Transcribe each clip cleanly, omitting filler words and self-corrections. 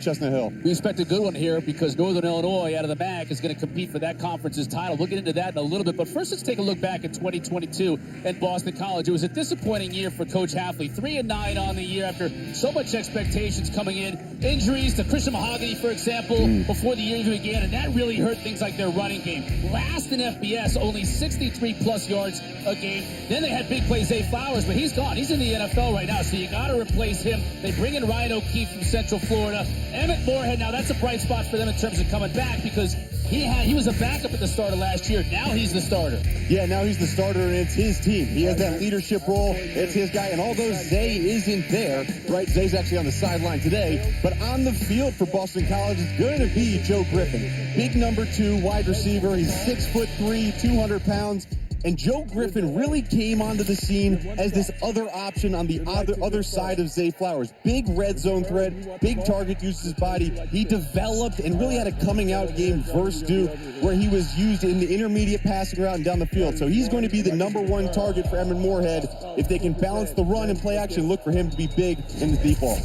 Chestnut Hill. We expect a good one here because Northern Illinois out of the MAC is going to compete for that conference's title. We'll get into that in a little bit, but first let's take a look back at 2022 at Boston College. It was a disappointing year for Coach Hafley. 3-9 on the year after so much expectations coming in. Injuries to Christian Mahogany, for example, before the year even began, and that really hurt things like their running game. Last in FBS, only 63-plus yards a game. Then they had big play Zay Flowers, but he's gone. He's in the NFL right now, so you got to replace him. They bring in Ryan O'Keefe from Central Florida. Emmett Moorhead, now that's a bright spot for them in terms of coming back because he was a backup at the start of last year. Now he's the starter. Yeah, now he's the starter, and it's his team. He has that leadership role. It's his guy. And although Zay isn't there, right, Zay's actually on the sideline today, but on the field for Boston College is going to be Joe Griffin. Big number 2 wide receiver. He's 6'3", 200 pounds. And Joe Griffin really came onto the scene as this other option on the other side of Zay Flowers. Big red zone threat, big target, uses his body. He developed and really had a coming out game versus Duke where he was used in the intermediate passing route and down the field. So he's going to be the number 1 target for Emmett Moorhead. If they can balance the run and play action, look for him to be big in the deep ball.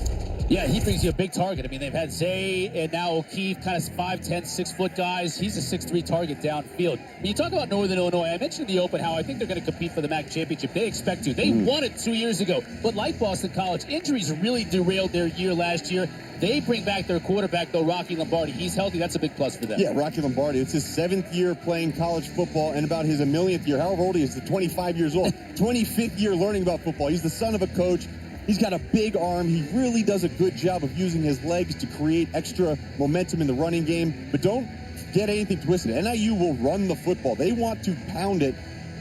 Yeah, he brings you a big target. I mean, they've had Zay and now O'Keefe, kind of 5'10", 6-foot guys. He's a 6'3" target downfield. When you talk about Northern Illinois, I mentioned in the open how I think they're going to compete for the MAC championship. They expect to. They won it 2 years ago. But like Boston College, injuries really derailed their year last year. They bring back their quarterback, though, Rocky Lombardi. He's healthy. That's a big plus for them. Yeah, Rocky Lombardi. It's his 7th year playing college football and about his 1,000,000th year. However old he is, 25 years old. 25th year learning about football. He's the son of a coach. He's got a big arm. He really does a good job of using his legs to create extra momentum in the running game. But don't get anything twisted. NIU will run the football. They want to pound it.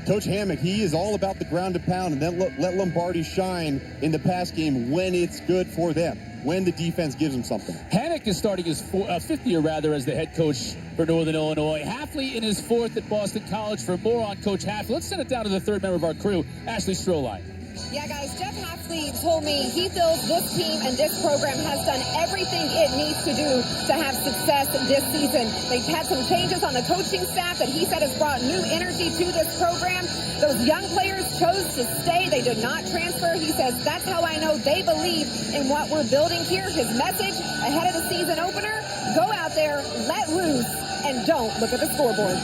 Coach Hammock, he is all about the ground and pound, and then let Lombardi shine in the pass game when it's good for them, when the defense gives him something. Hammock is starting his 5th year, as the head coach for Northern Illinois. Hafley in his 4th at Boston College. For more on Coach Hafley, let's send it down to the 3rd member of our crew, Ashley Stroline. Yeah, guys, Jeff Hafley told me he feels this team and this program has done everything it needs to do to have success this season. They've had some changes on the coaching staff that he said has brought new energy to this program. Those young players chose to stay. They did not transfer. He says, that's how I know they believe in what we're building here. His message ahead of the season opener, go out there, let loose, and don't look at the scoreboard.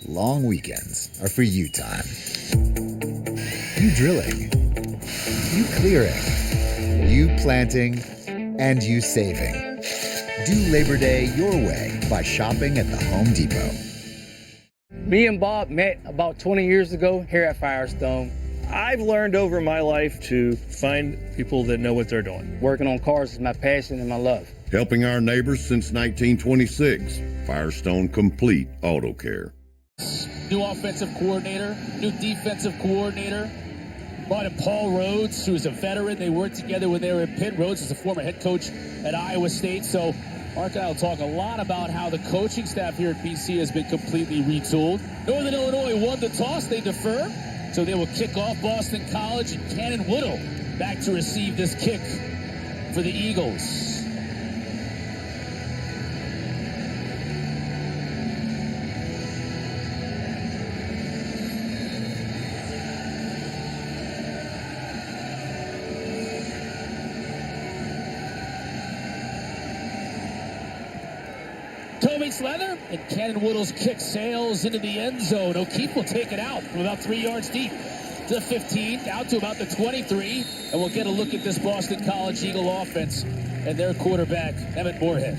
Long weekends are for you time. You drilling, you clearing, you planting, and you saving. Do Labor Day your way by shopping at the Home Depot. Me and Bob met about 20 years ago here at Firestone. I've learned over my life to find people that know what they're doing. Working on cars is my passion and my love. Helping our neighbors since 1926. Firestone Complete Auto Care. New offensive coordinator, new defensive coordinator. Brought in Paul Rhodes, who is a veteran. They worked together when they were at Pitt. Rhodes is a former head coach at Iowa State. So Mark and I will talk a lot about how the coaching staff here at BC has been completely retooled. Northern Illinois won the toss. They defer. So they will kick off Boston College, and Cannon Woodle back to receive this kick for the Eagles. Toe-meets leather, and Cannon Woodle's kick sails into the end zone. O'Keefe will take it out from about 3 yards deep to the 15, out to about the 23, and we'll get a look at this Boston College Eagle offense and their quarterback, Emmett Moorhead.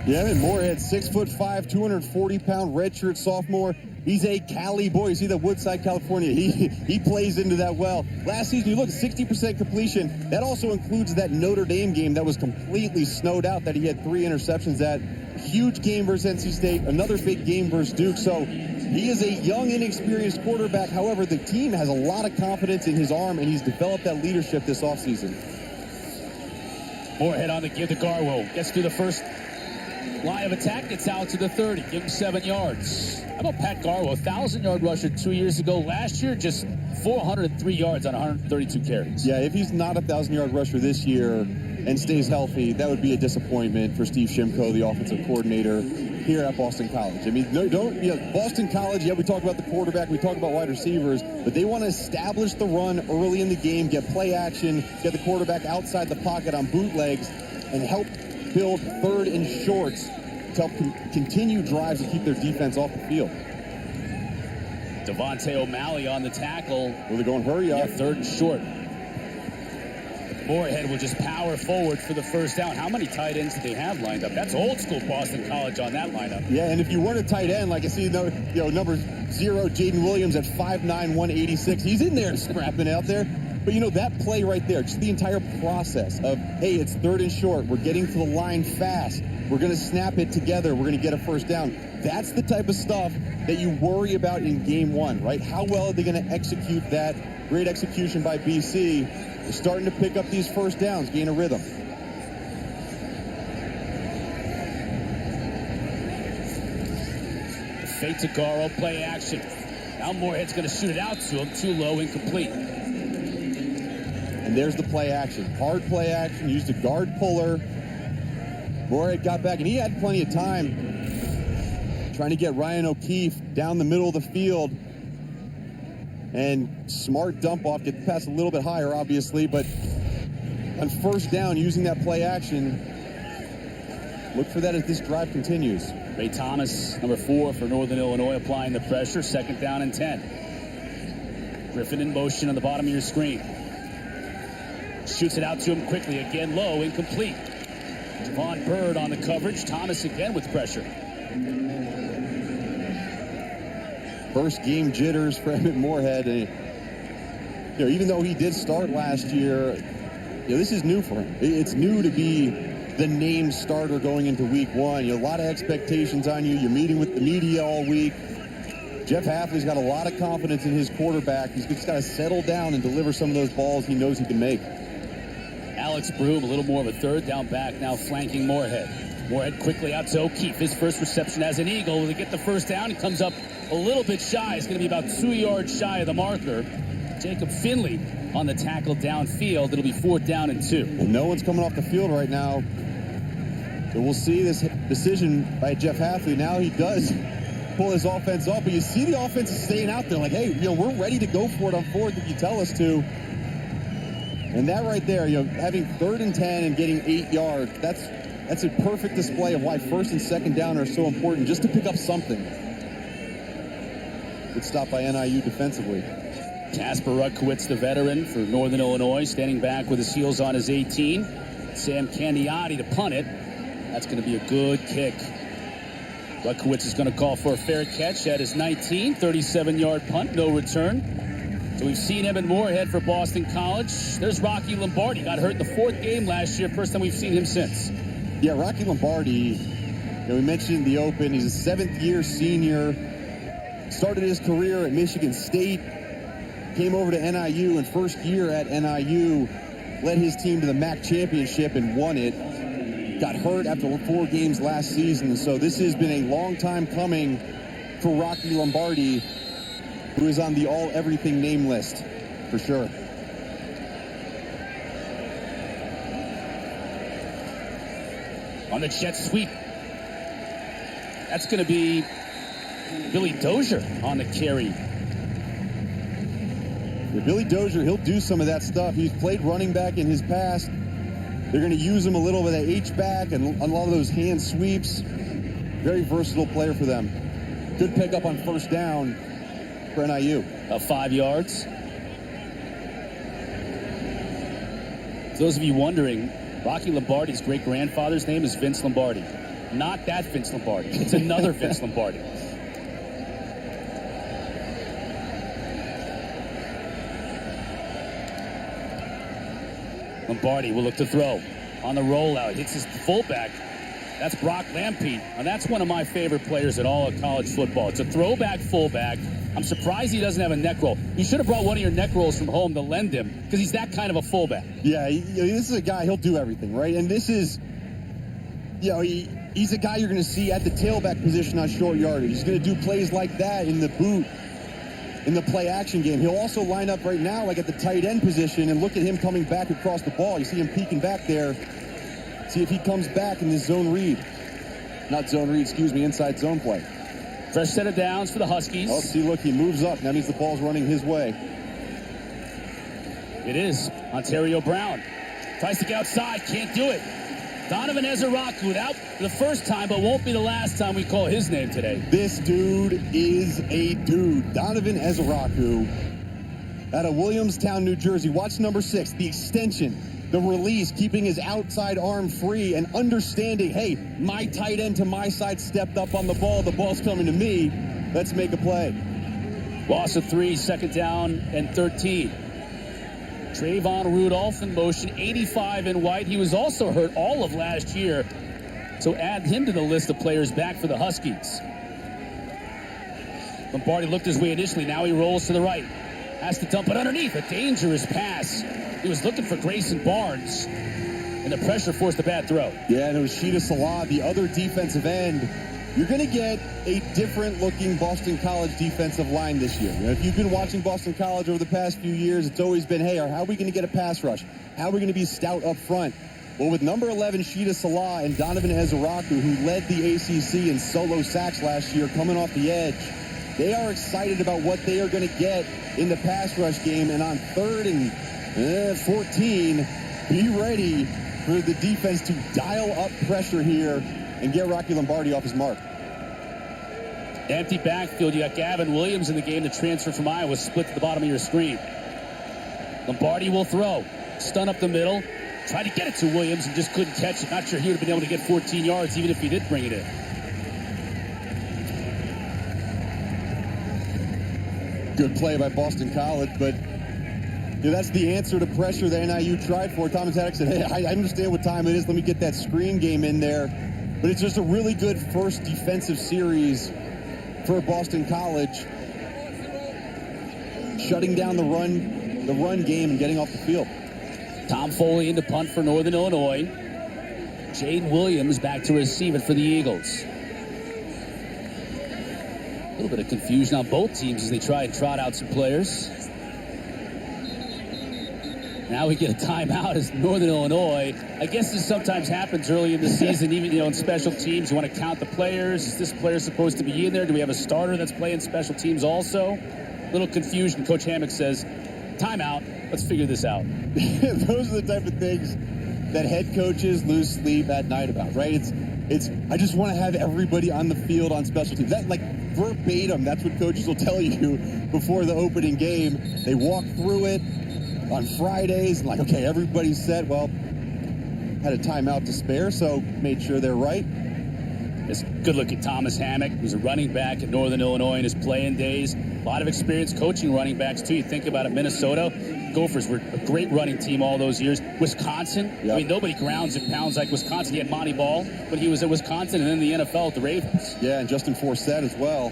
Yeah, Emmett Moorhead, 6'5", 240-pound redshirt sophomore. He's a Cali boy. You see that Woodside, California. He plays into that well. Last season, you look at 60% completion. That also includes that Notre Dame game that was completely snowed out that he had 3 interceptions at. Huge game versus NC State. Another big game versus Duke. So he is a young, inexperienced quarterback. However, the team has a lot of confidence in his arm, and he's developed that leadership this offseason. Moorhead on the give to Garwo. Gets through the first line of attack, gets out to the 30. Give him 7 yards. How about Pat Garwo? 1,000-yard rusher 2 years ago. Last year, just 403 yards on 132 carries. Yeah, if he's not a 1,000-yard rusher this year, and stays healthy, that would be a disappointment for Steve Shimko, the offensive coordinator here at Boston College. I mean, Boston College, we talk about the quarterback, we talk about wide receivers, but they want to establish the run early in the game, get play action, get the quarterback outside the pocket on bootlegs, and help build third and shorts to help continue drives and keep their defense off the field. Devontae O'Malley on the tackle. Well, they're going hurry up. Yeah, third and short. Moorhead will just power forward for the first down. How many tight ends do they have lined up? That's old school Boston College on that lineup. Yeah, and if you weren't a tight end, like I see, number 0, Jaden Williams at 5'9", 186, he's in there scrapping out there. But, that play right there, just the entire process of, hey, it's third and short. We're getting to the line fast. We're going to snap it together. We're going to get a first down. That's the type of stuff that you worry about in game one, right? How well are they going to execute that? Great execution by BC. They're starting to pick up these first downs, gain a rhythm. Fake to Garo, play action. Now Moorhead's going to shoot it out to him. Too low, incomplete. And there's the play action. Hard play action, used a guard puller. Moorhead got back, and he had plenty of time trying to get Ryan O'Keefe down the middle of the field. And smart dump off, get the pass a little bit higher, obviously, but on first down, using that play action, look for that as this drive continues. Ray Thomas, number 4 for Northern Illinois, applying the pressure. Second down and 10. Griffin in motion on the bottom of your screen. Shoots it out to him quickly. Again, low, incomplete. Javon Bird on the coverage. Thomas again with pressure. First game jitters for Emmett Moorhead. Even though he did start last year, this is new for him. It's new to be the named starter going into week one. A lot of expectations on you. You're meeting with the media all week. Jeff Hafley's got a lot of confidence in his quarterback. He's just got to settle down and deliver some of those balls he knows he can make. Alex Broom, a little more of a third down back, now flanking Moorhead. Moorhead quickly out to O'Keefe. His first reception as an Eagle. Will he get the first down? He comes up a little bit shy. It's going to be about 2 yards shy of the marker. Jacob Finley on the tackle downfield. It'll be 4th down and 2. And no one's coming off the field right now. So we'll see this decision by Jeff Hafley. Now he does pull his offense up, but you see the offense is staying out there like, hey, we're ready to go for it on 4th if you tell us to. And that right there, having 3rd and 10 and getting 8 yards, that's a perfect display of why 1st and 2nd down are so important, just to pick up something. Good stop by NIU defensively. Casper Rutkowitz, the veteran for Northern Illinois, standing back with his heels on his 18. Sam Candiotti to punt it. That's going to be a good kick. Rutkowitz is going to call for a fair catch at his 19, 37-yard punt, no return. So we've seen Emmett Moorhead for Boston College. There's Rocky Lombardi. Got hurt in the 4th game last year. First time we've seen him since. Yeah, Rocky Lombardi, we mentioned the Open. He's a 7th-year senior. Started his career at Michigan State. Came over to NIU, and first year at NIU, led his team to the MAC championship and won it. Got hurt after 4 games last season. So this has been a long time coming for Rocky Lombardi, who is on the all-everything name list, for sure. On the jet sweep. That's going to be Billy Dozier on the carry. Yeah, Billy Dozier, he'll do some of that stuff. He's played running back in his past. They're going to use him a little bit of H-back and a lot of those hand sweeps. Very versatile player for them. Good pickup on first down for NIU. 5 yards. For those of you wondering, Rocky Lombardi's great-grandfather's name is Vince Lombardi. Not that Vince Lombardi. It's another Vince Lombardi. Lombardi will look to throw. On the rollout, hits his fullback. That's Brock Lampe. And that's one of my favorite players in all of college football. It's a throwback fullback. I'm surprised he doesn't have a neck roll. You should have brought one of your neck rolls from home to lend him, because he's that kind of a fullback. Yeah, this is a guy, he'll do everything, right? And this is, he's a guy you're going to see at the tailback position on short yardage. He's going to do plays like that in the boot in the play action game. He'll also line up right now like at the tight end position, and look at him coming back across the ball. You see him peeking back there. See if he comes back in this zone read. Not zone read, excuse me, inside zone play. Fresh set of downs for the Huskies. Oh, see, look, he moves up. That means the ball's running his way. It is. Ontario Brown tries to get outside, can't do it. Donovan Ezeraku out the first time, but won't be the last time we call his name today. This dude is a dude. Donovan Ezeraku out of Williamstown, New Jersey. Watch number 6, the extension, the release, keeping his outside arm free and understanding, hey, my tight end to my side stepped up on the ball. The ball's coming to me. Let's make a play. Loss of 3, second down and 13. Trayvon Rudolph in motion, 85 in white. He was also hurt all of last year, so add him to the list of players back for the Huskies. Lombardi looked his way initially. Now he rolls to the right. Has to dump it underneath. A dangerous pass. He was looking for Grayson Barnes, and the pressure forced a bad throw. Yeah, and it was Sheeta Salah, the other defensive end. You're going to get a different-looking Boston College defensive line this year. You know, if you've been watching Boston College over the past few years, it's always been, hey, how are we going to get a pass rush? How are we going to be stout up front? Well, with number 11, Sheeta Salah, and Donovan Ezeraku, who led the ACC in solo sacks last year, coming off the edge, they are excited about what they are going to get in the pass rush game. And on 3rd and 14, be ready for the defense to dial up pressure here and get Rocky Lombardi off his mark. Empty backfield. You got Gavin Williams in the game, the transfer from Iowa, split to the bottom of your screen. Lombardi will throw. Stun up the middle. Tried to get it to Williams and just couldn't catch it. Not sure he would have been able to get 14 yards even if he did bring it in. Good play by Boston College, but that's the answer to pressure that NIU tried for. Thomas Haddock said, hey, I understand what time it is. Let me get that screen game in there. But it's just a really good first defensive series for Boston College. Shutting down the run game and getting off the field. Tom Foley into punt for Northern Illinois. Jade Williams back to receive it for the Eagles. A little bit of confusion on both teams as they try and trot out some players. Now we get a timeout as Northern Illinois. I guess this sometimes happens early in the season, even in special teams. You want to count the players. Is this player supposed to be in there? Do we have a starter that's playing special teams also? Little confusion. Coach Hammock says, timeout. Let's figure this out. Those are the type of things that head coaches lose sleep at night about, right? It's I just want to have everybody on the field on special teams. That, like, verbatim, that's what coaches will tell you before the opening game. They walk through it on Fridays, like, okay, everybody's set. Well, had a timeout to spare, so made sure they're right. It's good look at Thomas Hammock, who's a running back at Northern Illinois in his playing days. A lot of experience coaching running backs, too. You think about it, Minnesota, Gophers were a great running team all those years. Wisconsin, yep. I mean, nobody grounds and pounds like Wisconsin. He had Monty Ball when he was at Wisconsin and then the NFL at the Ravens. Yeah, and Justin Forsett as well.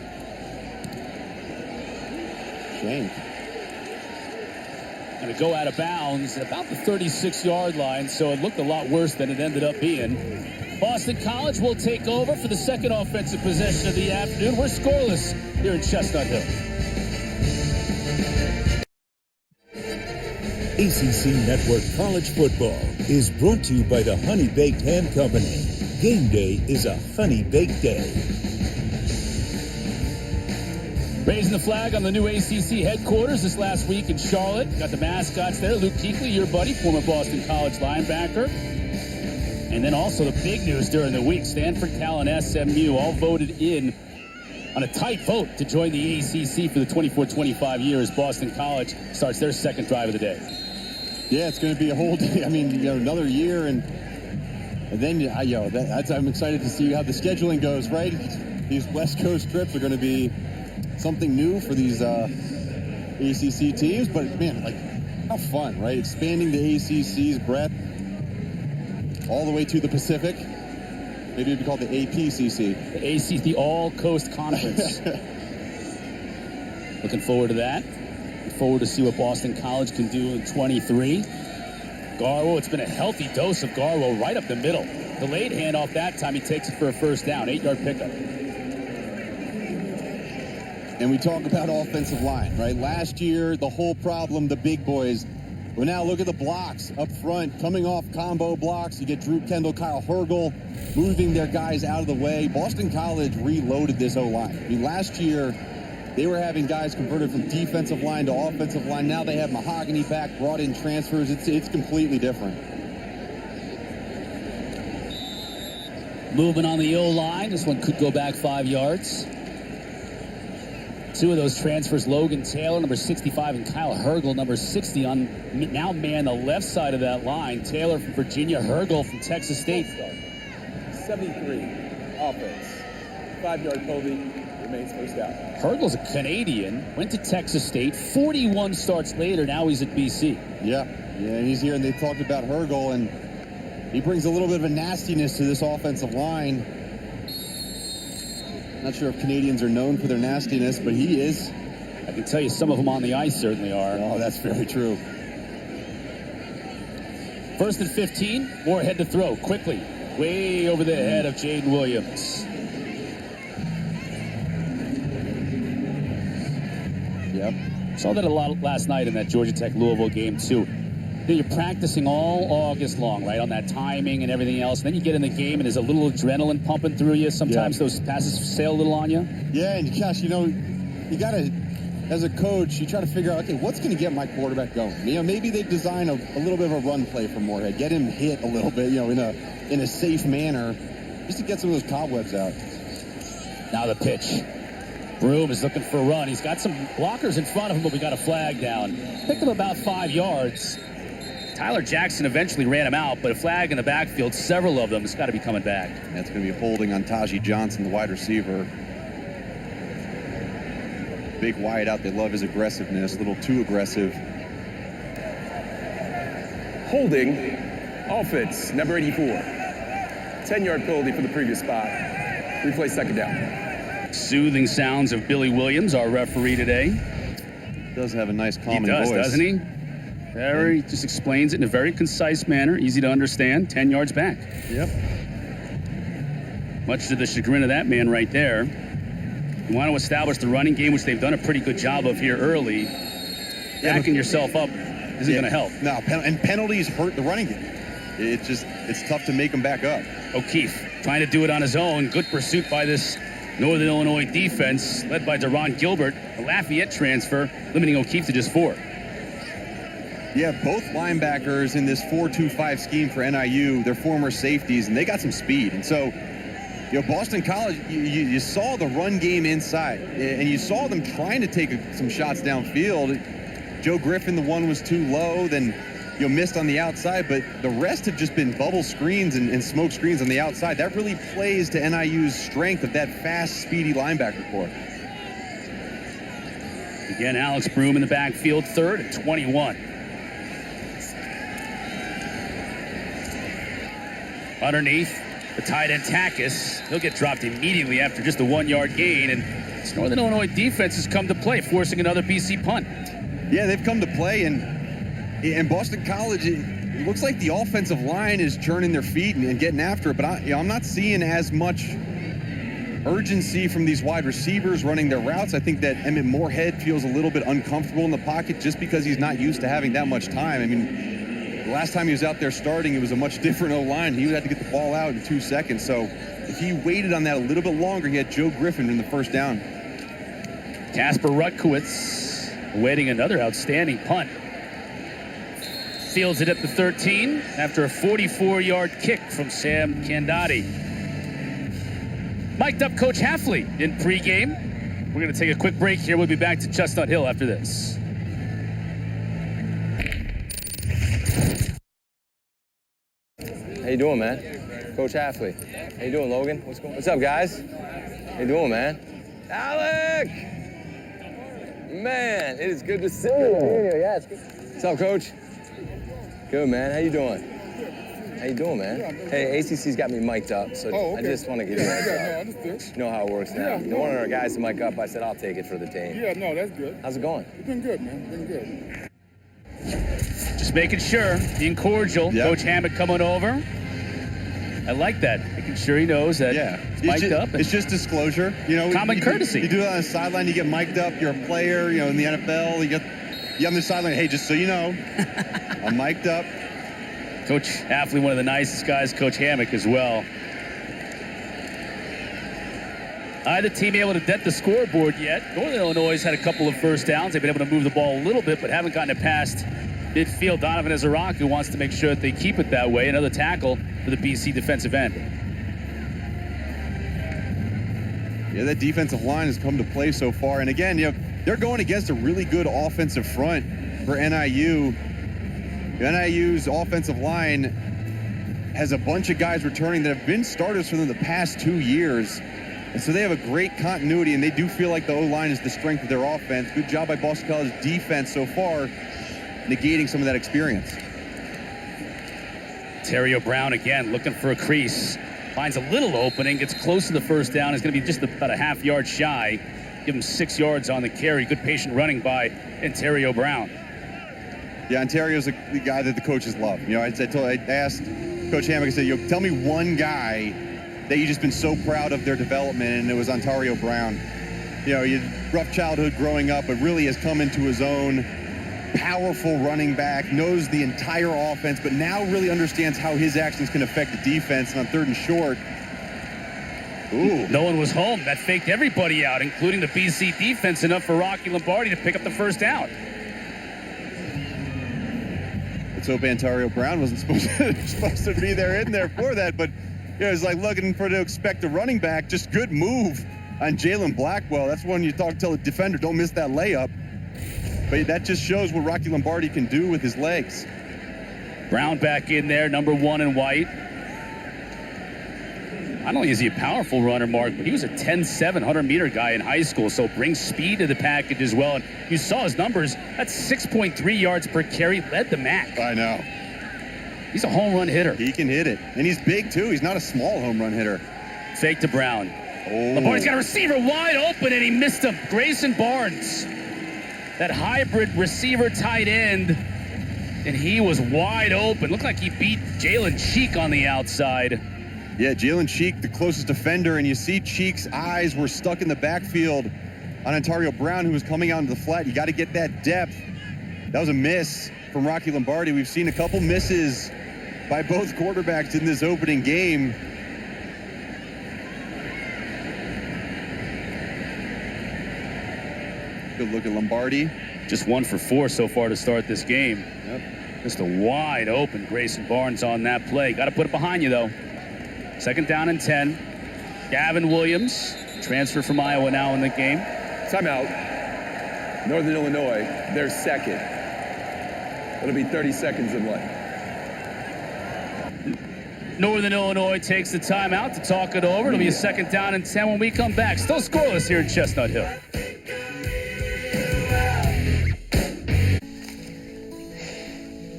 Shame. Going to go out of bounds at about the 36-yard line, so it looked a lot worse than it ended up being. Boston College will take over for the second offensive possession of the afternoon. We're scoreless here in Chestnut Hill. ACC Network College Football is brought to you by the Honey Baked Ham Company. Game day is a honey baked day. Raising the flag on the new ACC headquarters this last week in Charlotte. Got the mascots there. Luke Kuechly, your buddy, former Boston College linebacker. And then also the big news during the week, Stanford, Cal, and SMU all voted in on a tight vote to join the ACC for the 24-25 year as Boston College starts their second drive of the day. Yeah, it's going to be a whole day. I mean, another year, and then I'm excited to see how the scheduling goes. Right, these West Coast trips are going to be something new for these ACC teams. But man, like, how fun, right? Expanding the ACC's breadth all the way to the Pacific. Maybe it'd be called the APCC. The ACC, the All Coast Conference. Looking forward to that. Looking forward to see what Boston College can do in 23. Garwo, it's been a healthy dose of Garwo right up the middle. Delayed handoff that time. He takes it for a first down. 8-yard pickup. And we talk about offensive line, right? Last year, the whole problem, the big boys. Well, now look at the blocks up front, coming off combo blocks. You get Drew Kendall, Kyle Hergel, moving their guys out of the way. Boston College reloaded this O-line. I mean, last year, they were having guys converted from defensive line to offensive line. Now they have Mahogany back, brought in transfers. It's completely different. Movement on the O-line. This one could go back 5 yards. Two of those transfers, Logan Taylor, number 65, and Kyle Hergel, number 60, on now man the left side of that line. Taylor from Virginia, Hergel from Texas State. 73 offense. 5-yard penalty, remains first down. Hergel's a Canadian, went to Texas State, 41 starts later, now he's at BC. Yeah, he's here, and they talked about Hergel, and he brings a little bit of a nastiness to this offensive line. Not sure if Canadians are known for their nastiness, but he is. I can tell you some of them on the ice certainly are. Oh, that's very true. First and 15, Moorhead to throw quickly, way over the head of Jaden Williams. Yep. Saw that a lot last night in that Georgia Tech Louisville game too. You're practicing all August long, right, on that timing and everything else. And then you get in the game and there's a little adrenaline pumping through you. Sometimes those passes sail a little on you. Yeah, and gosh, you got to, as a coach, you try to figure out, okay, what's going to get my quarterback going? Maybe they design a little bit of a run play for Moorhead, get him hit a little bit, in a safe manner, just to get some of those cobwebs out. Now the pitch. Broom is looking for a run. He's got some blockers in front of him, but we got a flag down. Picked him about 5 yards. Tyler Jackson eventually ran him out, but a flag in the backfield, several of them, it's got to be coming back. That's going to be holding on Tajee Johnson, the wide receiver. Big wide out. They love his aggressiveness, a little too aggressive. Holding, offense, number 84. 10-yard penalty for the previous spot. Replay second down. Soothing sounds of Billy Williams, our referee today. Does have a nice calming voice. He does, doesn't he? Just explains it in a very concise manner, easy to understand, 10 yards back. Yep. Much to the chagrin of that man right there. You want to establish the running game, which they've done a pretty good job of here early. Backing yourself up isn't going to help. No, and penalties hurt the running game. It's tough to make them back up. O'Keefe trying to do it on his own. Good pursuit by this Northern Illinois defense, led by Deron Gilbert, a Lafayette transfer, limiting O'Keefe to just 4. Yeah, both linebackers in this 4-2-5 scheme for NIU, they're former safeties, and they got some speed. And so, Boston College, you saw the run game inside, and you saw them trying to take some shots downfield. Joe Griffin, the one was too low, then missed on the outside, but the rest have just been bubble screens and smoke screens on the outside. That really plays to NIU's strength of that fast, speedy linebacker corps. Again, Alex Broom in the backfield, 3rd and 21. Underneath, the tight end Takis. He'll get dropped immediately after just a 1-yard gain, and this Northern Illinois defense has come to play, forcing another BC punt. Yeah, they've come to play, and Boston College, it looks like the offensive line is churning their feet and getting after it, but I'm not seeing as much urgency from these wide receivers running their routes. I think that Emmett Moorhead feels a little bit uncomfortable in the pocket just because he's not used to having that much time. I mean, the last time he was out there starting, it was a much different O-line. He had to get the ball out in 2 seconds. So if he waited on that a little bit longer, he had Joe Griffin in the first down. Kasper Rutkowitz awaiting another outstanding punt. Fields it at the 13 after a 44-yard kick from Sam Candati. Mic'd up Coach Hafley in pregame. We're going to take a quick break here. We'll be back to Chestnut Hill after this. How you doing, man? Coach Hafley. How you doing, Logan? What's up, guys? How you doing, man? Alec! Man, it is good to see you. Yeah, it's good. What's up, Coach? Good, man. How you doing? How you doing, man? Hey, ACC's got me mic'd up, so I just want to give you a heads up. You know how it works now. You want our guys to mic up, I said I'll take it for the team. Yeah, no, that's good. How's it going? It's been good, man. It's been good. Just making sure, being cordial. Yep. Coach Hammett coming over. I like that. Making sure he knows that he's mic'd up. It's just disclosure. Common courtesy. You do it on the sideline, you get mic'd up, you're a player, in the NFL, you on the sideline, hey, just so you know, I'm mic'd up. Coach Hafley, one of the nicest guys, Coach Hammock as well. Neither team able to dent the scoreboard yet. Northern Illinois has had a couple of first downs. They've been able to move the ball a little bit, but haven't gotten it past midfield. Donovan Azaraku wants to make sure that they keep it that way. Another tackle for the BC defensive end. Yeah, that defensive line has come to play so far. And again, they're going against a really good offensive front for NIU. NIU's offensive line has a bunch of guys returning that have been starters for them the past 2 years. And so they have a great continuity, and they do feel like the O-line is the strength of their offense. Good job by Boston College defense so far, negating some of that experience. Ontario Brown again looking for a crease. Finds a little opening, gets close to the first down. Is going to be just about a half yard shy. Give him 6 yards on the carry. Good patient running by Ontario Brown. Yeah, Ontario's the guy that the coaches love. I asked Coach Hammock, I said, tell me one guy that you've just been so proud of their development, and it was Ontario Brown. He had rough childhood growing up, but really has come into his own. Powerful running back, knows the entire offense, but now really understands how his actions can affect the defense. And on 3rd and short, no one was home. That faked everybody out, including the BC defense, enough for Rocky Lombardi to pick up the first down. Let's hope Ontario Brown wasn't supposed to be there for that, but it's like looking to expect a running back. Just good move on Jalen Blackwell. That's when you tell the defender, don't miss that layup. But that just shows what Rocky Lombardi can do with his legs. Brown back in there, number 1 in white. Not only is he a powerful runner, Mark, but he was a 10-7 100-meter guy in high school, so brings speed to the package as well. And you saw his numbers. That's 6.3 yards per carry, led the MAC. I know. He's a home run hitter. He can hit it. And he's big, too. He's not a small home run hitter. Fake to Brown. Oh. Lombardi's got a receiver wide open, and he missed him. Grayson Barnes. That hybrid receiver tight end, and he was wide open. Looked like he beat Jalen Cheek on the outside. Yeah, Jalen Cheek, the closest defender, and you see Cheek's eyes were stuck in the backfield on Ontario Brown, who was coming out into the flat. You got to get that depth. That was a miss from Rocky Lombardi. We've seen a couple misses by both quarterbacks in this opening game. Good look at Lombardi. Just 1 for 4 so far to start this game. Yep. Just a wide open Grayson Barnes on that play. Got to put it behind you, though. 2nd down and 10. Gavin Williams, transfer from Iowa now in the game. Timeout. Northern Illinois, they're second. It'll be 30 seconds and left. Northern Illinois takes the timeout to talk it over. It'll be a 2nd down and 10 when we come back. Still scoreless here in Chestnut Hill.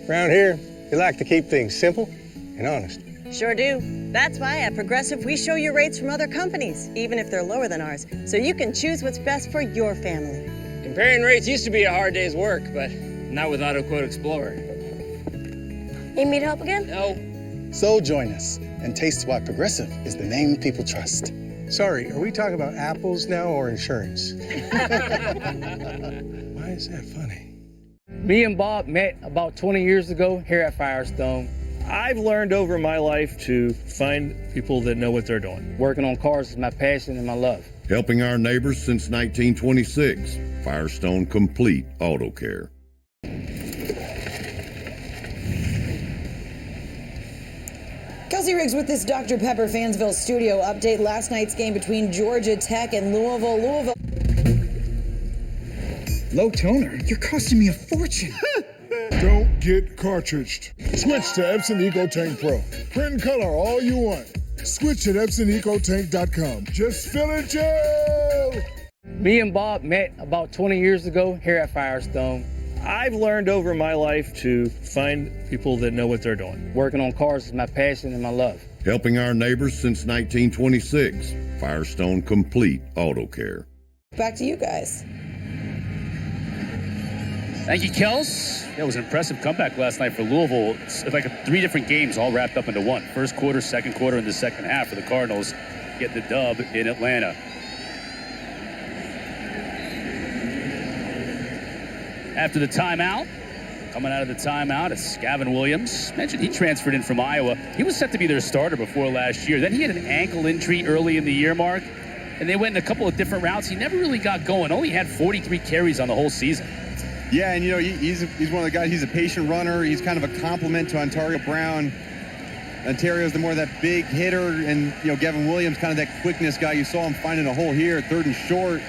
Around here, we like to keep things simple and honest. Sure do. That's why at Progressive, we show you rates from other companies, even if they're lower than ours, so you can choose what's best for your family. Comparing rates used to be a hard day's work, but not with AutoQuote Explorer. Need me to help again? No. So join us and taste why Progressive is the name people trust. Sorry, are we talking about apples now or insurance? Why is that funny? Me and Bob met about 20 years ago here at Firestone. I've learned over my life to find people that know what they're doing. Working on cars is my passion and my love. Helping our neighbors since 1926. Firestone Complete Auto Care. Kelsey Riggs with this Dr. Pepper Fansville studio update. Last night's game between Georgia Tech and Louisville. Low toner? You're costing me a fortune. Don't get cartridged. Switch to Epson EcoTank Pro. Print and color all you want. Switch at EpsonEcoTank.com. Just fill it, Joe! Me and Bob met about 20 years ago here at Firestone. I've learned over my life to find people that know what they're doing. Working on cars is my passion and my love. Helping our neighbors since 1926. Firestone Complete Auto Care. Back to you guys. Thank you, Kels. Yeah, it was an impressive comeback last night for Louisville. It's like 3 different games all wrapped up into one. First quarter, second quarter, and the second half for the Cardinals get the dub in Atlanta. After the timeout, coming out of the timeout, it's Gavin Williams. Mentioned he transferred in from Iowa. He was set to be their starter before last year. Then he had an ankle injury early in the year, Mark, and they went in a couple of different routes. He never really got going. Only had 43 carries on the whole season. Yeah, and he's one of the guys. He's a patient runner. He's kind of a compliment to Ontario Brown. Ontario's the more of that big hitter, and Gavin Williams, kind of that quickness guy. You saw him finding a hole here, 3rd and short.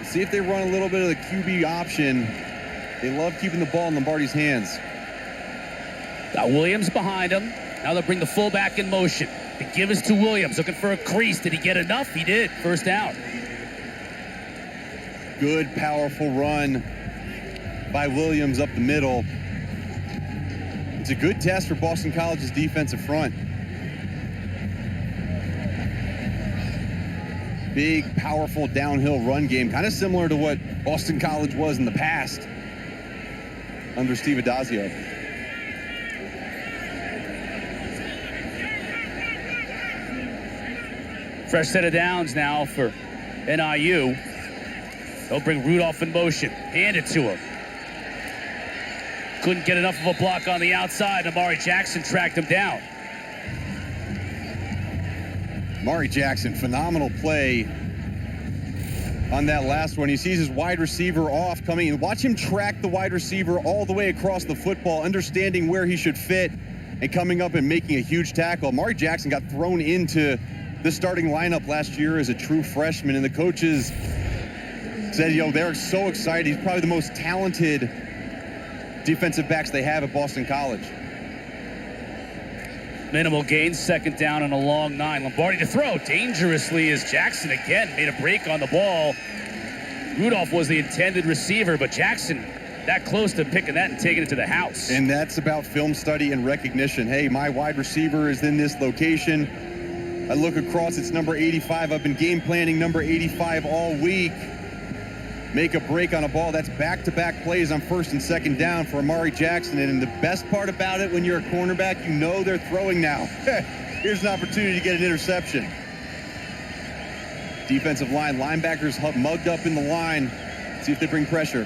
See if they run a little bit of the QB option. They love keeping the ball in Lombardi's hands. Got Williams behind him. Now they'll bring the fullback in motion. The give is to Williams, looking for a crease. Did he get enough? He did. First down. Good, powerful run by Williams up the middle. It's a good test for Boston College's defensive front. Big, powerful downhill run game, kind of similar to what Boston College was in the past under Steve Adazio. Fresh set of downs now for NIU. They'll bring Rudolph in motion. Hand it to him. Couldn't get enough of a block on the outside. Amari Jackson tracked him down. Amari Jackson, phenomenal play on that last one. He sees his wide receiver off coming in. Watch him track the wide receiver all the way across the football, understanding where he should fit and coming up and making a huge tackle. Amari Jackson got thrown into the starting lineup last year as a true freshman, and the coaches said, they're so excited. He's probably the most talented defensive backs they have at Boston College. Minimal gains, 2nd down and a long 9. Lombardi to throw dangerously as Jackson again made a break on the ball. Rudolph was the intended receiver, but Jackson that close to picking that and taking it to the house. And that's about film study and recognition. Hey, my wide receiver is in this location. I look across, it's number 85. I've been game planning number 85 all week. Make a break on a ball. That's back-to-back plays on 1st and 2nd down for Amari Jackson. And the best part about it, when you're a cornerback, you know they're throwing now. Here's an opportunity to get an interception. Defensive line, linebackers mugged up in the line. See if they bring pressure.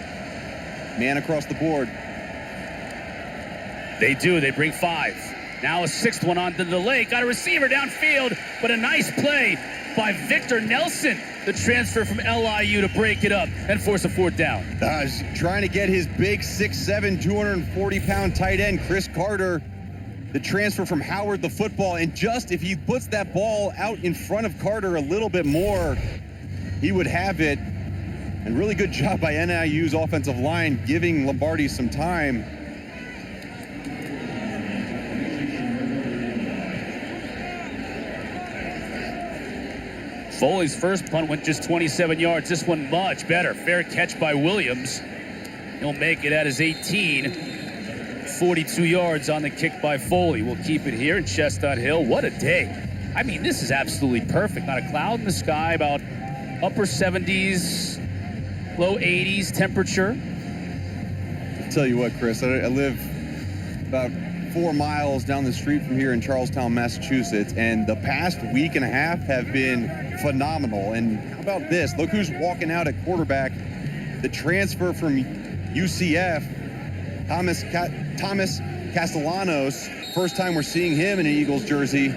Man across the board. They do. They bring 5. Now a 6th one onto the lake. Got a receiver downfield, but a nice play by Victor Nelson, the transfer from LIU, to break it up and force a 4th down. He's trying to get his big 6'7", 240-pound tight end, Chris Carter, the transfer from Howard, the football. And just if he puts that ball out in front of Carter a little bit more, he would have it. And really good job by NIU's offensive line, giving Lombardi some time. Foley's first punt went just 27 yards. This one much better. Fair catch by Williams. He'll make it at his 18. 42 yards on the kick by Foley. We'll keep it here in Chestnut Hill. What a day. I mean, this is absolutely perfect. Not a cloud in the sky, about upper 70s, low 80s temperature. I'll tell you what, Chris, I live about 4 miles down the street from here in Charlestown, Massachusetts, and the past week and a half have been phenomenal. And how about this? Look who's walking out at quarterback. The transfer from UCF, Thomas Castellanos. First time we're seeing him in an Eagles jersey.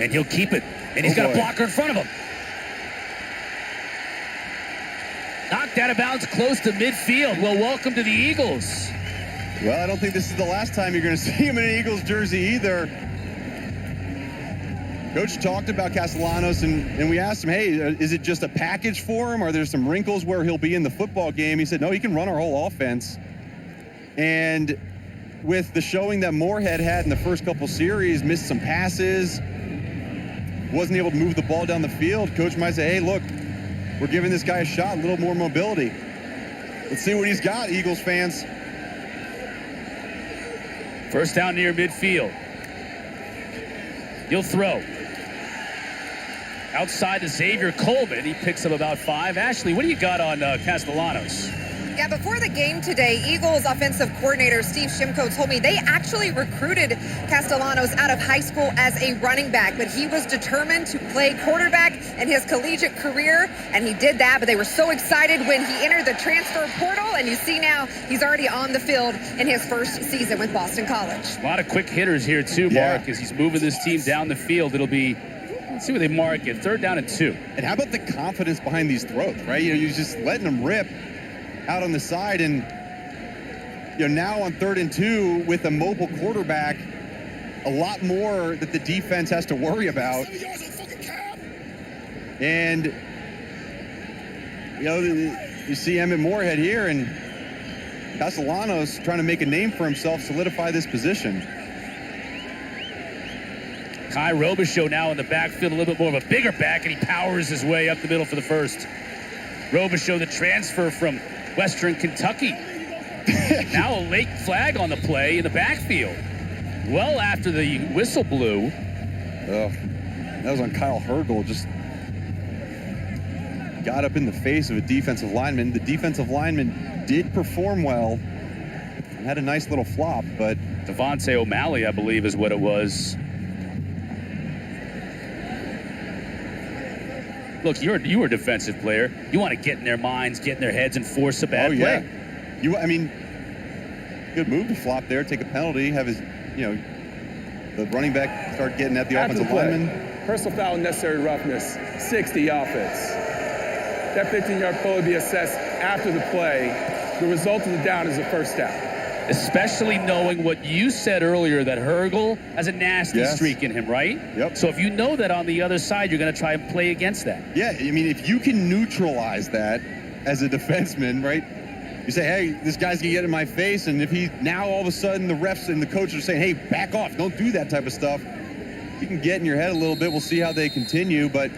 And he'll keep it. And he's got a blocker in front of him. Knocked out of bounds close to midfield. Well, welcome to the Eagles. Well, I don't think this is the last time you're going to see him in an Eagles jersey either. Coach talked about Castellanos, and we asked him, hey, is it just a package for him? Are there some wrinkles where he'll be in the football game? He said, no, he can run our whole offense. And with the showing that Moorhead had in the first couple series, missed some passes, wasn't able to move the ball down the field, Coach might say, hey, look, we're giving this guy a shot, a little more mobility. Let's see what he's got, Eagles fans. First down near midfield. He'll throw. Outside to Xavier Coleman. He picks up about 5. Ashley, what do you got on Castellanos? Yeah, before the game today, Eagles offensive coordinator Steve Shimko told me they actually recruited Castellanos out of high school as a running back, but he was determined to play quarterback in his collegiate career, and he did that. But they were so excited when he entered the transfer portal, and you see now he's already on the field in his first season with Boston College. A lot of quick hitters here too, Mark, as he's moving this team down the field. It'll be, let's see where they mark it, 3rd down and 2. And how about the confidence behind these throws, right? You know, you're just letting them rip out on the side, and now on 3rd and 2 with a mobile quarterback, a lot more that the defense has to worry about. And you see Emmett Moorhead here, and Castellanos trying to make a name for himself, solidify this position. Kai Robichaux now in the backfield, a little bit more of a bigger back, and he powers his way up the middle for the first. Robichaux, the transfer from Western Kentucky. Now a late flag on the play in the backfield. Well after the whistle blew. That was on Kyle Hergel. Just got up in the face of a defensive lineman. The defensive lineman did perform well and had a nice little flop, but Devontae O'Malley, I believe, is what it was. Look, you're a defensive player. You want to get in their minds, get in their heads, and force a bad play. Good move to flop there, take a penalty, have his, the running back start getting at the offensive lineman. Personal foul and necessary roughness, 60 offense. That 15-yard pull will be assessed after the play. The result of the down is a first down. Especially knowing what you said earlier, that Hergel has a nasty streak in him, right? Yep. So if you know that on the other side, you're going to try and play against that. Yeah, if you can neutralize that as a defenseman, right? You say, hey, this guy's going to get in my face, and if he now all of a sudden the refs and the coaches are saying, hey, back off, don't do that type of stuff, you can get in your head a little bit. We'll see how they continue, but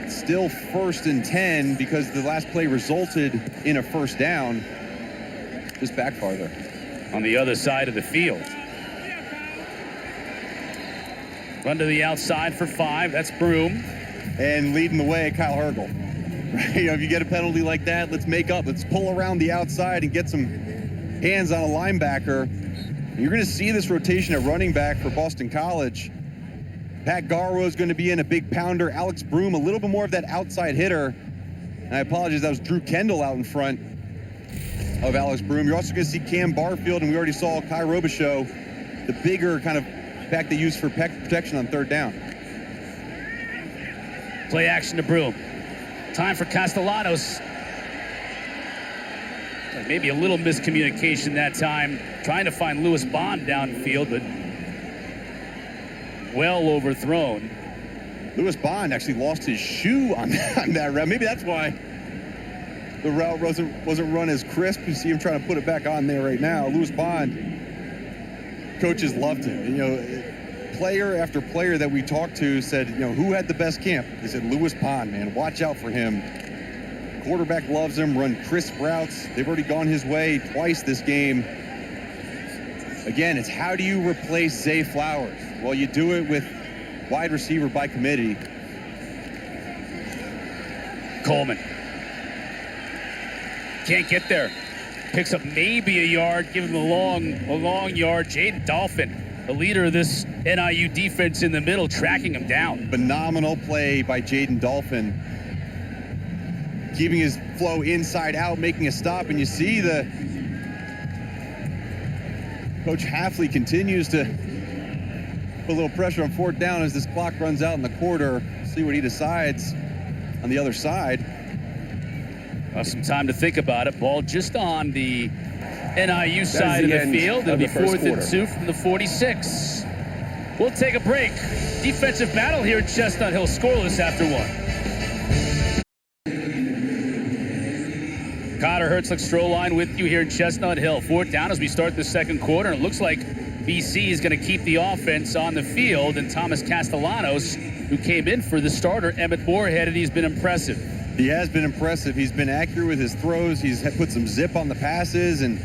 still 1st and 10 because the last play resulted in a first down. Just back farther. On the other side of the field. Run to the outside for 5. That's Broom. And leading the way, Kyle Hergel. Right? If you get a penalty like that, let's make up. Let's pull around the outside and get some hands on a linebacker. You're going to see this rotation at running back for Boston College. Pat Garwo is going to be in, a big pounder. Alex Broom, a little bit more of that outside hitter. And I apologize, that was Drew Kendall out in front of Alex Broom. You're also going to see Cam Barfield, and we already saw Kai Robichaux, the bigger kind of back they use for protection on 3rd down. Play action to Broom. Time for Castellanos. Maybe a little miscommunication that time, trying to find Lewis Bond downfield, but well overthrown. Lewis Bond actually lost his shoe on that route. Maybe that's why the route wasn't run as crisp. You see him trying to put it back on there right now. Lewis Bond, coaches loved him. Player after player that we talked to said, who had the best camp? They said, Lewis Bond, man, watch out for him. Quarterback loves him, run crisp routes. They've already gone his way twice this game. Again, it's how do you replace Zay Flowers? Well, you do it with wide receiver by committee. Coleman. Can't get there. Picks up maybe a yard, give him a long yard. Jaden Dolphin, the leader of this NIU defense in the middle, tracking him down. Phenomenal play by Jaden Dolphin. Keeping his flow inside out, making a stop, and you see the Coach Hafley continues to put a little pressure on 4th down as this clock runs out in the quarter. See what he decides on the other side. Some time to think about it. Ball just on the NIU side of the field. It'll be 4th and 2 from the 46. We'll take a break. Defensive battle here at Chestnut Hill, scoreless after 1. Cotter Herzlich-Strohline with you here in Chestnut Hill. 4th down as we start the second quarter. And it looks like BC is going to keep the offense on the field. And Thomas Castellanos, who came in for the starter, Emmett Moorhead, and he's been impressive. He has been impressive. He's been accurate with his throws. He's put some zip on the passes. And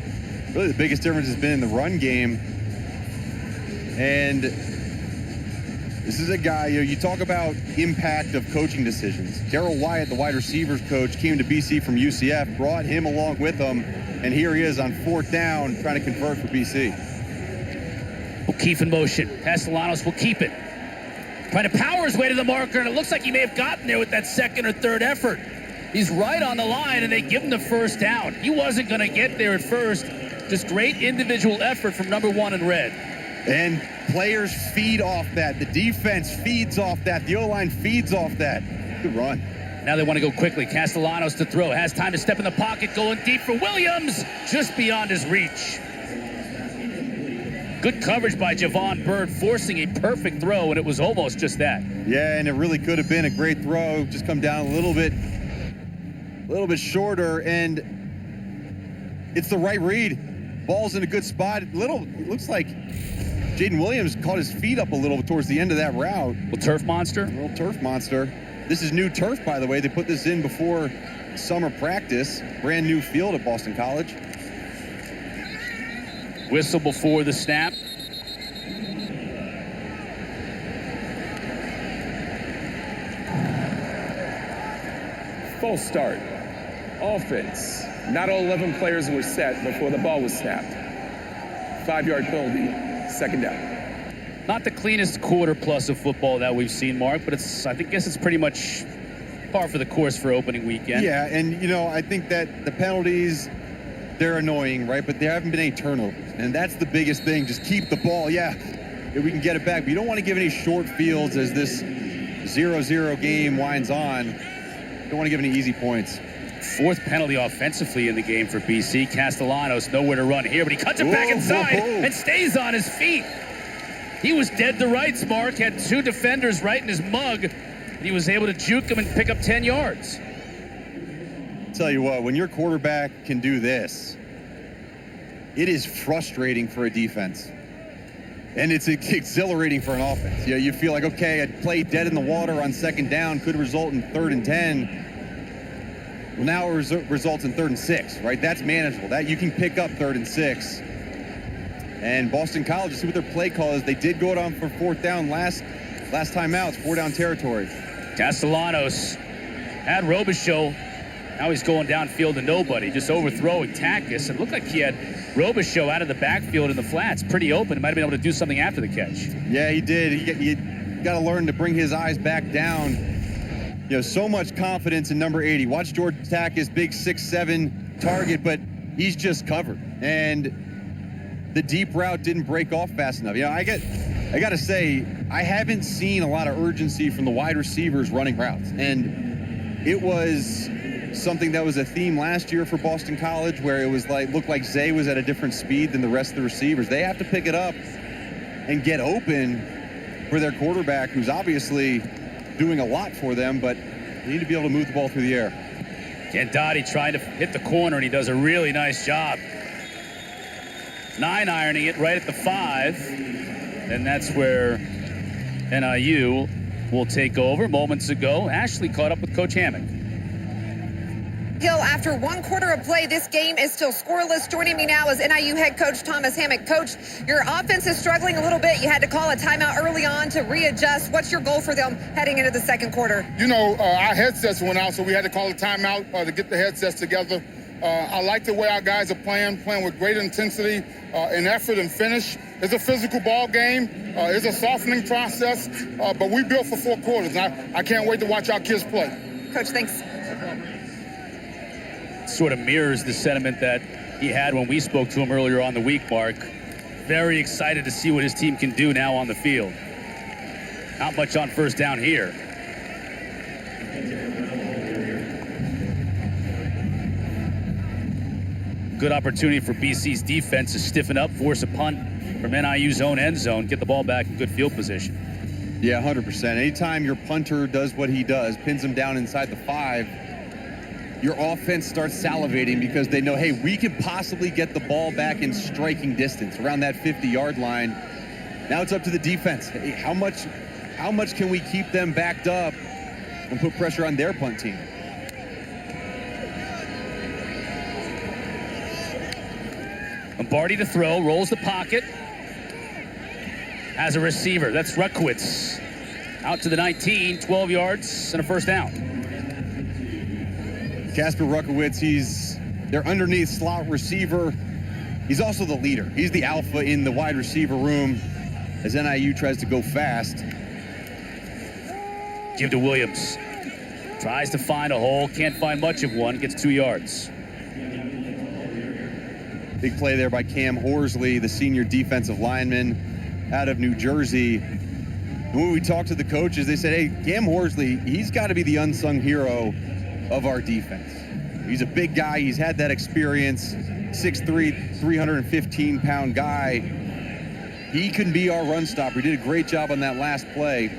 really the biggest difference has been in the run game. And This is a guy, you talk about impact of coaching decisions. Darrell Wyatt, the wide receivers coach, came to BC from UCF, brought him along with him, and here he is on 4th down trying to convert for BC. O'Keefe in motion. Castellanos will keep it. Trying to power his way to the marker, and it looks like he may have gotten there with that second or third effort. He's right on the line, and they give him the first down. He wasn't going to get there at first. Just great individual effort from number 1 in red. And players feed off that. The defense feeds off that. The O-line feeds off that. Good run. Now they want to go quickly. Castellanos to throw. Has time to step in the pocket. Going deep for Williams. Just beyond his reach. Good coverage by Javon Bird, forcing a perfect throw, and it was almost just that. Yeah, and it really could have been a great throw. Just come down a little bit shorter, and it's the right read. Ball's in a good spot. It looks like Jaden Williams caught his feet up a little towards the end of that route. Little turf monster? Little turf monster. This is new turf, by the way. They put this in before summer practice. Brand new field at Boston College. Whistle before the snap. False start. Offense. Not all 11 players were set before the ball was snapped. 5-yard penalty, 2nd down. Not the cleanest quarter plus of football that we've seen, Mark, but I guess it's pretty much par for the course for opening weekend. Yeah, and I think that the penalties, they're annoying, right? But there haven't been any turnovers, and that's the biggest thing. Just keep the ball. Yeah, we can get it back, but you don't want to give any short fields as this 0-0 game winds on. You don't want to give any easy points. 4th penalty offensively in the game for BC. Castellanos nowhere to run here, but he cuts it back inside and stays on his feet. He was dead to rights, Mark. Had 2 defenders right in his mug. And he was able to juke him and pick up 10 yards. Tell you what, when your quarterback can do this, it is frustrating for a defense. And it's exhilarating for an offense. You feel like, okay, I played dead in the water on 2nd down, could result in 3rd and 10. Well, now it results in 3rd and 6, right? That's manageable. That you can pick up 3rd and 6. And Boston College, see what their play call is. They did go down for 4th down last time out. It's 4-down territory. Castellanos had Robichaux. Now he's going downfield to nobody, just overthrowing Takis. It looked like he had Robichaux out of the backfield in the flats, pretty open. He might have been able to do something after the catch. Yeah, he did. He got to learn to bring his eyes back down. So much confidence in number 80. Watch George Takis, big 6'7" target, but he's just covered. And the deep route didn't break off fast enough. I got to say, I haven't seen a lot of urgency from the wide receivers running routes. And it was something that was a theme last year for Boston College, where it was looked like Zay was at a different speed than the rest of the receivers. They have to pick it up and get open for their quarterback, who's obviously doing a lot for them, but they need to be able to move the ball through the air. Gandati trying to hit the corner, and he does a really nice job. 9 ironing it right at the 5, and that's where NIU will take over. Moments ago, Ashley caught up with Coach Hammock. Hill, after 1 quarter of play, this game is still scoreless. Joining me now is NIU head coach Thomas Hammock. Coach, your offense is struggling a little bit. You had to call a timeout early on to readjust. What's your goal for them heading into the 2nd quarter? Our headsets went out, so we had to call a timeout to get the headsets together. I like the way our guys are playing with great intensity and effort and finish. It's a physical ball game. It's a softening process, but we built for 4 quarters. And I can't wait to watch our kids play. Coach, thanks. Sort of mirrors the sentiment that he had when we spoke to him earlier on the week, Mark. Very excited to see what his team can do now on the field. Not much on 1st down here. Good opportunity for BC's defense to stiffen up, force a punt from NIU's own end zone, get the ball back in good field position. Yeah, 100%. Anytime your punter does what he does, pins him down inside the 5, your offense starts salivating because they know, hey, we could possibly get the ball back in striking distance around that 50-yard line. Now it's up to the defense. Hey, how much can we keep them backed up and put pressure on their punt team? Lombardi to throw, rolls the pocket. Has a receiver. That's Ruckwitz. Out to the 19, 12 yards and a first down. Kasper Ruckowitz, he's their underneath slot receiver. He's also the leader. He's the alpha in the wide receiver room as NIU tries to go fast. Give to Williams. Tries to find a hole, can't find much of one, gets 2 yards. Big play there by Cam Horsley, the senior defensive lineman out of New Jersey. And when we talked to the coaches, they said, hey, Cam Horsley, he's got to be the unsung hero of our defense. He's a big guy. He's had that experience. 6'3", 315-pound guy. He can be our run stopper. He did a great job on that last play,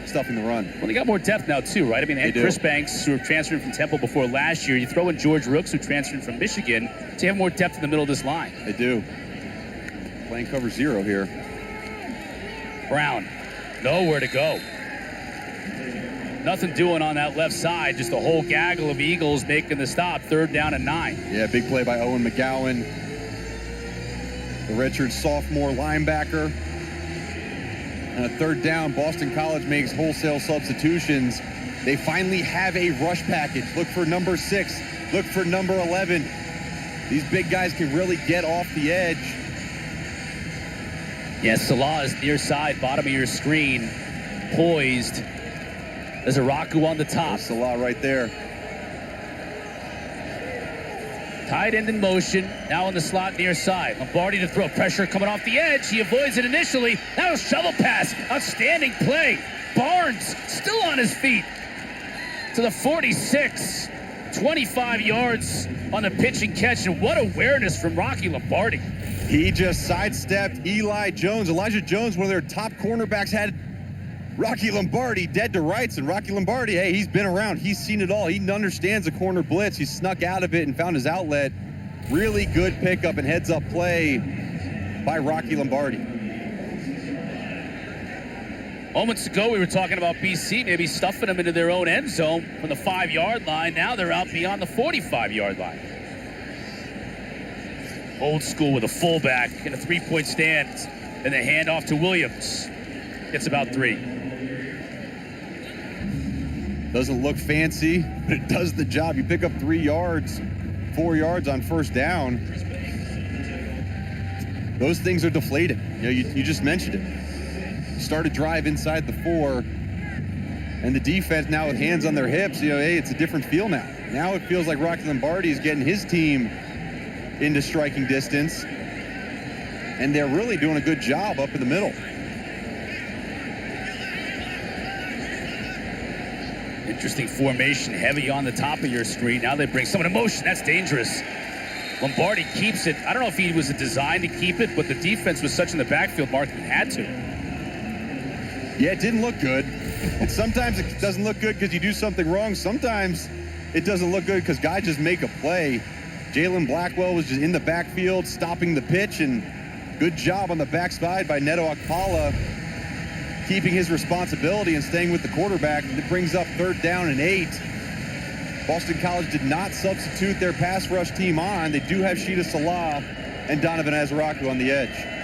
stuffing the run. Well, they got more depth now, too, right? I mean, they had Chris Banks, who transferred from Temple before last year. You throw in George Rooks, who transferred from Michigan, so you have more depth in the middle of this line. They do. Playing cover 0 here. Brown, nowhere to go. Nothing doing on that left side, just a whole gaggle of Eagles making the stop, 3rd down and 9. Yeah, big play by Owen McGowan, the redshirt sophomore linebacker. On a 3rd down, Boston College makes wholesale substitutions. They finally have a rush package. Look for number 6, look for number 11. These big guys can really get off the edge. Yes, Salah is near side, bottom of your screen, poised. There's a Raku on the top. There's Salah right there. Tight end in motion, now in the slot near side. Lombardi to throw, pressure coming off the edge. He avoids it initially. Now a shovel pass, outstanding play. Barnes still on his feet to the 46. 25 yards on the pitch and catch, and what awareness from Rocky Lombardi. He just sidestepped Eli Jones. Elijah Jones, one of their top cornerbacks, had Rocky Lombardi dead to rights, and Rocky Lombardi, hey, he's been around. He's seen it all. He understands the corner blitz. He snuck out of it and found his outlet. Really good pickup and heads-up play by Rocky Lombardi. Moments ago, we were talking about BC maybe stuffing them into their own end zone from the 5-yard line. Now they're out beyond the 45-yard line. Old school with a fullback in a 3-point stance, and the handoff to Williams. It's about 3. Doesn't look fancy, but it does the job. You pick up 3 yards, 4 yards on 1st down. Those things are deflating. You know, you just mentioned it. Start a drive inside the 4, and the defense now with hands on their hips, you know, hey, it's a different feel now. Now it feels like Rocky Lombardi is getting his team into striking distance, and they're really doing a good job up in the middle. Interesting formation, heavy on the top of your screen. Now they bring someone in motion. That's dangerous. Lombardi keeps it. I don't know if he was designed to keep it, but the defense was such in the backfield, Mark, he had to. Yeah, it didn't look good. And sometimes it doesn't look good because you do something wrong. Sometimes it doesn't look good because guys just make a play. Jalen Blackwell was just in the backfield, stopping the pitch, and good job on the backside by Neto Akpala, keeping his responsibility and staying with the quarterback. It brings up 3rd down and 8. Boston College did not substitute their pass rush team on. They do have Sheeta Salah and Donovan Azaraku on the edge.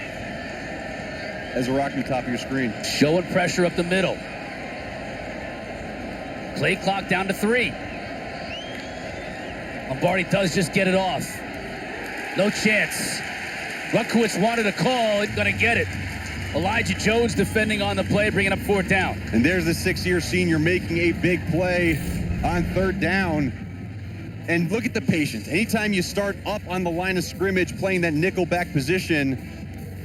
Azaraku, top of your screen. Showing pressure up the middle. Play clock down to 3. Lombardi does just get it off. No chance. Ruckowitz wanted a call. He's going to get it. Elijah Jones defending on the play, bringing up 4th down. And there's the 6-year senior making a big play on 3rd down. And look at the patience. Anytime you start up on the line of scrimmage playing that nickelback position,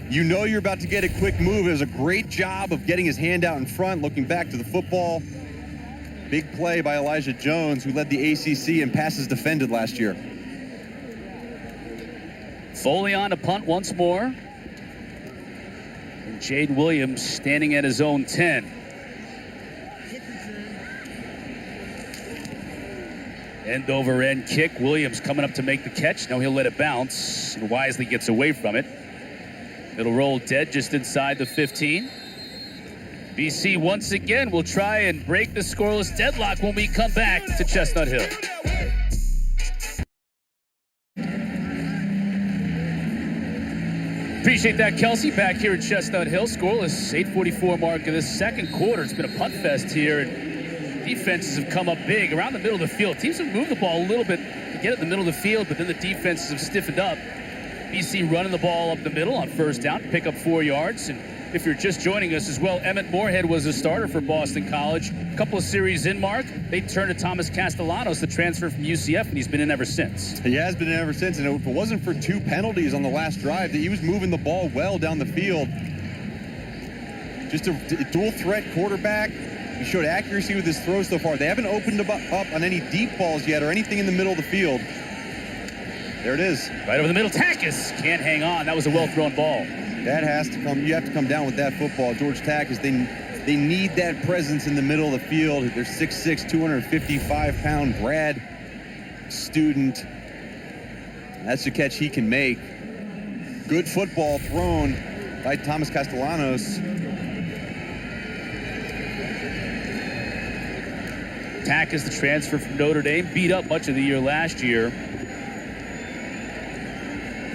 you know you're about to get a quick move. It was a great job of getting his hand out in front, looking back to the football. Big play by Elijah Jones, who led the ACC in passes defended last year. Foley on to punt once more. And Jade Williams standing at his own 10. End over end kick. Williams coming up to make the catch. Now he'll let it bounce and wisely gets away from it. It'll roll dead just inside the 15. BC once again will try and break the scoreless deadlock when we come back to Chestnut Hill. Appreciate that, Kelsey. Back here at Chestnut Hill, scoreless, 8:44 mark of this second quarter. It's been a punt fest here, and defenses have come up big around the middle of the field. Teams have moved the ball a little bit to get it in the middle of the field, but then the defenses have stiffened up. BC running the ball up the middle on first down, pick up 4 yards. And if you're just joining us as well, Emmett Moorhead was a starter for Boston College. A couple of series in, Mark. They turned to Thomas Castellanos, the transfer from UCF, and he's been in ever since. He has been in ever since, and if it wasn't for 2 penalties on the last drive, he was moving the ball well down the field. Just a dual threat quarterback. He showed accuracy with his throws so far. They haven't opened up on any deep balls yet or anything in the middle of the field. There it is. Right over the middle. Takis can't hang on. That was a well-thrown ball. That has to come. You have to come down with that football. George Takis, they need that presence in the middle of the field. They're 6'6", 255-pound grad student. That's the catch he can make. Good football thrown by Thomas Castellanos. Takis, the transfer from Notre Dame, beat up much of the year last year.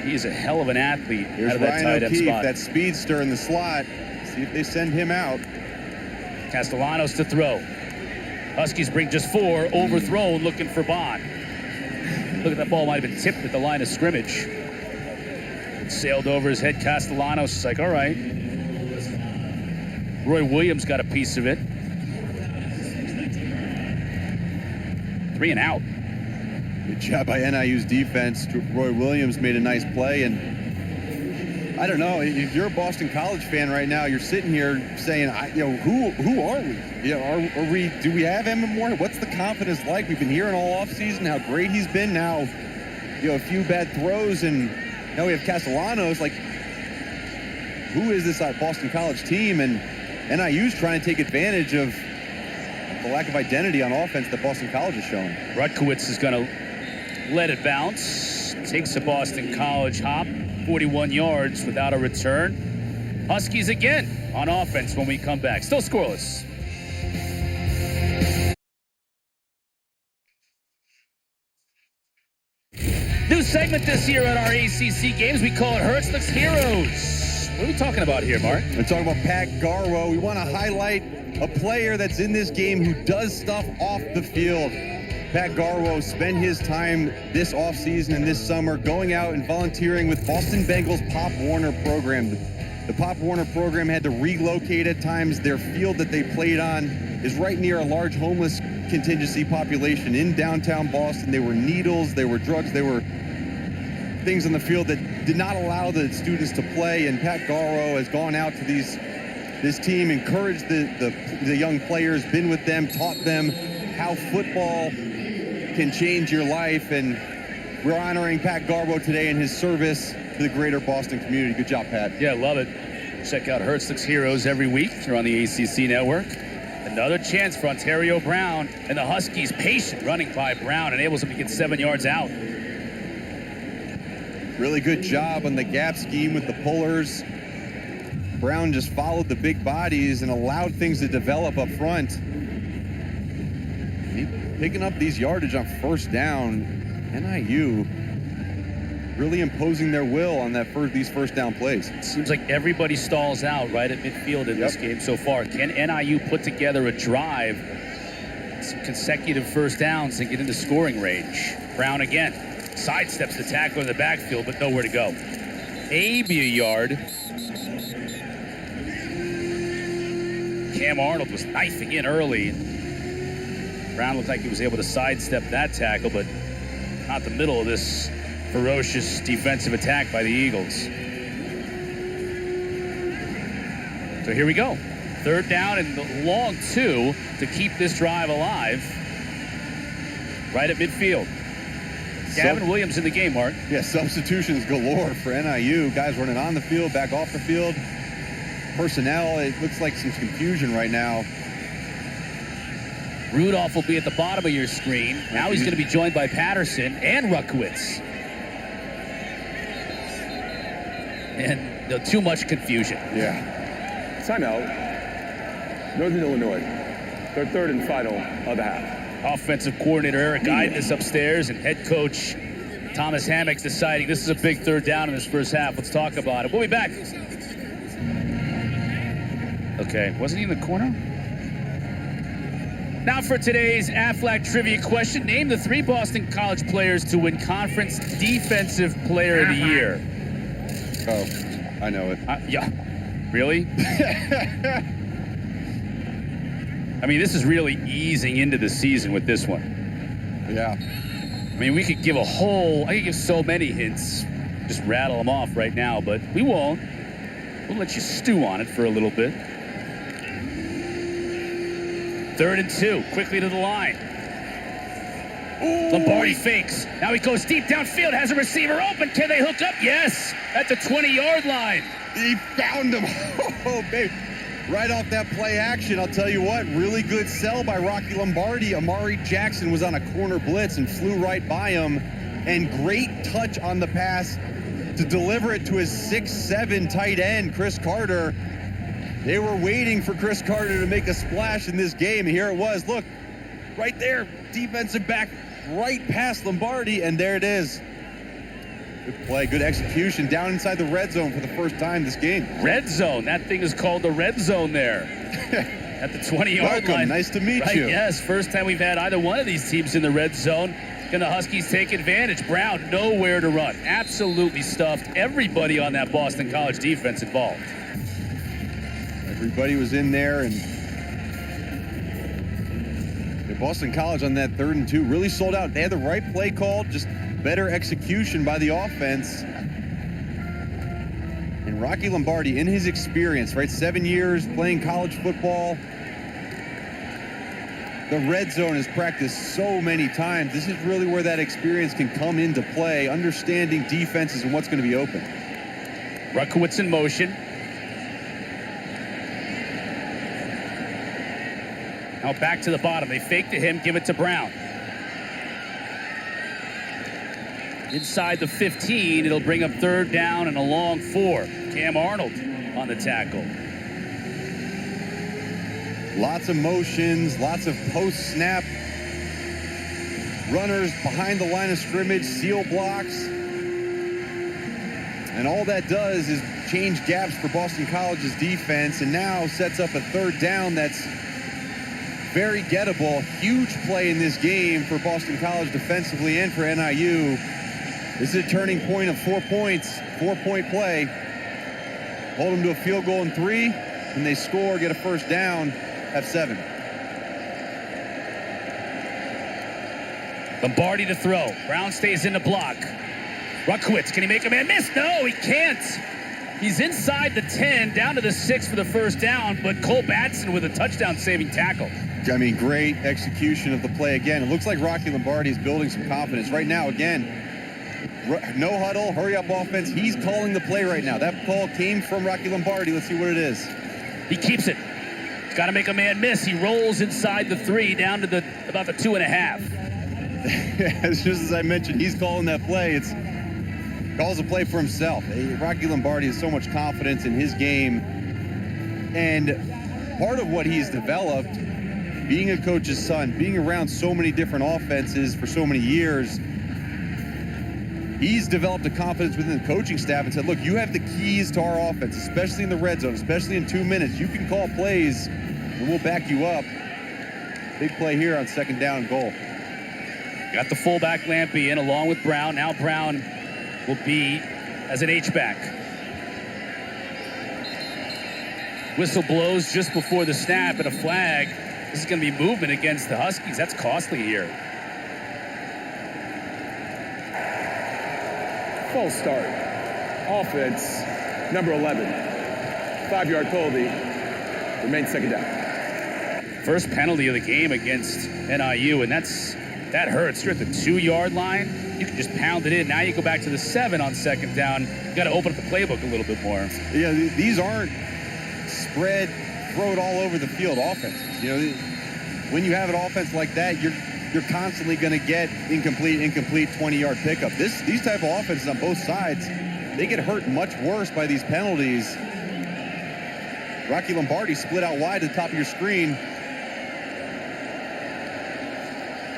He is a hell of an athlete. Here's out of that Ryan tight end O'Keefe, spot. that speedster in the slot. See if they send him out. Castellanos to throw. Huskies bring just 4, overthrown, looking for Bond. Look at that ball, might have been tipped at the line of scrimmage. It sailed over his head. Castellanos is like, all right. Roy Williams got a piece of it. 3 and out. Good job by NIU's defense. Roy Williams made a nice play, and I don't know, if you're a Boston College fan right now, you're sitting here saying, who are we? Do we have Emmett Moore? What's the confidence like? We've been hearing all offseason how great he's been. Now, a few bad throws, and now we have Castellanos. Like, who is this Boston College team? And NIU's trying to take advantage of the lack of identity on offense that Boston College is showing. Rutkowitz is going to let it bounce. Takes a Boston College hop. 41 yards without a return. Huskies again on offense when we come back. Still scoreless. New segment this year at our ACC games. We call it Hurts Looks Heroes. What are we talking about here, Mark? We're talking about Pat Garwo. We want to highlight a player that's in this game who does stuff off the field. Pat Garwo spent his time this offseason and this summer going out and volunteering with Boston Bengals Pop Warner program. The Pop Warner program had to relocate at times. Their field that they played on is right near a large homeless contingency population in downtown Boston. There were needles, there were drugs, there were things on the field that did not allow the students to play. And Pat Garwo has gone out to this team, encouraged the young players, been with them, taught them how football can change your life, and we're honoring Pat Garwo today in his service to the greater Boston community. Good job, Pat. Yeah, love it. Check out Hurts Looks Heroes every week here on the ACC Network. Another chance for Ontario Brown, and the Huskies patient running by Brown enables him to get 7 yards out. Really good job on the gap scheme with the pullers. Brown just followed the big bodies and allowed things to develop up front. Picking up these yardage on first down. NIU really imposing their will on these first down plays. It seems like everybody stalls out right at midfield in this game so far. Can NIU put together a drive, some consecutive first downs, and get into scoring range? Brown again sidesteps the tackler in the backfield, but nowhere to go. Maybe a yard. Cam Arnold was knifing in early. Brown looked like he was able to sidestep that tackle, but not the middle of this ferocious defensive attack by the Eagles. So here we go. Third down and long 2 to keep this drive alive. Right at midfield. Gavin Williams in the game, Mark. Yeah, substitutions galore for NIU. Guys running on the field, back off the field. Personnel, it looks like some confusion right now. Rudolph will be at the bottom of your screen. Now he's going to be joined by Patterson and Rutkowitz. And too much confusion. Yeah. Timeout. Northern Illinois. Their third and final of the half. Offensive coordinator Eric Iden is upstairs, and head coach Thomas Hammock's deciding this is a big third down in this first half. Let's talk about it. We'll be back. Okay, wasn't he in the corner? Now for today's Aflac trivia question. Name the 3 Boston College players to win Conference Defensive Player of the Year. Oh, I know it. Yeah. Really? I mean, this is really easing into the season with this one. Yeah. I mean, I could give so many hints, just rattle them off right now, but we won't. We'll let you stew on it for a little bit. 3rd and 2, quickly to the line. Ooh. Lombardi fakes. Now he goes deep downfield, has a receiver open. Can they hook up? Yes, at the 20-yard line. He found him. Oh, babe. Right off that play action, I'll tell you what, really good sell by Rocky Lombardi. Amari Jackson was on a corner blitz and flew right by him. And great touch on the pass to deliver it to his 6'7" tight end, Chris Carter. They were waiting for Chris Carter to make a splash in this game. And here it was. Look, right there, defensive back right past Lombardi, and there it is. Good play, good execution down inside the red zone for the first time this game. Red zone. That thing is called the red zone there. At the 20-yard line. Nice to meet you. Yes, first time we've had either one of these teams in the red zone. Can the Huskies take advantage? Brown, nowhere to run. Absolutely stuffed everybody on that Boston College defense involved. Everybody was in there, and Boston College on that 3rd and 2 really sold out. They had the right play called, just better execution by the offense. And Rocky Lombardi, in his experience, right, 7 years playing college football, the red zone is practiced so many times. This is really where that experience can come into play, understanding defenses and what's going to be open. Ruckowitz in motion. Now back to the bottom. They fake to him, give it to Brown. Inside the 15, it'll bring up 3rd down and a long 4. Cam Arnold on the tackle. Lots of motions, lots of post-snap runners behind the line of scrimmage, seal blocks. And all that does is change gaps for Boston College's defense, and now sets up a 3rd down that's very gettable. Huge play in this game for Boston College defensively and for NIU. This is a turning point of 4 points, 4-point play. Hold them to a field goal in 3, and they score, get a 1st down, have 7. Lombardi to throw. Brown stays in the block. Ruckowitz, can he make a man miss? No, he can't. He's inside the 10, down to the 6 for the 1st down, but Cole Batson with a touchdown-saving tackle. I mean, great execution of the play again. It looks like Rocky Lombardi is building some confidence. Right now, again, no huddle, hurry-up offense. He's calling the play right now. That call came from Rocky Lombardi. Let's see what it is. He keeps it. He's got to make a man miss. He rolls inside the 3, down to about the 2.5. As just as I mentioned, he's calling that play. Calls a play for himself. Rocky Lombardi has so much confidence in his game. And part of what he's developed, being a coach's son, being around so many different offenses for so many years, he's developed a confidence within the coaching staff and said, look, you have the keys to our offense, especially in the red zone, especially in 2 minutes. You can call plays, and we'll back you up. Big play here on 2nd down and goal. Got the fullback Lampy in along with Brown. Now Brown will be as an H-back. Whistle blows just before the snap and a flag. This is going to be movement against the Huskies. That's costly here. False start. Offense, number 11. 5-yard penalty. Remains 2nd down. First penalty of the game against NIU, and that hurts. You're at the 2-yard line. You can just pound it in. Now you go back to the 7 on 2nd down. You got to open up the playbook a little bit more. Yeah, these aren't spread, throw it all over the field offenses. You know, when you have an offense like that, you're constantly going to get incomplete 20-yard pickup. These type of offenses on both sides, they get hurt much worse by these penalties. Rocky Lombardi split out wide at the top of your screen.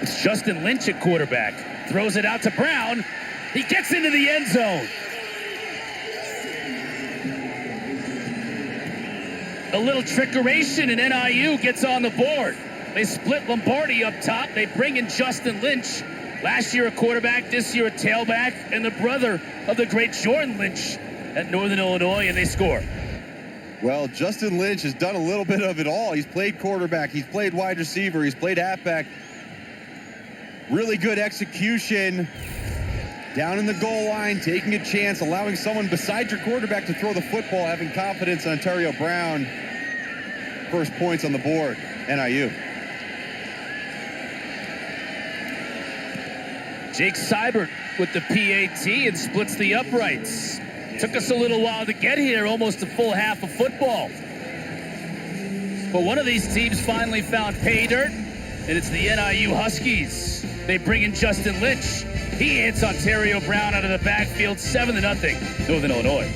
It's Justin Lynch at quarterback. Throws it out to Brown. He gets into the end zone. A little trickeration, and NIU gets on the board. They split Lombardi up top. They bring in Justin Lynch. Last year a quarterback, this year a tailback, and the brother of the great Jordan Lynch at Northern Illinois, and they score. Well, Justin Lynch has done a little bit of it all. He's played quarterback, he's played wide receiver, he's played halfback. Really good execution. Down in the goal line, taking a chance, allowing someone beside your quarterback to throw the football, having confidence in Ontario Brown. First points on the board, NIU. Jake Seibert with the PAT and splits the uprights. Took us a little while to get here, almost a full half of football. But one of these teams finally found pay dirt, and it's the NIU Huskies. They bring in Justin Lynch. He hits Ontario Brown out of the backfield, 7-0, Northern Illinois.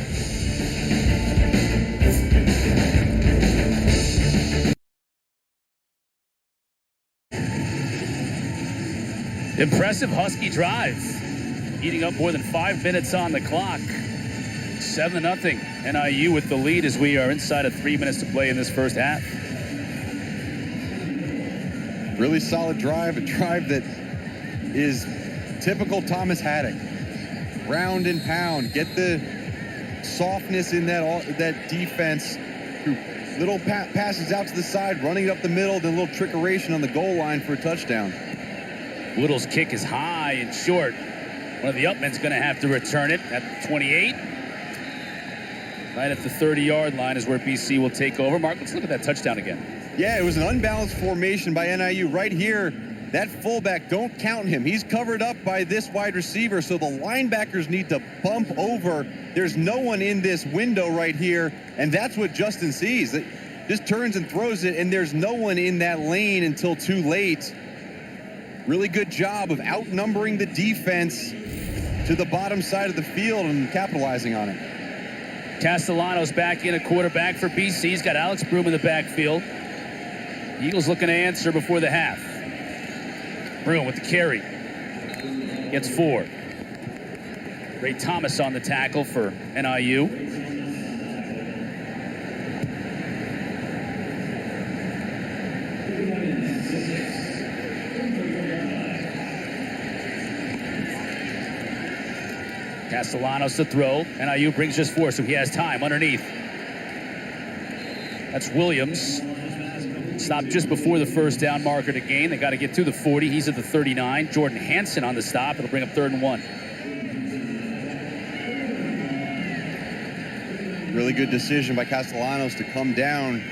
Impressive Husky drive. Eating up more than 5 minutes on the clock. 7-0, NIU with the lead as we are inside of 3 minutes to play in this first half. Really solid drive, a drive that is typical Thomas Haddock. Round and pound, get the softness in that defense. Little passes out to the side, running it up the middle, then a little trickeration on the goal line for a touchdown. Little's kick is high and short. One of the upmen's going to have to return it at 28. Right at the 30-yard line is where BC will take over. Mark, let's look at that touchdown again. Yeah, it was an unbalanced formation by NIU. Right here, that fullback, don't count him. He's covered up by this wide receiver, so the linebackers need to bump over. There's no one in this window right here, and that's what Justin sees. It just turns and throws it, and there's no one in that lane until too late. Really good job of outnumbering the defense to the bottom side of the field and capitalizing on it. Castellanos back in a quarterback for BC. He's got Alex Broom in the backfield. Eagles looking to answer before the half. Broom with the carry. Gets 4. Ray Thomas on the tackle for NIU. Castellanos to throw. NIU brings just 4, so he has time underneath. That's Williams. Stopped just before the first down marker to gain. They got to get to the 40. He's at the 39. Jordan Hansen on the stop. It'll bring up 3rd and 1. Really good decision by Castellanos to come down.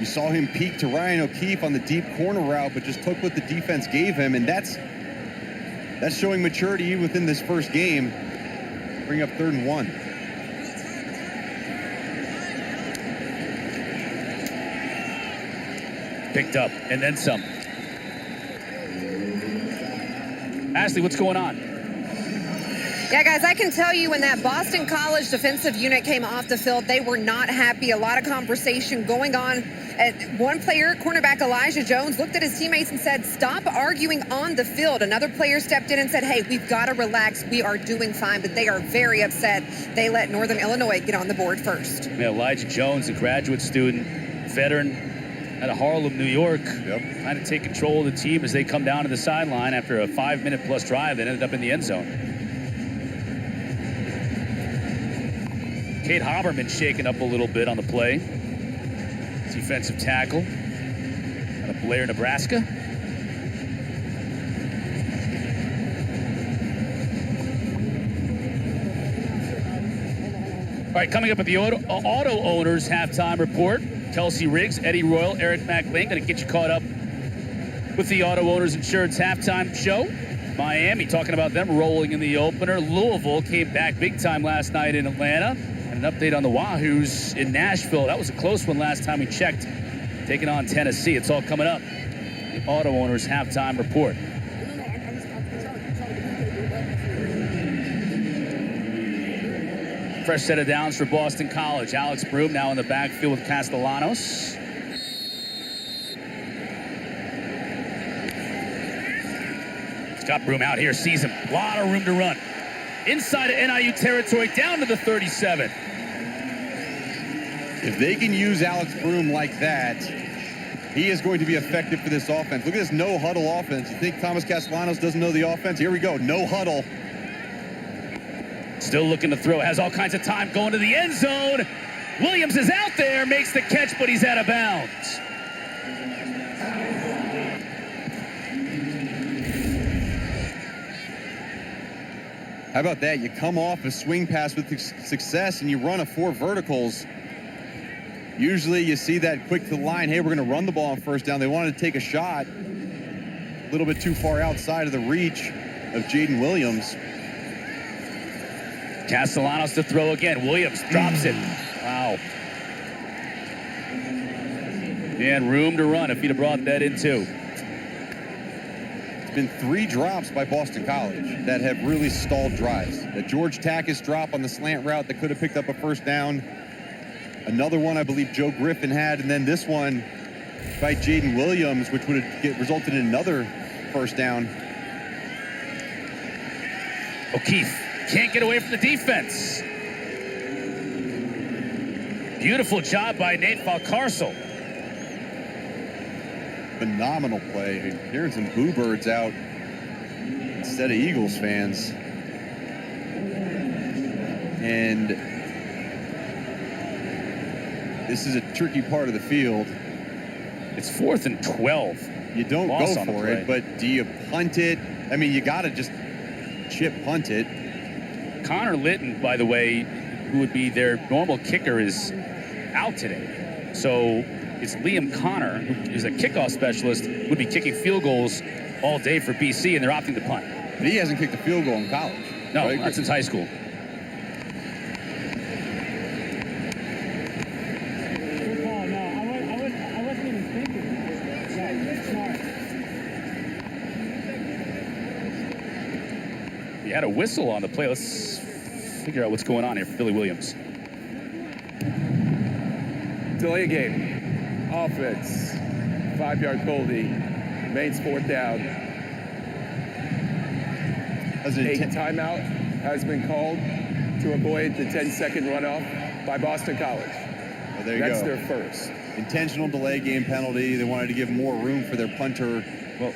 You saw him peek to Ryan O'Keefe on the deep corner route, but just took what the defense gave him, and that's showing maturity within this first game. Bring up 3rd and 1. Picked up, and then some. Ashley, what's going on? Yeah, guys, I can tell you when that Boston College defensive unit came off the field, they were not happy. A lot of conversation going on. One player, cornerback Elijah Jones, looked at his teammates and said, stop arguing on the field. Another player stepped in and said, hey, we've got to relax. We are doing fine, but they are very upset. They let Northern Illinois get on the board first. Yeah, Elijah Jones, a graduate student, veteran out of Harlem, New York, trying to take control of the team as they come down to the sideline after a 5-minute-plus drive that ended up in the end zone. Kate Haberman shaken up a little bit on the play. Defensive tackle out of Blair, Nebraska. All right, coming up at the auto owners halftime report, Kelsey Riggs, Eddie Royal, Eric McLean, going to get you caught up with the Auto Owners Insurance halftime show. Miami talking about them rolling in the opener. Louisville came back big time last night in Atlanta. And an update on the Wahoos in Nashville. That was a close one last time we checked. Taking on Tennessee. It's all coming up. The Auto Owners halftime report. Fresh set of downs for Boston College. Alex Broom now in the backfield with Castellanos. Scott Broom out here, sees him. A lot of room to run. inside of NIU territory, down to the 37. If they can use Alex Broom like that, he is going to be effective for this offense. Look at this no-huddle offense. You think Thomas Castellanos doesn't know the offense? Here we go, no huddle. Still looking to throw, has all kinds of time going to the end zone. Williams is out there, makes the catch, but he's out of bounds. How about that? You come off a swing pass with success and you run a 4 verticals. Usually you see that quick to the line, hey, we're going to run the ball on first down. They wanted to take a shot a little bit too far outside of the reach of Jaden Williams. Castellanos to throw again. Williams drops it. Wow. He had room to run if he'd have brought that in too. Been 3 drops by Boston College that have really stalled drives. The George Takis drop on the slant route that could have picked up a first down. Another one I believe Joe Griffin had, and then this one by Jaden Williams, which would have resulted in another first down. O'Keefe can't get away from the defense. Beautiful job by Nate Valcarcel. Phenomenal play. Hearing some Boo Birds out instead of Eagles fans. And this is a tricky part of the field. It's 4th and 12. You don't Loss go for it, but do you punt it? I mean, you got to just chip punt it. Connor Litton, by the way, who would be their normal kicker, is out today. So it's Liam Connor, who is a kickoff specialist, would be kicking field goals all day for BC, and they're opting to punt. But he hasn't kicked a field goal in college. No, right? not since high school. He had a whistle on the play. Let's figure out what's going on here for Billy Williams. Delay game. Offense. 5-yard penalty. Remains 4th down. A timeout has been called to avoid the 10-second runoff by Boston College. Well, there you That's go. their first. Intentional delay game penalty. They wanted to give more room for their punter. Well,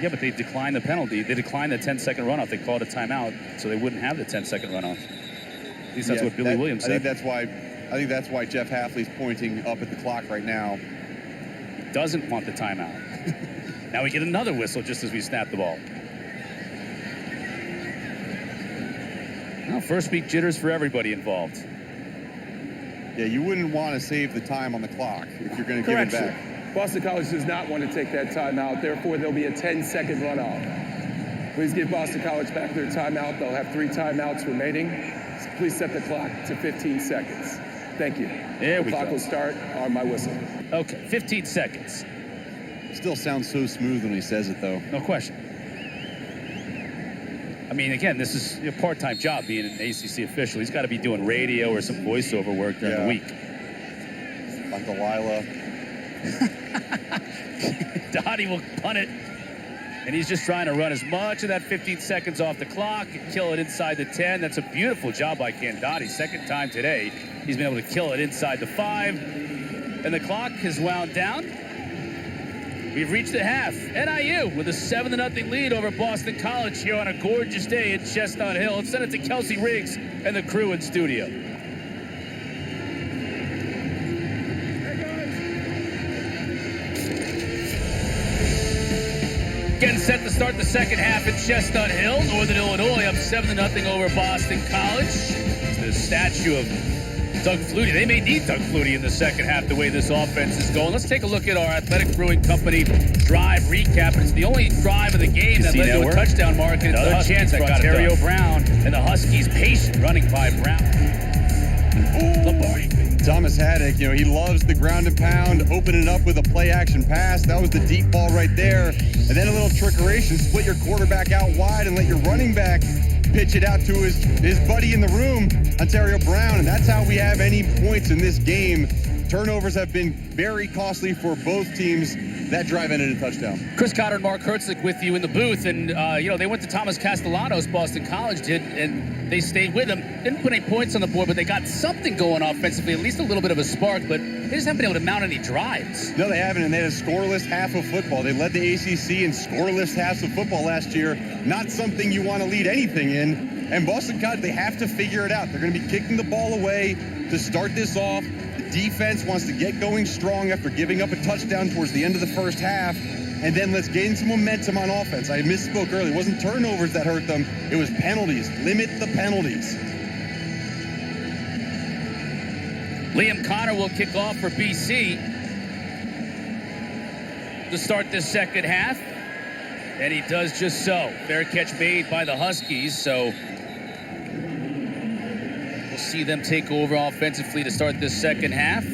yeah, but they declined the penalty. They declined the 10-second runoff. They called a timeout, so they wouldn't have the 10-second runoff. At least that's what Billy Williams said. I think that's why Jeff Hafley's pointing up at the clock right now. He doesn't want the timeout. Now we get another whistle just as we snap the ball. Well, first week jitters for everybody involved. Yeah, you wouldn't want to save the time on the clock if you're going to give it back. Boston College does not want to take that timeout. Therefore, there'll be a 10-second runoff. Please give Boston College back their timeout. They'll have 3 timeouts remaining. Please set the clock to 15 seconds. Thank you. There we go. The clock will start on my whistle. Okay, 15 seconds. Still sounds so smooth when he says it, though. No question. I mean, again, this is a part-time job being an ACC official. He's got to be doing radio or some voiceover work during the week. On Delilah. Dottie will punt it. And he's just trying to run as much of that 15 seconds off the clock and kill it inside the 10. That's a beautiful job by Ken Dottie. Second time today, he's been able to kill it inside the 5. And the clock has wound down. We've reached the half. NIU with a 7-0 lead over Boston College here on a gorgeous day at Chestnut Hill. Let's send it to Kelsey Riggs and the crew in studio. Getting set to start the second half at Chestnut Hill. Northern Illinois up 7-0 over Boston College. It's the statue of Doug Flutie. They may need Doug Flutie in the second half the way this offense is going. Let's take a look at our Athletic Brewing Company drive recap. It's the only drive of the game that led to a touchdown mark, and it's another chance for Ontario Brown. And the Huskies patient running by Brown. Lombardi. Thomas Haddock, he loves the ground and pound, opening up with a play-action pass. That was the deep ball right there. And then a little trickeration, split your quarterback out wide and let your running back pitch it out to his buddy in the room, Ontario Brown. And that's how we have any points in this game. Turnovers have been very costly for both teams that drive ended in a touchdown. Chris Cotter and Mark Herzlich with you in the booth, and they went to Thomas Castellanos, Boston College did, and they stayed with him. Didn't put any points on the board, but they got something going offensively, at least a little bit of a spark, but they just haven't been able to mount any drives. No, they haven't, and they had a scoreless half of football. They led the ACC in scoreless halves of football last year. Not something you want to lead anything in. And Boston College, they have to figure it out. They're going to be kicking the ball away to start this off. The defense wants to get going strong after giving up a touchdown towards the end of the first half. And then let's gain some momentum on offense. I misspoke earlier. It wasn't turnovers that hurt them. It was penalties. Limit the penalties. Liam Connor will kick off for BC to start this second half. And he does just so. Fair catch made by the Huskies, so we'll see them take over offensively to start this second half.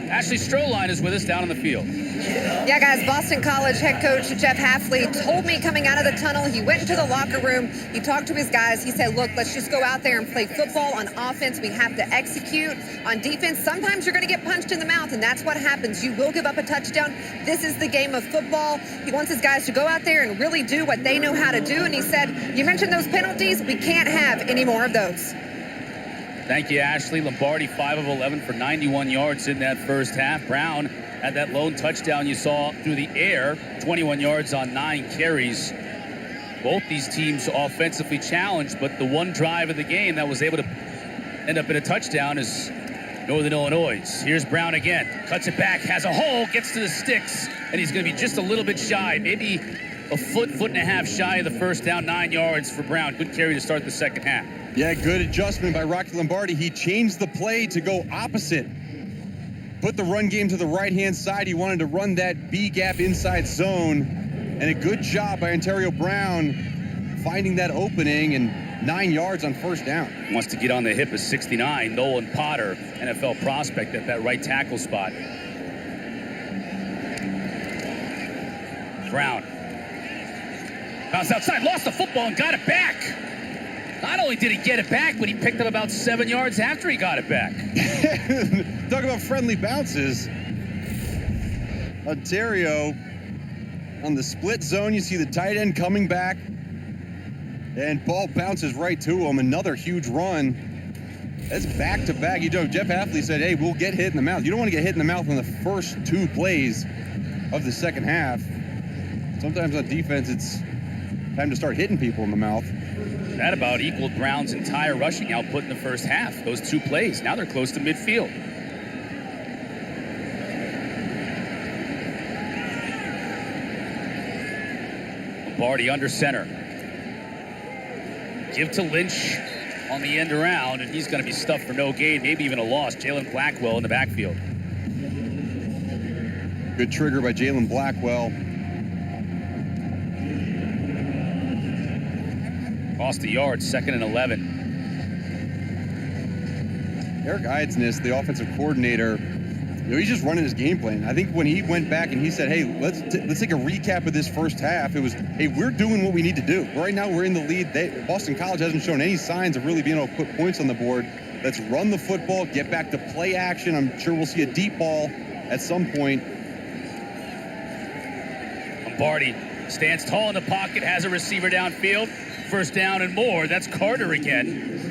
Ashley Stroline is with us down on the field. Yeah, guys, Boston College head coach Jeff Hafley told me coming out of the tunnel, he went into the locker room, he talked to his guys, he said, look, let's just go out there and play football. On offense, we have to execute. On defense, sometimes you're going to get punched in the mouth, and that's what happens. You will give up a touchdown. This is the game of football. He wants his guys to go out there and really do what they know how to do, and he said, you mentioned those penalties, we can't have any more of those. Thank you, Ashley. Lombardi, 5 of 11 for 91 yards in that first half. Brown had that lone touchdown you saw through the air, 21 yards on 9 carries. Both these teams offensively challenged, but the one drive of the game that was able to end up in a touchdown is Northern Illinois. Here's Brown again. Cuts it back, has a hole, gets to the sticks, and he's going to be just a little bit shy, maybe a foot and a half shy of the first down, 9 yards for Brown. Good carry to start the second half. Yeah, good adjustment by Rocky Lombardi. He changed the play to go opposite. Put the run game to the right-hand side. He wanted to run that B-gap inside zone. And a good job by Ontario Brown finding that opening and 9 yards on first down. Wants to get on the hip of 69. Nolan Potter, NFL prospect at that right tackle spot. Brown. Bounced outside, lost the football and got it back. Not only did he get it back, but he picked up about 7 yards after he got it back. Talk about friendly bounces. Ontario on the split zone. You see the tight end coming back. And ball bounces right to him. Another huge run. That's back-to-back. You know, Jeff Hafley said, hey, we'll get hit in the mouth. You don't want to get hit in the mouth on the first 2 plays of the second half. Sometimes on defense, it's time to start hitting people in the mouth. That about equaled Brown's entire rushing output in the first half. Those 2 plays. Now they're close to midfield. Lombardi under center. Give to Lynch on the end around, and he's going to be stuffed for no gain, maybe even a loss. Jalen Blackwell in the backfield. Good trigger by Jalen Blackwell. Lost a yard, 2nd and 11. Eric Eidsness, the offensive coordinator, he's just running his game plan. I think when he went back and he said, hey, let's take a recap of this first half, it was, hey, we're doing what we need to do. Right now we're in the lead. Boston College hasn't shown any signs of really being able to put points on the board. Let's run the football, get back to play action. I'm sure we'll see a deep ball at some point. Lombardi stands tall in the pocket, has a receiver downfield. First down and more. That's Carter again.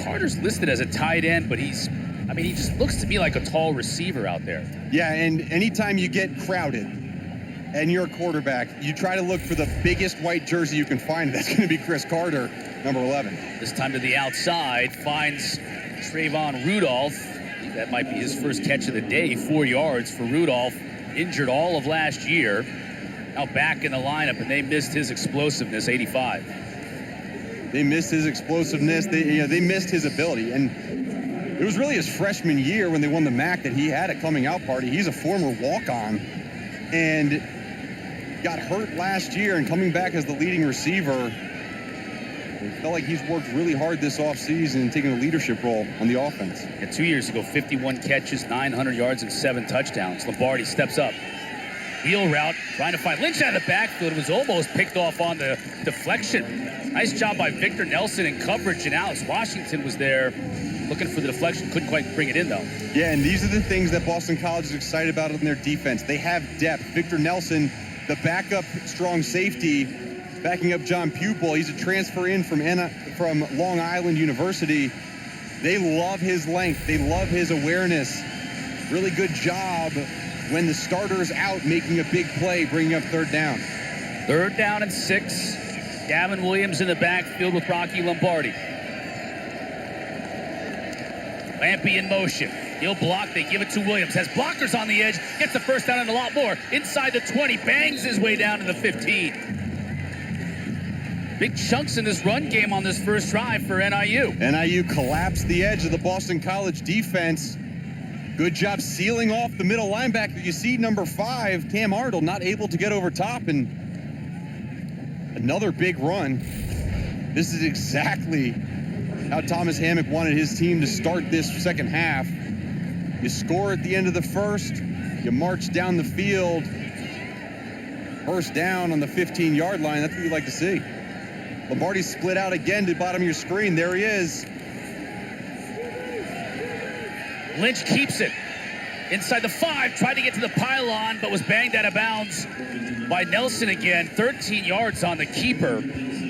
Carter's listed as a tight end, but he just looks to me like a tall receiver out there. Yeah, and anytime you get crowded and you're a quarterback, you try to look for the biggest white jersey you can find. That's going to be Chris Carter, number 11. This time to the outside, finds Trayvon Rudolph. That might be his first catch of the day. 4 yards for Rudolph. Injured all of last year. Now back in the lineup, and they missed his explosiveness, 85. They missed his explosiveness. They missed his ability. And it was really his freshman year when they won the MAC that he had a coming out party. He's a former walk-on and got hurt last year, and coming back as the leading receiver, it felt like he's worked really hard this offseason and taking a leadership role on the offense. Yeah, 2 years ago, 51 catches, 900 yards, and 7 touchdowns. Lombardi steps up. Wheel route, trying to find Lynch out of the backfield. It was almost picked off on the deflection. Nice job by Victor Nelson in coverage, and Alex Washington was there Looking for the deflection, couldn't quite bring it in though. Yeah, and these are the things that Boston College is excited about in their defense. They have depth. Victor Nelson, the backup strong safety, backing up John Pupil. He's a transfer in from Long Island University. They love his length. They love his awareness. Really good job when the starter's out making a big play, bringing up third down. 3rd down and 6. Gavin Williams in the backfield with Rocky Lombardi. Lampy in motion. He'll block. They give it to Williams. Has blockers on the edge. Gets the first down and a lot more. Inside the 20. Bangs his way down to the 15. Big chunks in this run game on this first drive for NIU. NIU collapsed the edge of the Boston College defense. Good job sealing off the middle linebacker. You see number 5, Cam Arnold, not able to get over top, and another big run. This is exactly how Thomas Hammock wanted his team to start this second half. You score at the end of the first, you march down the field, first down on the 15-yard line. That's what you like to see. Lombardi split out again to the bottom of your screen. There he is. Lynch keeps it. Inside the 5, tried to get to the pylon, but was banged out of bounds by Nelson again. 13 yards on the keeper.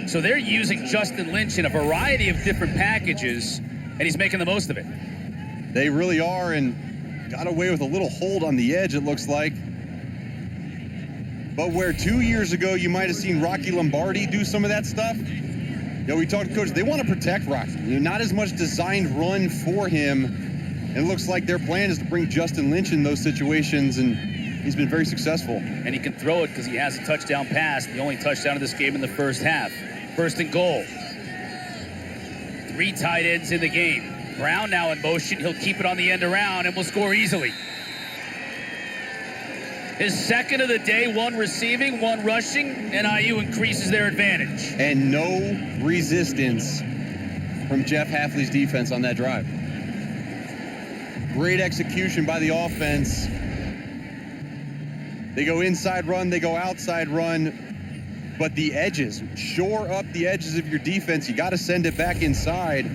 So they're using Justin Lynch in a variety of different packages, and he's making the most of it. They really are, and got away with a little hold on the edge, it looks like. But where 2 years ago you might have seen Rocky Lombardi do some of that stuff, we talked to coaches, they want to protect Rocky. Not as much designed run for him. And it looks like their plan is to bring Justin Lynch in those situations, and he's been very successful. And he can throw it because he has a touchdown pass, the only touchdown of this game in the first half. 1st and goal. 3 tight ends in the game. Brown now in motion. He'll keep it on the end around and will score easily. His 2nd of the day, 1 receiving, 1 rushing. NIU increases their advantage. And no resistance from Jeff Hafley's defense on that drive. Great execution by the offense. They go inside run, they go outside run, but the edges, shore up the edges of your defense. You got to send it back inside.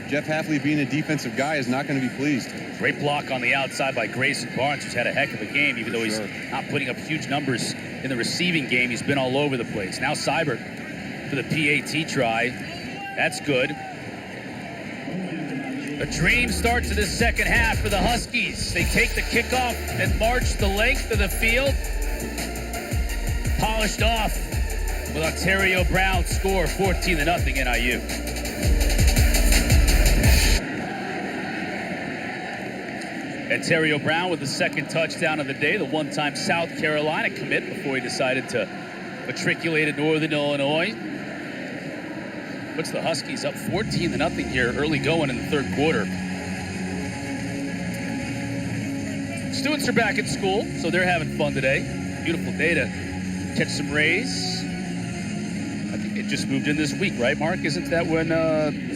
Jeff Hafley, being a defensive guy, is not going to be pleased. Great block on the outside by Grayson Barnes, who's had a heck of a game, even though he's not putting up huge numbers in the receiving game. He's been all over the place. Now Seibert for the PAT try. That's good. A dream start to this second half for the Huskies. They take the kickoff and march the length of the field. Polished off with Ontario Brown score 14-0 NIU. Ontario Brown with the 2nd touchdown of the day, the one-time South Carolina commit before he decided to matriculate at Northern Illinois. Puts the Huskies up 14-0 here, early going in the 3rd quarter. Students are back at school, so they're having fun today. Beautiful day to catch some rays. I think it just moved in this week, right, Mark? Isn't that when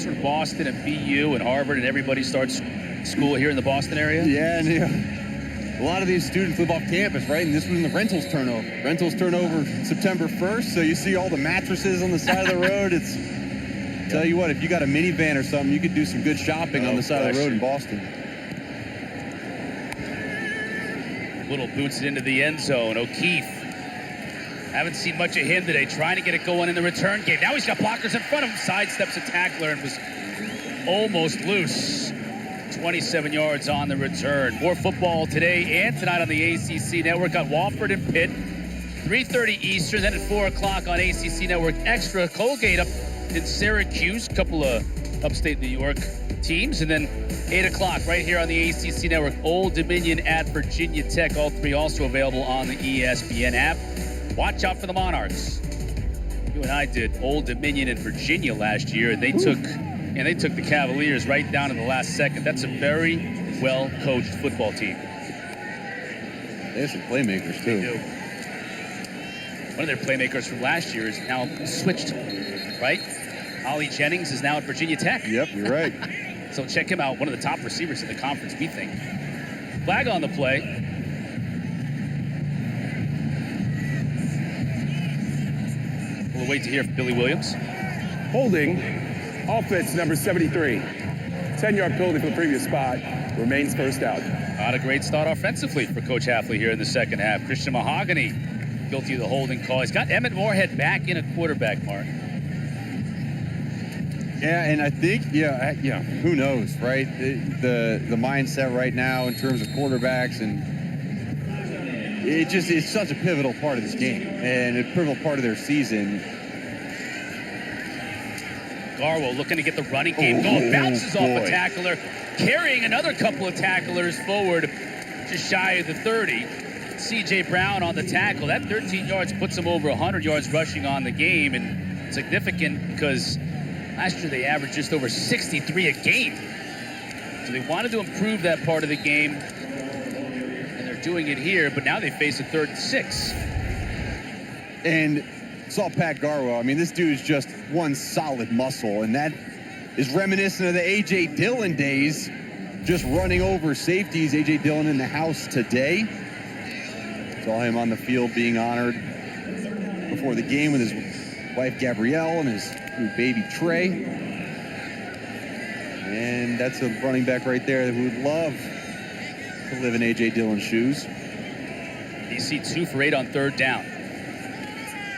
sort of Boston and BU and Harvard and everybody starts school here in the Boston area? Yeah, and a lot of these students live off campus, right? And this was when the rentals turnover. Rentals turn over September 1st, so you see all the mattresses on the side of the road. Tell you what, if you got a minivan or something, you could do some good shopping on the side of the road in Boston. Little boots it into the end zone. O'Keefe. Haven't seen much of him today, trying to get it going in the return game. Now he's got blockers in front of him. Sidesteps a tackler and was almost loose. 27 yards on the return. More football today and tonight on the ACC Network. Got Wofford and Pitt. 3:30 Eastern, then at 4 o'clock on ACC Network Extra. Colgate up in Syracuse, couple of upstate New York teams, and then 8 o'clock right here on the ACC Network, Old Dominion at Virginia Tech. All 3 also available on the ESPN app. Watch out for the Monarchs. You and I did Old Dominion and Virginia last year, and they took the Cavaliers right down in the last second. That's a very well-coached football team. They have some playmakers, too. They do. One of their playmakers from last year is now switched, right? Ollie Jennings is now at Virginia Tech. Yep, you're right. So check him out, one of the top receivers in the conference, we think. Flag on the play. We'll wait to hear from Billy Williams. Holding, offense number 73. 10-yard penalty for the previous spot. Remains first out. Not a great start offensively for Coach Hafley here in the second half. Christian Mahogany guilty of the holding call. He's got Emmett Moorhead back in a quarterback, Mark. Yeah, and I think, who knows, right? The mindset right now in terms of quarterbacks, and it's such a pivotal part of this game and a pivotal part of their season. Garwo looking to get the running game going. Bounces off a tackler, carrying another couple of tacklers forward, just shy of the 30. C.J. Brown on the tackle. That 13 yards puts him over 100 yards rushing on the game, and significant because last year they averaged just over 63 a game. So they wanted to improve that part of the game, and they're doing it here, but now they face a 3rd and 6. And saw Pat Garwo. I mean, this dude's just one solid muscle, and that is reminiscent of the A.J. Dillon days, just running over safeties. A.J. Dillon in the house today. Saw him on the field being honored before the game with his wife Gabrielle and his new baby Trey. And that's a running back right there who would love to live in A.J. Dillon's shoes. DC 2 for 8 on 3rd down.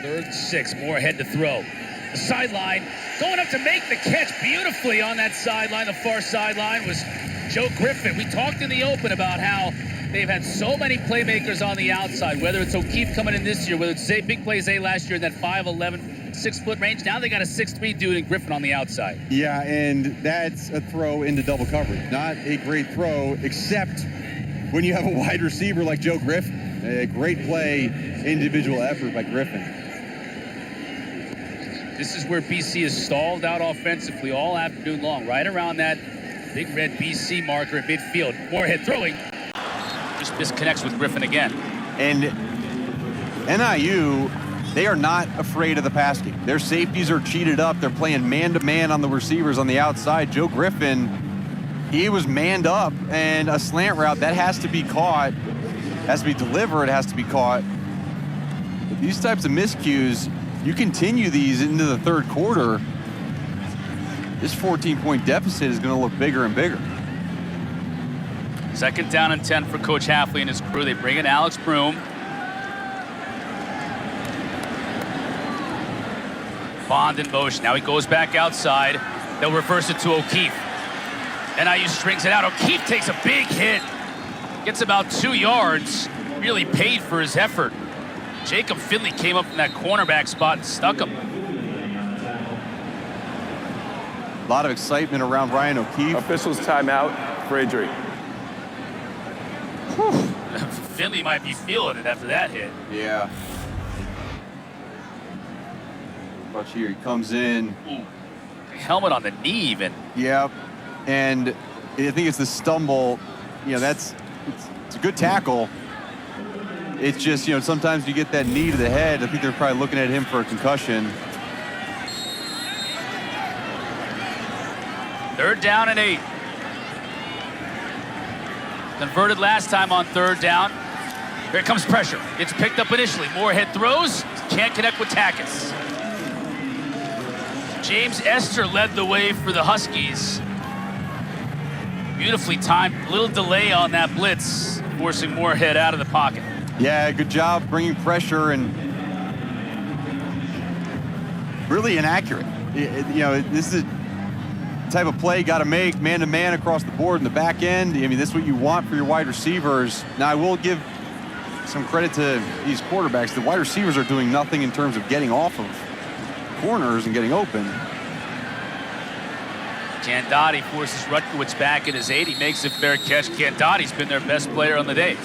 3rd and 6, Moorhead to throw. The sideline, going up to make the catch beautifully on that sideline. The far sideline was Joe Griffin. We talked in the open about how they've had so many playmakers on the outside, whether it's O'Keefe coming in this year, whether it's big plays last year in that 5'11", 6-foot range. Now they got a 6'3" dude in Griffin on the outside. Yeah, and that's a throw into double coverage. Not a great throw, except when you have a wide receiver like Joe Griffin. A great play, individual effort by Griffin. This is where BC is stalled out offensively all afternoon long, right around that big red BC marker at midfield. Moorhead throwing. Just disconnects with Griffin again. And NIU, they are not afraid of the pass game. Their safeties are cheated up. They're playing man-to-man on the receivers on the outside. Joe Griffin, he was manned up, and a slant route, that has to be caught, has to be delivered, has to be caught. But these types of miscues, you continue these into the 3rd quarter, this 14-point deficit is going to look bigger and bigger. 2nd down and 10 for Coach Hafley and his crew. They bring in Alex Broom. Bond in motion. Now he goes back outside. They'll reverse it to O'Keefe. NIU strings it out. O'Keefe takes a big hit. Gets about 2 yards. Really paid for his effort. Jacob Finley came up from that cornerback spot and stuck him. A lot of excitement around Ryan O'Keefe. Officials timeout for injury. Finley might be feeling it after that hit. Yeah. Watch here, he comes in. Ooh. Helmet on the knee even. Yep. And I think it's the stumble. You know, it's a good tackle. It's just, you know, sometimes you get that knee to the head. I think they're probably looking at him for a concussion. 3rd down and 8. Converted last time on 3rd down. Here comes pressure. It's picked up initially. Moorhead throws. Can't connect with Takis. James Esther led the way for the Huskies. Beautifully timed. Little delay on that blitz, forcing Moorhead out of the pocket. Yeah, good job bringing pressure and really inaccurate. You know, this is the type of play you got to make man-to-man across the board in the back end. I mean, this is what you want for your wide receivers. Now, I will give some credit to these quarterbacks. The wide receivers are doing nothing in terms of getting off of corners and getting open. Candotti forces Rutkowitz back at his 8. He makes a fair catch. Candotti's been their best player on the day.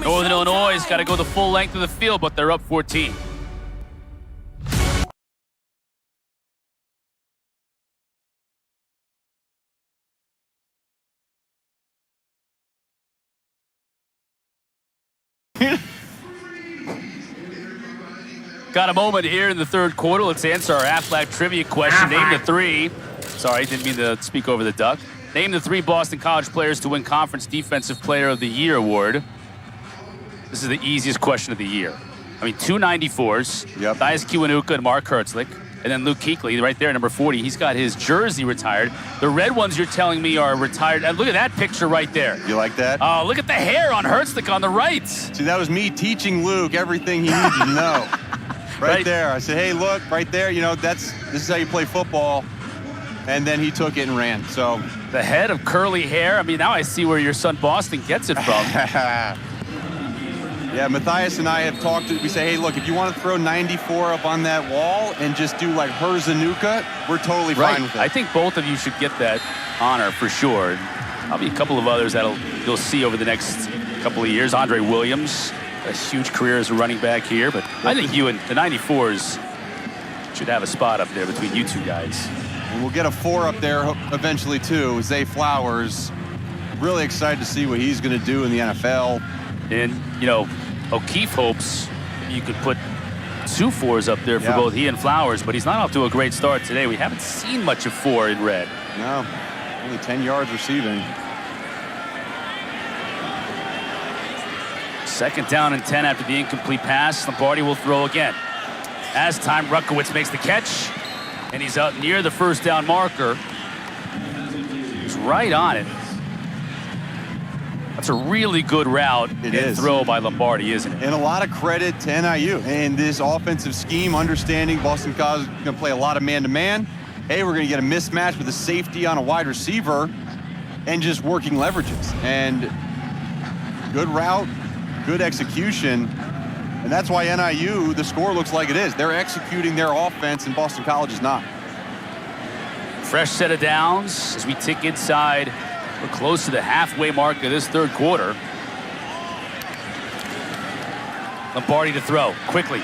Northern Illinois has got to go the full length of the field, but they're up 14. Got a moment here in the 3rd quarter. Let's answer our Aflac trivia question. Name the 3. Sorry, didn't mean to speak over the duck. Name the 3 Boston College players to win Conference Defensive Player of the Year award. This is the easiest question of the year. I mean, 2 94s. Yep. Thais Kiwanuka and Mark Hertzlich. And then Luke Kuechly right there, number 40. He's got his jersey retired. The red ones you're telling me are retired. And look at that picture right there. You like that? Oh, look at the hair on Hertzlick on the right. See, that was me teaching Luke everything he needed to know. Right there. I said, hey, look, right there, this is how you play football. And then he took it and ran. So the head of curly hair. I mean, now I see where your son Boston gets it from. Yeah, Matthias and I have talked. We say, hey, look, if you want to throw 94 up on that wall and just do like Herzanuka, we're totally fine with it. I think both of you should get that honor for sure. Probably a couple of others you'll see over the next couple of years. Andre Williams, a huge career as a running back here, but I think you and the 94s should have a spot up there between you two guys. And we'll get a 4 up there eventually too. Zay Flowers. Really excited to see what he's going to do in the NFL. And O'Keefe hopes you could put 2 4s up there for both he and Flowers, but he's not off to a great start today. We haven't seen much of 4 in red. No, only 10 yards receiving. 2nd down and 10 after the incomplete pass. Lombardi will throw again. As time, Rutkowitz makes the catch, and he's out near the 1st down marker. He's right on it. That's a really good route and throw by Lombardi, isn't it? And a lot of credit to NIU and this offensive scheme, understanding Boston College is going to play a lot of man-to-man. Hey, we're going to get a mismatch with a safety on a wide receiver and just working leverages. And good route, good execution. And that's why NIU, the score looks like it is. They're executing their offense, and Boston College is not. Fresh set of downs as we tick inside. We're close to the halfway mark of this 3rd quarter. Lombardi to throw quickly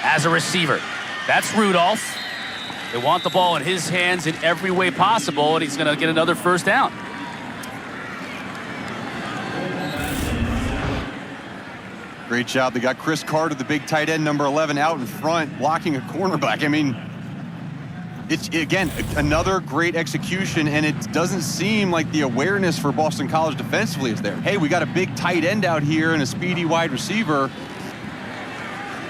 as a receiver. That's Rudolph. They want the ball in his hands in every way possible, and he's going to get another 1st down. Great job. They got Chris Carter, the big tight end, number 11, out in front, blocking a cornerback. I mean, it's, again, another great execution, and it doesn't seem like the awareness for Boston College defensively is there. Hey, we got a big tight end out here and a speedy wide receiver.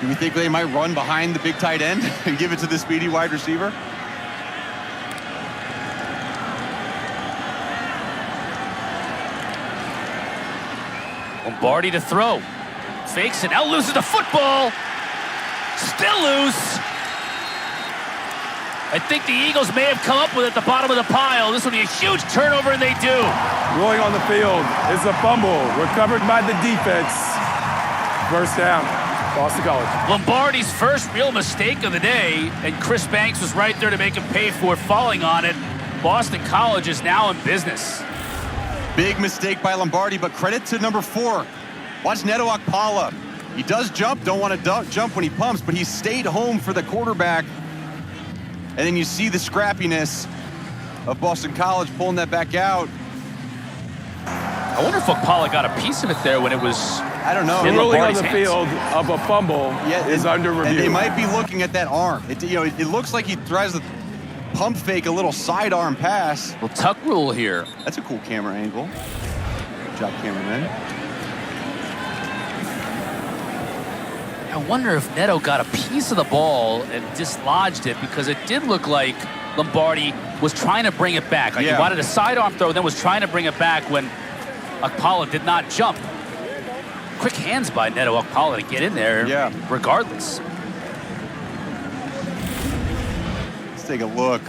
Do we think they might run behind the big tight end and give it to the speedy wide receiver? Lombardi to throw. Fakes it, now loses the football. Still loose. I think the Eagles may have come up with it at the bottom of the pile. This will be a huge turnover, and they do. Rolling on the field is a fumble recovered by the defense. 1st down, Boston College. Lombardi's first real mistake of the day, and Chris Banks was right there to make him pay for falling on it. Boston College is now in business. Big mistake by Lombardi, but credit to number 4. Watch Neto Akpala. He does jump, don't want to jump when he pumps, but he stayed home for the quarterback. And then you see the scrappiness of Boston College pulling that back out. I wonder if Akpala got a piece of it there when it was, I don't know. Rolling on the field of a fumble is under review. And they might be looking at that arm. It looks like he tries to pump fake a little sidearm pass. Well, tuck rule here. That's a cool camera angle. Good job, cameraman. I wonder if Neto got a piece of the ball and dislodged it, because it did look like Lombardi was trying to bring it back. Like he wanted a sidearm throw, then was trying to bring it back when Akpala did not jump. Quick hands by Neto Akpala to get in there regardless. Let's take a look.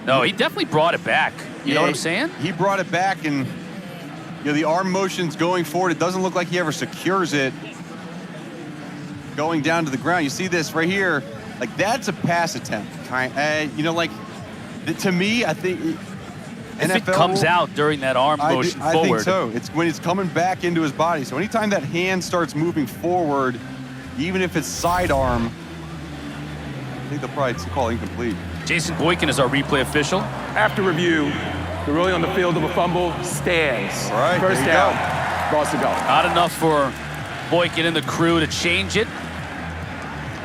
No, he definitely brought it back. You know what I'm saying? He brought it back, and the arm motion's going forward. It doesn't look like he ever secures it going down to the ground. You see this right here, like that's a pass attempt. To me, I think if it comes out during that arm motion forward. I think so. It's when it's coming back into his body. So anytime that hand starts moving forward, even if it's sidearm, I think they'll probably call incomplete. Jason Boykin is our replay official. After review, the ruling on the field of a fumble stands. All right, 1st down, Boston College. Not enough for Boykin and the crew to change it.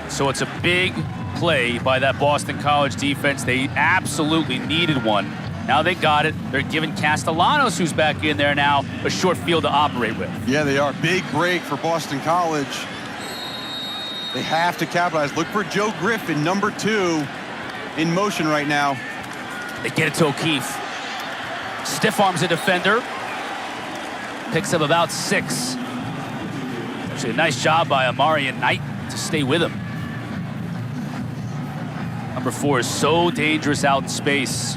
So it's a big play by that Boston College defense. They absolutely needed one. Now they got it. They're giving Castellanos, who's back in there now, a short field to operate with. Yeah, they are. Big break for Boston College. They have to capitalize. Look for Joe Griffin, number 2, in motion right now. They get it to O'Keefe. Stiff arms a defender. Picks up about 6. Actually, a nice job by Amarian Knight to stay with him. Number 4 is so dangerous out in space.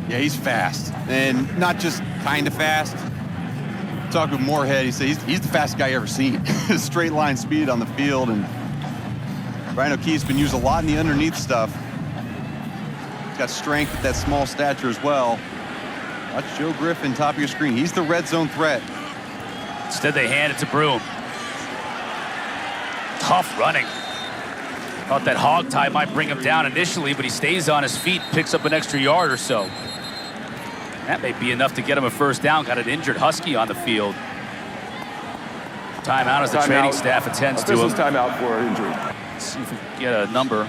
Yeah, he's fast. And not just kind of fast. Talk with Moorhead, he says he's the fastest guy I ever seen. Straight line speed on the field. And Ryan O'Keefe's been used a lot in the underneath stuff. He's got strength at that small stature as well. Watch Joe Griffin, top of your screen. He's the red zone threat. Instead, they hand it to Broom. Tough running. Thought that hog tie might bring him down initially, but he stays on his feet, picks up an extra yard or so. That may be enough to get him a first down. Got an injured Husky on the field. Timeout as the training staff attends to him. Timeout for injury. Let's see if we can get a number.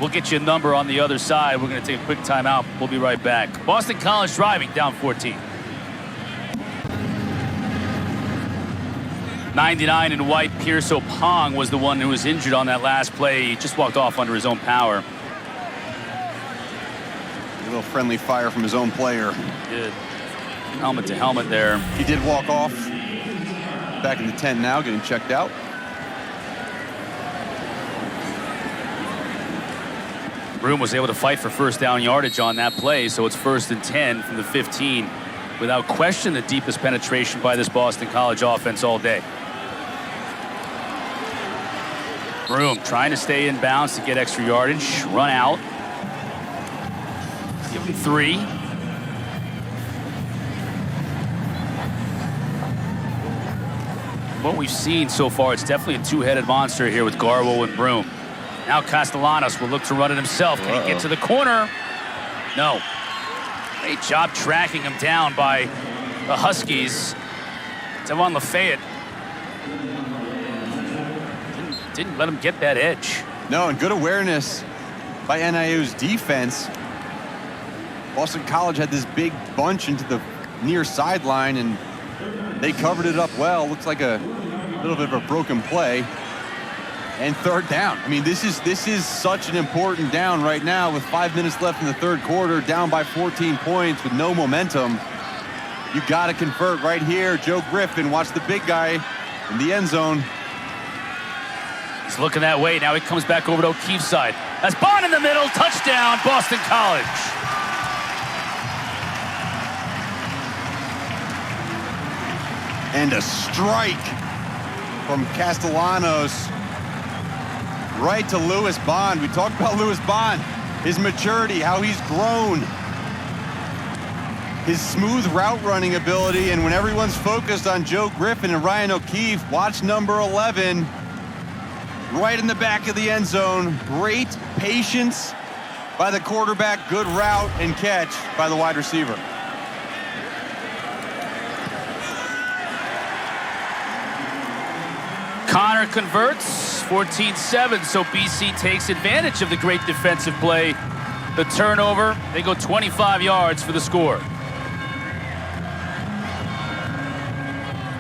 We'll get you a number on the other side. We're going to take a quick timeout. We'll be right back. Boston College driving down 14. 99 in white, Pierce Opong was the one who was injured on that last play. He just walked off under his own power. A little friendly fire from his own player. Good. Helmet to helmet there. He did walk off. Back in the tent now, getting checked out. Broom was able to fight for first down yardage on that play, so it's 1st and 10 from the 15. Without question, the deepest penetration by this Boston College offense all day. Broom trying to stay in bounds to get extra yardage. Run out. Give him 3. What we've seen so far, it's definitely a two-headed monster here with Garwo and Broom. Now Castellanos will look to run it himself. Can he get to the corner? No. Great job tracking him down by the Huskies. Devon Lafayette didn't let him get that edge. No, and good awareness by NIU's defense. Boston College had this big bunch into the near sideline, and they covered it up well. Looks like a little bit of a broken play. And 3rd down. I mean, this is such an important down right now with 5 minutes left in the 3rd quarter, down by 14 points with no momentum. You got to convert right here. Joe Griffin, watch the big guy in the end zone. He's looking that way. Now he comes back over to O'Keefe's side. That's Bond in the middle. Touchdown, Boston College. And a strike from Castellanos right to Lewis Bond. We talked about Lewis Bond, his maturity, how he's grown, his smooth route running ability, and when everyone's focused on Joe Griffin and Ryan O'Keefe, watch number 11 right in the back of the end zone. Great patience by the quarterback, good route and catch by the wide receiver. Connor converts, 14-7, so BC takes advantage of the great defensive play. The turnover, they go 25 yards for the score.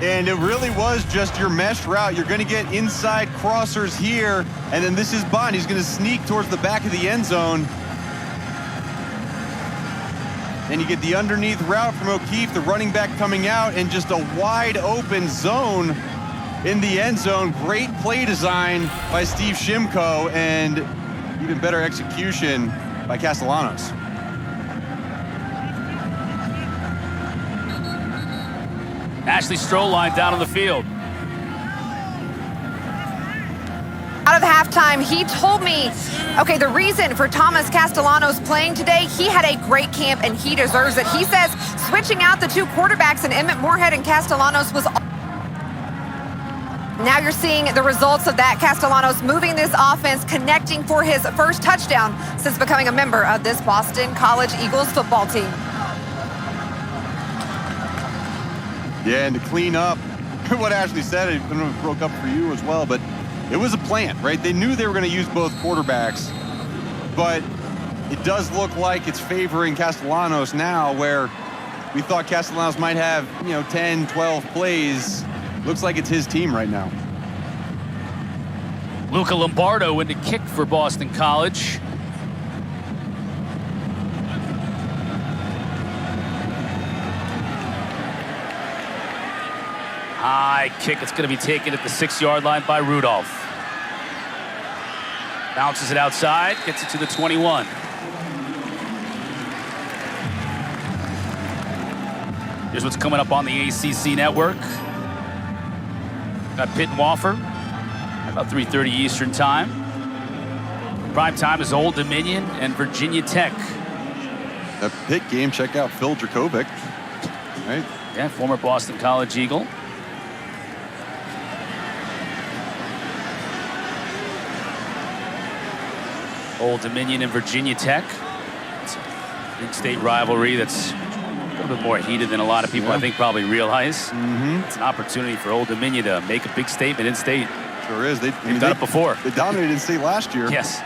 And it really was just your mesh route. You're going to get inside crossers here, and then this is Bond. He's going to sneak towards the back of the end zone. And you get the underneath route from O'Keefe, the running back coming out, and just a wide open zone in the end zone. Great play design by Steve Shimko, and even better execution by Castellanos. Ashley Stroline down on the field. Out of halftime, he told me, okay, the reason for Thomas Castellanos playing today, he had a great camp and he deserves it. He says switching out the 2 quarterbacks and Emmett Moorhead and Castellanos was... Now you're seeing the results of that. Castellanos moving this offense, connecting for his first touchdown since becoming a member of this Boston College Eagles football team. Yeah, and to clean up what Ashley said, it broke up for you as well, but it was a plan, right? They knew they were going to use both quarterbacks, but it does look like it's favoring Castellanos now, where we thought Castellanos might have, 10, 12 plays. Looks like it's his team right now. Luca Lombardo in the kick for Boston College. High kick. It's going to be taken at the 6-yard line by Rudolph. Bounces it outside, gets it to the 21. Here's what's coming up on the ACC network. Got Pitt and Wofford, about 3:30 Eastern time. Prime time is Old Dominion and Virginia Tech. The Pitt game, check out Phil Dracovic, right? Yeah, former Boston College Eagle. Old Dominion and Virginia Tech. It's a big state rivalry that's a little bit more heated than a lot of people, I think, probably realize. It's an opportunity for Old Dominion to make a big statement in state. Sure is. They've done it before. They dominated in state last year. Yes.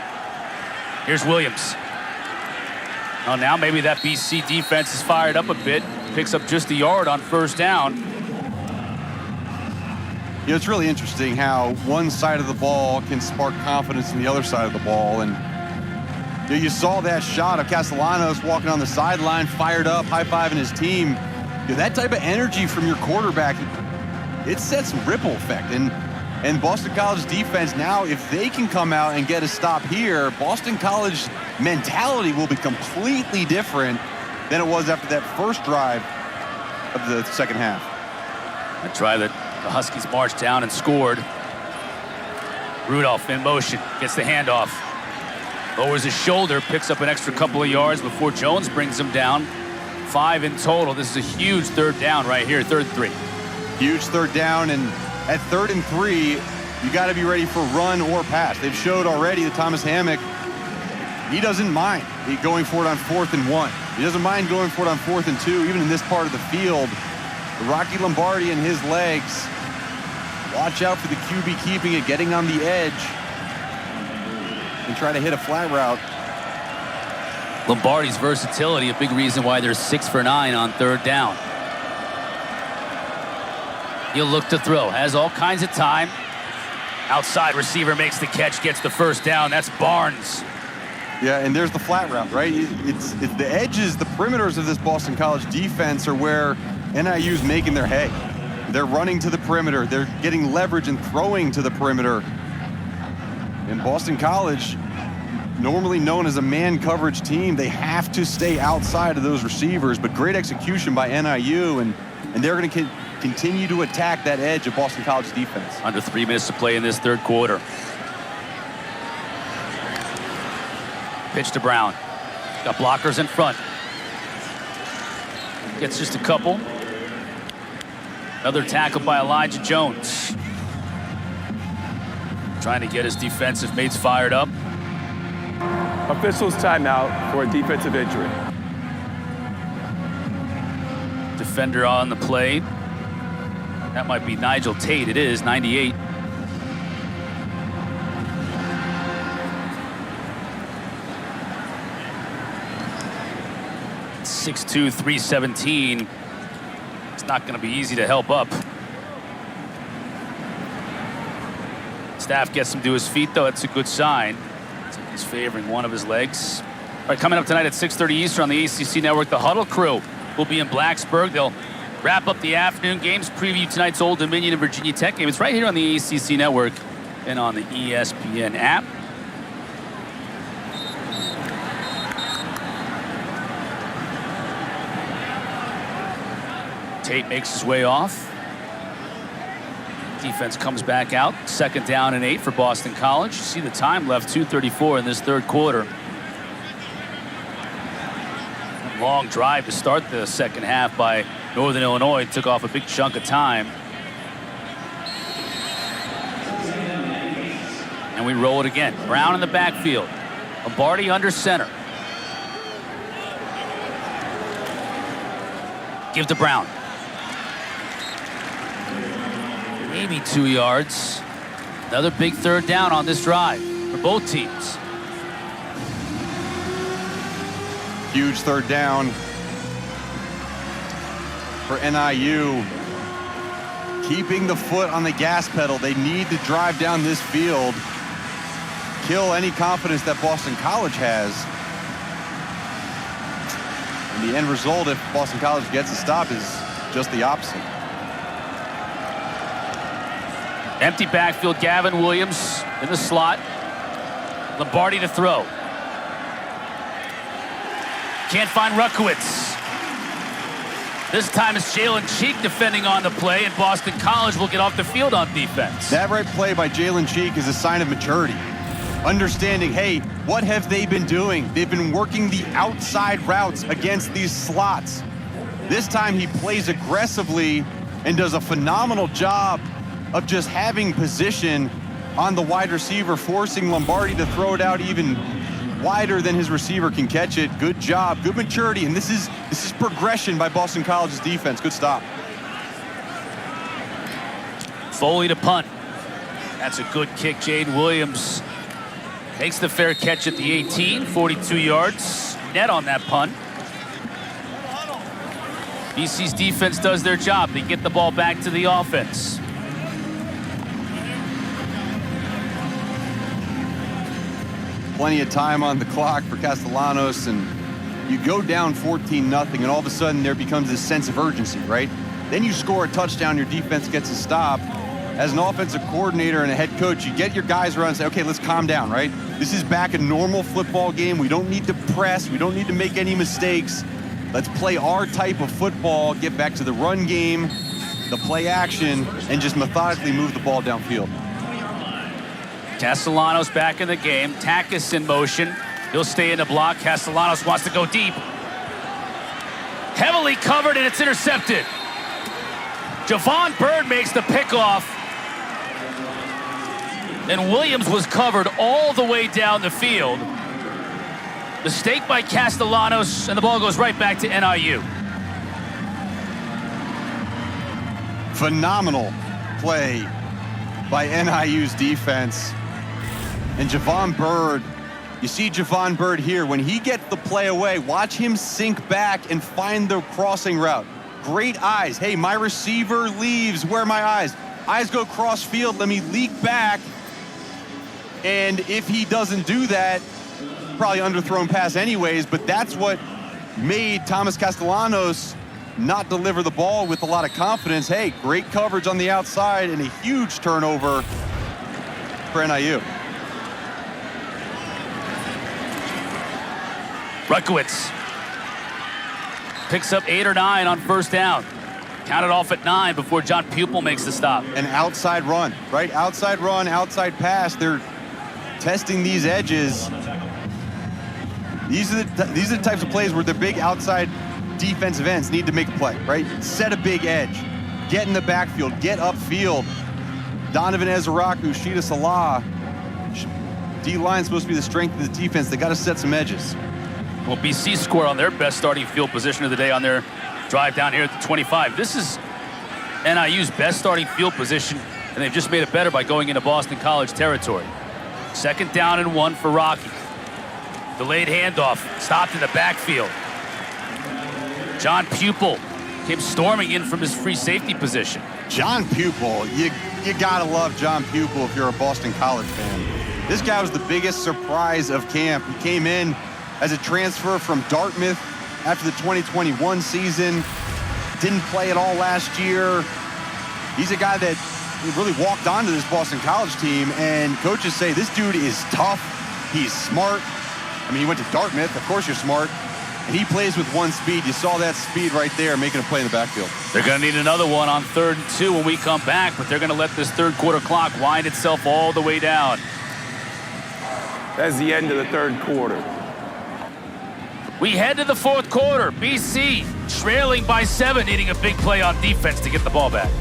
Here's Williams. Oh, now maybe that BC defense is fired up a bit. Picks up just a yard on first down. It's really interesting how one side of the ball can spark confidence in the other side of the ball. And you saw that shot of Castellanos walking on the sideline, fired up, high-fiving his team. That type of energy from your quarterback, it sets a ripple effect. And Boston College defense now, if they can come out and get a stop here, Boston College mentality will be completely different than it was after that first drive of the second half. A drive that the Huskies marched down and scored. Rudolph in motion, gets the handoff. Lowers his shoulder, picks up an extra couple of yards before Jones brings him down. 5 in total. This is a huge third down right here, 3rd and 3. Huge third down, and at 3rd and 3, you got to be ready for run or pass. They've showed already that Thomas Hammock, he doesn't mind going for it on 4th and 1. He doesn't mind going for it on 4th and 2, even in this part of the field. Rocky Lombardi and his legs. Watch out for the QB keeping it, getting on the edge, and try to hit a flat route. Lombardi's versatility, a big reason why they're 6 for 9 on 3rd down. He'll look to throw, has all kinds of time. Outside receiver makes the catch, gets the first down. That's Barnes. Yeah, and there's the flat route, right? It's the edges, the perimeters of this Boston College defense are where NIU's making their hay. They're running to the perimeter. They're getting leverage and throwing to the perimeter. And Boston College, normally known as a man coverage team, they have to stay outside of those receivers, but great execution by NIU, and they're going to continue to attack that edge of Boston College defense. Under 3 minutes to play in this 3rd quarter. Pitch to Brown. Got blockers in front. Gets just a couple. Another tackle by Elijah Jones. Trying to get his defensive mates fired up. Officials timeout for a defensive injury. Defender on the play. That might be Nigel Tate. It is, 98. .6'2", 317. It's not going to be easy to help up. Staff gets him to his feet, though. That's a good sign. He's favoring one of his legs. All right, coming up tonight at 6:30 Eastern on the ACC Network, the Huddle Crew will be in Blacksburg. They'll wrap up the afternoon games, preview tonight's Old Dominion and Virginia Tech game. It's right here on the ACC Network and on the ESPN app. Tate makes his way off. Defense comes back out. 2nd down and 8 for Boston College. You see the time left, 2:34 in this 3rd quarter. Long drive to start the 2nd half by Northern Illinois. Took off a big chunk of time. And we roll it again. Brown in the backfield. Lombardi under center. Give to Brown. Maybe 2 yards. Another big 3rd down on this drive for both teams. Huge 3rd down. for NIU. Keeping the foot on the gas pedal. They need to drive down this field, kill any confidence that Boston College has. And the end result, if Boston College gets a stop, is just the opposite. Empty backfield, Gavin Williams in the slot. Lombardi to throw. Can't find Ruckowitz. This time it's Jalen Cheek defending on the play, and Boston College will get off the field on defense. That right play by Jalen Cheek is a sign of maturity. Understanding, hey, what have they been doing? They've been working the outside routes against these slots. This time he plays aggressively and does a phenomenal job of just having position on the wide receiver, forcing Lombardi to throw it out even wider than his receiver can catch it. Good job, good maturity, and this is progression by Boston College's defense. Good stop. Foley to punt. That's a good kick. Jaden Williams makes the fair catch at the 18, 42 yards. Net on that punt. BC's defense does their job. They get the ball back to the offense. Plenty of time on the clock for Castellanos, and you go down 14-0, and all of a sudden there becomes this sense of urgency, right? Then you score a touchdown, your defense gets a stop. As an offensive coordinator and a head coach, you get your guys around and say, okay, let's calm down, right? This is back a normal football game. We don't need to press. We don't need to make any mistakes. Let's play our type of football, get back to the run game, the play action, and just methodically move the ball downfield. Castellanos back in the game. Takis in motion. He'll stay in the block. Castellanos wants to go deep. Heavily covered, and it's intercepted. Javon Bird makes the pickoff. And Williams was covered all the way down the field. Mistake by Castellanos, and the ball goes right back to NIU. Phenomenal play by NIU's defense. And Javon Bird, you see Javon Bird here, when he gets the play away, watch him sink back and find the crossing route. Great eyes. Hey, my receiver leaves. Where are my eyes? Eyes go cross field. Let me leak back. And if he doesn't do that, probably underthrown pass anyways, but that's what made Thomas Castellanos not deliver the ball with a lot of confidence. Hey, great coverage on the outside and a huge turnover for NIU. Ruckowitz picks up 8 or 9 on first down. Counted off at 9 before John Pupil makes the stop. An outside run, right? Outside run, outside pass. They're testing these edges. These are the types of plays where the big outside defensive ends need to make a play, right? Set a big edge, get in the backfield, get upfield. Donovan Ezeraku, Sheeta Salah. D-line's supposed to be the strength of the defense. They got to set some edges. Well, BC scored on their best starting field position of the day on their drive down here at the 25. This is NIU's best starting field position, and they've just made it better by going into Boston College territory. 2nd down and 1 for Rocky. Delayed handoff, stopped in the backfield. John Pupil came storming in from his free safety position. John Pupil, you gotta love John Pupil if you're a Boston College fan. This guy was the biggest surprise of camp. He came in as a transfer from Dartmouth after the 2021 season. Didn't play at all last year. He's a guy that really walked onto this Boston College team, and coaches say this dude is tough. He's smart. I mean, he went to Dartmouth. Of course you're smart. And he plays with one speed. You saw that speed right there, making a play in the backfield. They're going to need another one on 3rd and 2 when we come back, but they're going to let this third quarter clock wind itself all the way down. That's the end of the third quarter. We head to the 4th quarter. BC trailing by 7, needing a big play on defense to get the ball back.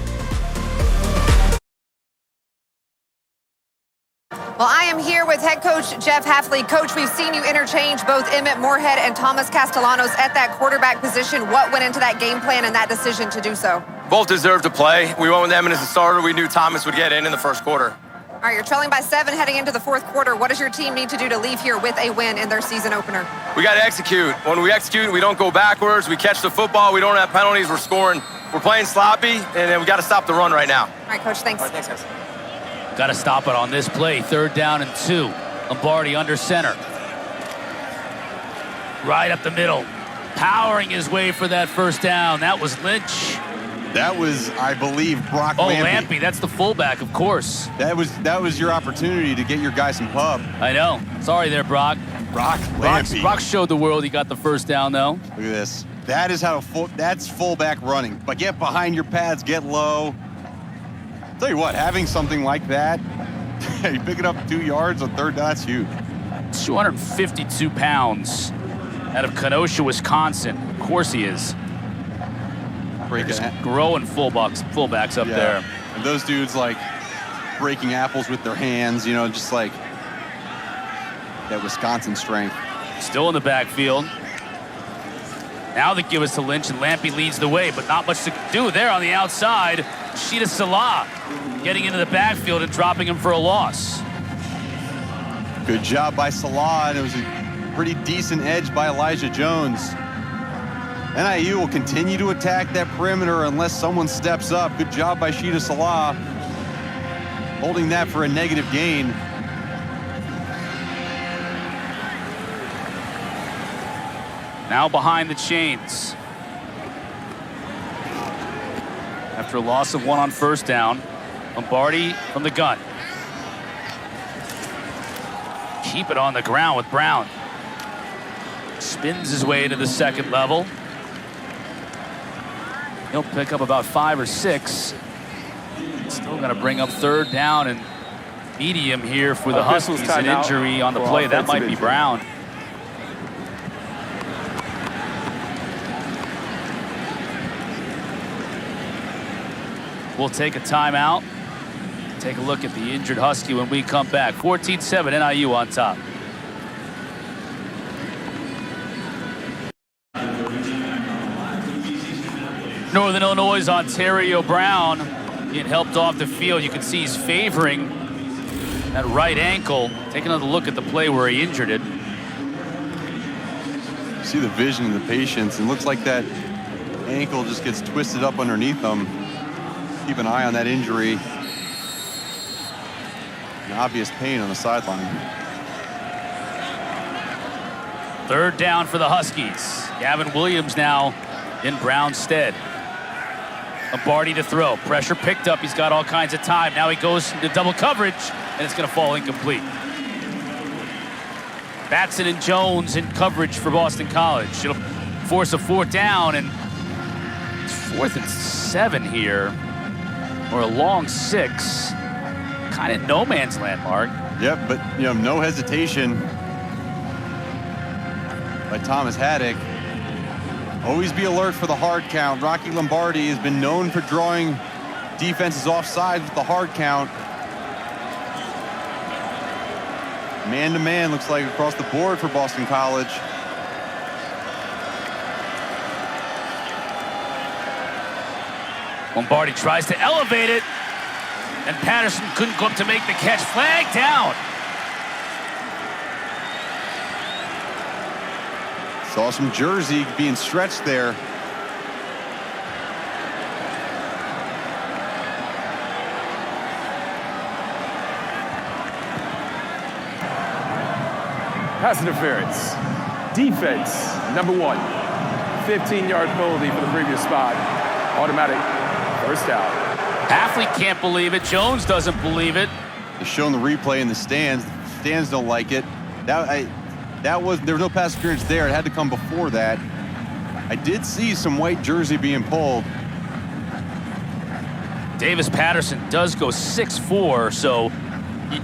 Well, I am here with head coach Jeff Hafley. Coach, we've seen you interchange both Emmett Moorhead and Thomas Castellanos at that quarterback position. What went into that game plan and that decision to do so? Both deserved to play. We went with Emmett as a starter. We knew Thomas would get in the first quarter. All right, you're trailing by 7 heading into the 4th quarter. What does your team need to do to leave here with a win in their season opener? We got to execute. When we execute, we don't go backwards. We catch the football. We don't have penalties. We're scoring we're playing sloppy, and we got to stop the run right now. All right, Coach, thanks. All right, thanks, guys. Got to stop it on this play. 3rd down and 2. Lombardi under center. Right up the middle. Powering his way for that 1st down. That was Lynch. That was, I believe, Brock Lampy. Lampy, that's the fullback, of course. That was your opportunity to get your guy some pub. I know. Sorry there, Brock. Brock Lampy. Brock showed the world he got the 1st down, though. Look at this. That is how that's fullback running. But get behind your pads, get low. Tell you what, having something like that, you pick it up 2 yards on 3rd down, that's huge. 252 pounds out of Kenosha, Wisconsin. Of course he is. Just growing fullbacks up there. And those dudes like breaking apples with their hands, you know, just like that Wisconsin strength. Still in the backfield. Now they give us to Lynch, and Lampy leads the way, but not much to do there on the outside. Sheeta Salah getting into the backfield and dropping him for a loss. Good job by Salah, and it was a pretty decent edge by Elijah Jones. NIU will continue to attack that perimeter unless someone steps up. Good job by Sheeta Salah, holding that for a negative gain. Now behind the chains. After a loss of 1 on 1st down, Lombardi from the gun. Keep it on the ground with Brown. Spins his way into the 2nd level. He'll pick up about 5 or 6. Still going to bring up 3rd down and medium here for the Huskies. An injury on the play. That might be Brown. We'll take a timeout. Take a look at the injured Husky when we come back. 14-7, NIU on top. Northern Illinois' Ontario Brown getting helped off the field. You can see he's favoring that right ankle. Take another look at the play where he injured it. See the vision and the patience. It looks like that ankle just gets twisted up underneath them. Keep an eye on that injury. An obvious pain on the sideline. 3rd down for the Huskies. Gavin Williams now in Brown's stead. Lombardi to throw. Pressure picked up. He's got all kinds of time. Now he goes into double coverage, and it's going to fall incomplete. Batson and Jones in coverage for Boston College. It'll force a 4th down, and it's 4th and 7 here. Or a long 6. Kind of no man's land, Mark. Yep, but you know, no hesitation by Thomas Haddock. Always be alert for the hard count. Rocky Lombardi has been known for drawing defenses offside with the hard count. Man-to-man looks like across the board for Boston College. Lombardi tries to elevate it, and Patterson couldn't go up to make the catch. Flag down. Saw some jersey being stretched there. Pass interference. Defense, number 1. 15-yard penalty for the previous spot. Automatic 1st down. Hafley can't believe it. Jones doesn't believe it. They're showing the replay in the stands. The stands don't like it. There was no pass interference there. It had to come before that. I did see some white jersey being pulled. Davis Patterson does go 6'4", so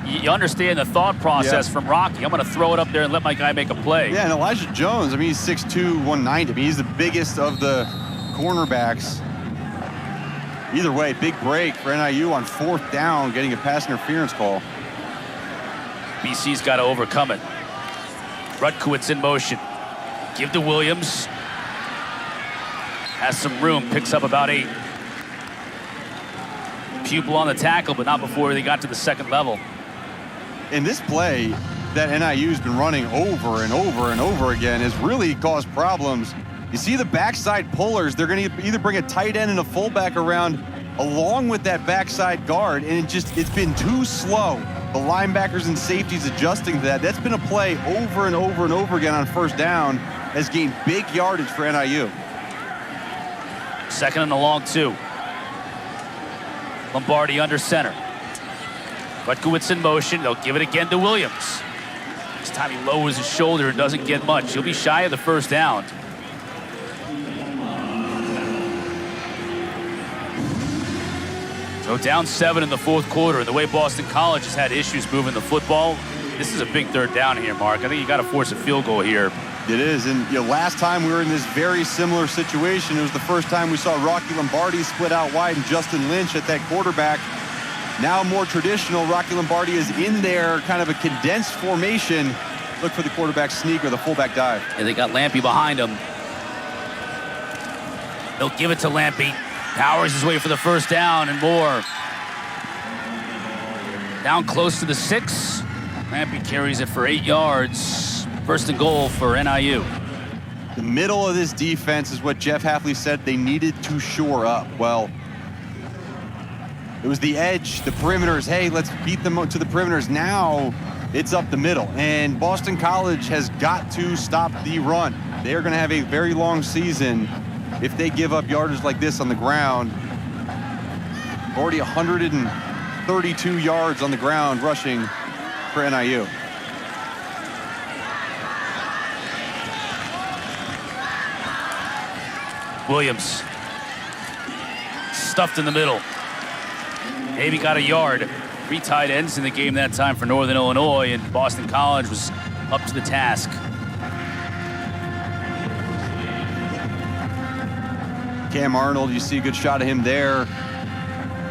you understand the thought process from Rocky. I'm going to throw it up there and let my guy make a play. Yeah, and Elijah Jones, I mean, he's 6'2", 190. I mean, he's the biggest of the cornerbacks. Either way, big break for NIU on 4th down, getting a pass interference call. BC's got to overcome it. Rutkowitz in motion. Give to Williams. Has some room, picks up about 8. Pupil on the tackle, but not before they got to the 2nd level. In this play that NIU's been running over and over and over again has really caused problems You see the backside pullers, they're going to either bring a tight end and a fullback around along with that backside guard, and it's been too slow. The linebackers and safeties adjusting to that. That's been a play over and over and over again on first down, has gained big yardage for NIU. Second and a long 2. Lombardi under center. Butkowitz in motion. They'll give it again to Williams. This time he lowers his shoulder and doesn't get much. He'll be shy of the first down. So down 7 in the fourth quarter. And the way Boston College has had issues moving the football, this is a big third down here, Mark. I think you got to force a field goal here. It is, and last time we were in this very similar situation. It was the first time we saw Rocky Lombardi split out wide and Justin Lynch at that quarterback. Now more traditional, Rocky Lombardi is in there, kind of a condensed formation. Look for the quarterback sneak or the fullback dive. And they got Lampe behind him. They'll give it to Lampe. Powers his way for the first down and more. Down close to the 6. Lampe carries it for 8 yards. First and goal for NIU. The middle of this defense is what Jeff Hafley said they needed to shore up. Well, it was the edge, the perimeters. Hey, let's beat them to the perimeters. Now it's up the middle. And Boston College has got to stop the run. They are going to have a very long season if they give up yardage like this on the ground. Already 132 yards on the ground rushing for NIU. Williams stuffed in the middle. Maybe got a yard. 3 tight ends in the game that time for Northern Illinois, and Boston College was up to the task. Cam Arnold, you see a good shot of him there.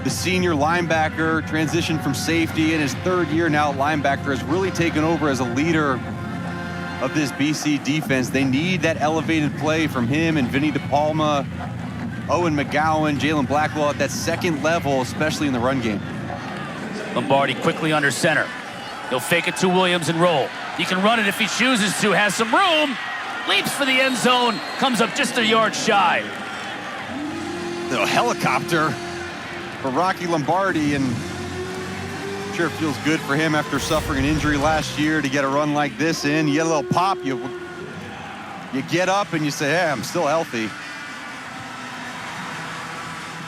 The senior linebacker transitioned from safety in his 3rd year now at linebacker, has really taken over as a leader of this BC defense. They need that elevated play from him and Vinny DePalma, Owen McGowan, Jalen Blackwell at that second level, especially in the run game. Lombardi quickly under center. He'll fake it to Williams and roll. He can run it if he chooses to, has some room, leaps for the end zone, comes up just a yard shy. A helicopter for Rocky Lombardi, and I'm sure it feels good for him after suffering an injury last year to get a run like this in. You get a little pop, you get up and you say, hey, I'm still healthy.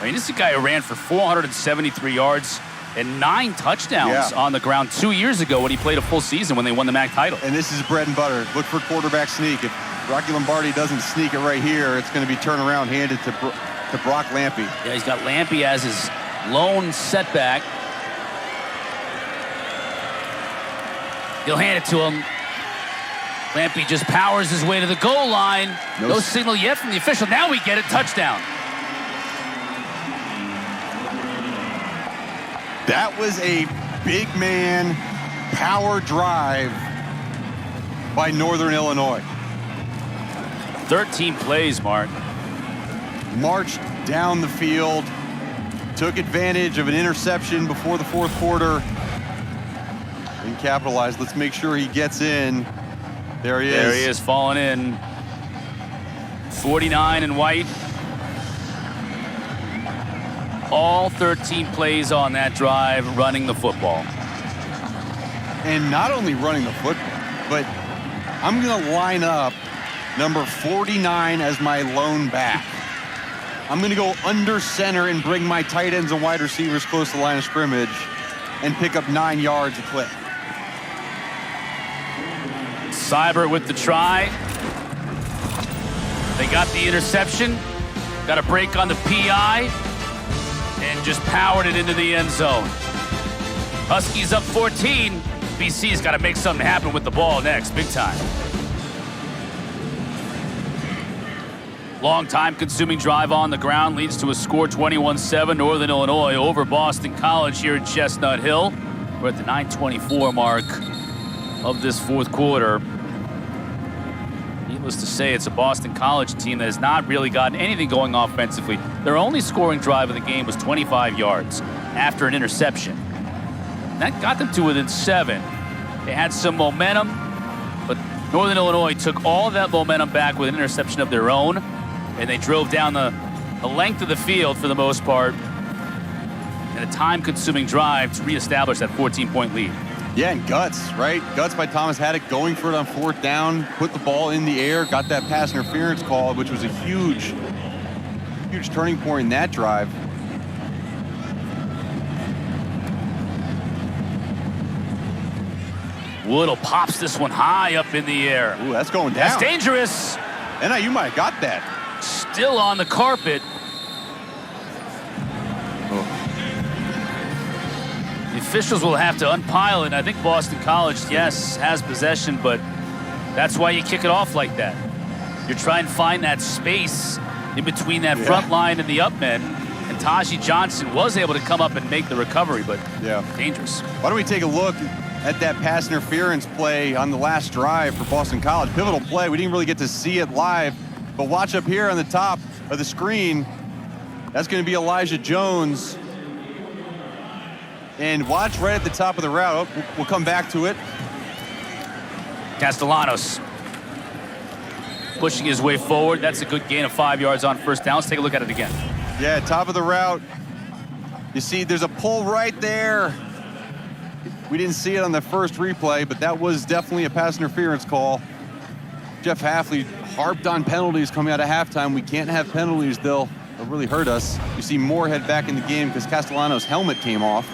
I mean, this is a guy who ran for 473 yards and 9 touchdowns on the ground 2 years ago when he played a full season when they won the MAC title. And this is bread and butter. Look for quarterback sneak. If Rocky Lombardi doesn't sneak it right here, it's going to be turnaround handed to Brock Lampe. Yeah, he's got Lampe as his lone setback. He'll hand it to him. Lampe just powers his way to the goal line. No signal yet from the official. Now we get it. Touchdown. That was a big man power drive by Northern Illinois. 13 plays, Mark. Marched down the field, took advantage of an interception before the fourth quarter, and capitalized. Let's make sure he gets in. There he is. There he is, falling in. 49 in white. All 13 plays on that drive, running the football. And not only running the football, but I'm going to line up number 49 as my lone back. I'm going to go under center and bring my tight ends and wide receivers close to the line of scrimmage and pick up 9 yards a clip. Seibert with the try. They got the interception. Got a break on the PI. And just powered it into the end zone. Huskies up 14. BC's got to make something happen with the ball next, big time. Long time-consuming drive on the ground leads to a score 21-7. Northern Illinois over Boston College here at Chestnut Hill. We're at the 9:24 mark of this fourth quarter. Needless to say, it's a Boston College team that has not really gotten anything going offensively. Their only scoring drive of the game was 25 yards after an interception. That got them to within 7. They had some momentum, but Northern Illinois took all that momentum back with an interception of their own, and they drove down the length of the field for the most part in a time-consuming drive to reestablish that 14-point lead. Yeah, and guts, right? Guts by Thomas Haddock, going for it on 4th down, put the ball in the air, got that pass interference call, which was a huge turning point in that drive. Woodle pops this one high up in the air. Ooh, that's going down. That's dangerous. NIU might have got that. Still on the carpet. The officials will have to unpile it. I think Boston College, yes, has possession, but that's why you kick it off like that. You're trying to find that space in between that front line and the up men. And Taji Johnson was able to come up and make the recovery, but dangerous. Why don't we take a look at that pass interference play on the last drive for Boston College? Pivotal play. We didn't really get to see it live, but watch up here on the top of the screen. That's going to be Elijah Jones. And watch right at the top of the route. Oh, we'll come back to it. Castellanos pushing his way forward. That's a good gain of 5 yards on 1st down. Let's take a look at it again. Yeah, top of the route. You see there's a pull right there. We didn't see it on the first replay, but that was definitely a pass interference call. Jeff Hafley harped on penalties coming out of halftime. We can't have penalties, they'll really hurt us. You see Moorhead back in the game because Castellanos' helmet came off.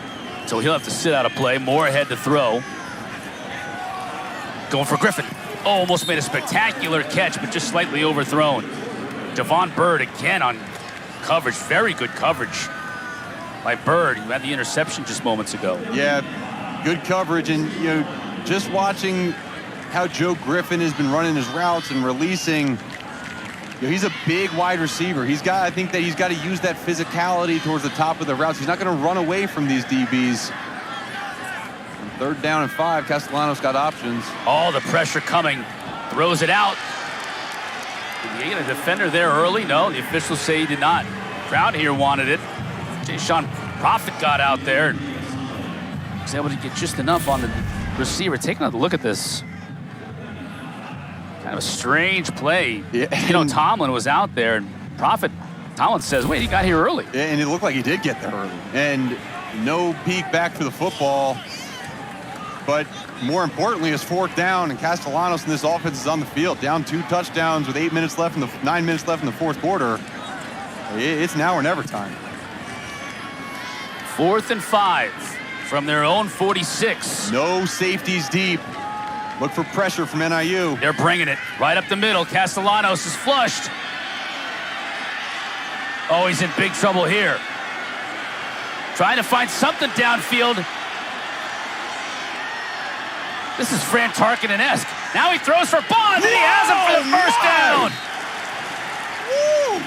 So he'll have to sit out of play. Moorhead to throw. Going for Griffin. Oh, almost made a spectacular catch, but just slightly overthrown. Javon Bird again on coverage. Very good coverage by Bird, who had the interception just moments ago. Yeah, good coverage. And, you know, just watching how Joe Griffin has been running his routes and releasing. You know, he's a big wide receiver. I think that he's got to use that physicality towards the top of the routes. He's not going to run away from these DBs. 3rd down and 5, Castellanos got options. All the pressure coming, throws it out. Did he get a defender there early? No, the officials say he did not. Crowd here wanted it. Sean Profit got out there and was able to get just enough on the receiver. Take another look at this. Kind of a strange play. Yeah. You know, Tomlin was out there, and Tomlin says, wait, he got here early. Yeah, and it looked like he did get there early. And no peek back for the football. But more importantly, it's 4th down, and Castellanos and this offense is on the field. Down 2 touchdowns with 9 minutes left in the 4th quarter. It's now or never time. 4th and 5 from their own 46. No safeties deep. Look for pressure from NIU. They're bringing it right up the middle. Castellanos is flushed. Oh, he's in big trouble here. Trying to find something downfield. This is Fran Tarkinen-esque. Now he throws for Bond, and he has him for the 1st down. Woo!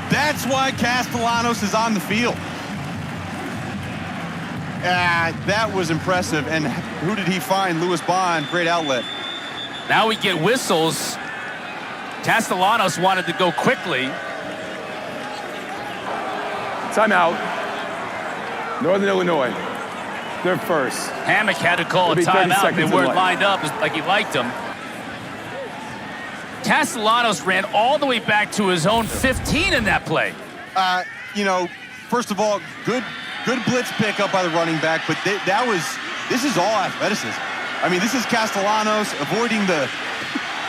That's why Castellanos is on the field. That was impressive. And who did he find? Lewis Bond, great outlet. Now we get whistles. Castellanos wanted to go quickly. Timeout. Northern Illinois. They're first. Hammock had to call a timeout. They weren't lined up like he liked them. Castellanos ran all the way back to his own 15 in that play. You know, first of all, good blitz pickup by the running back, but this is all athleticism. I mean, this is Castellanos avoiding the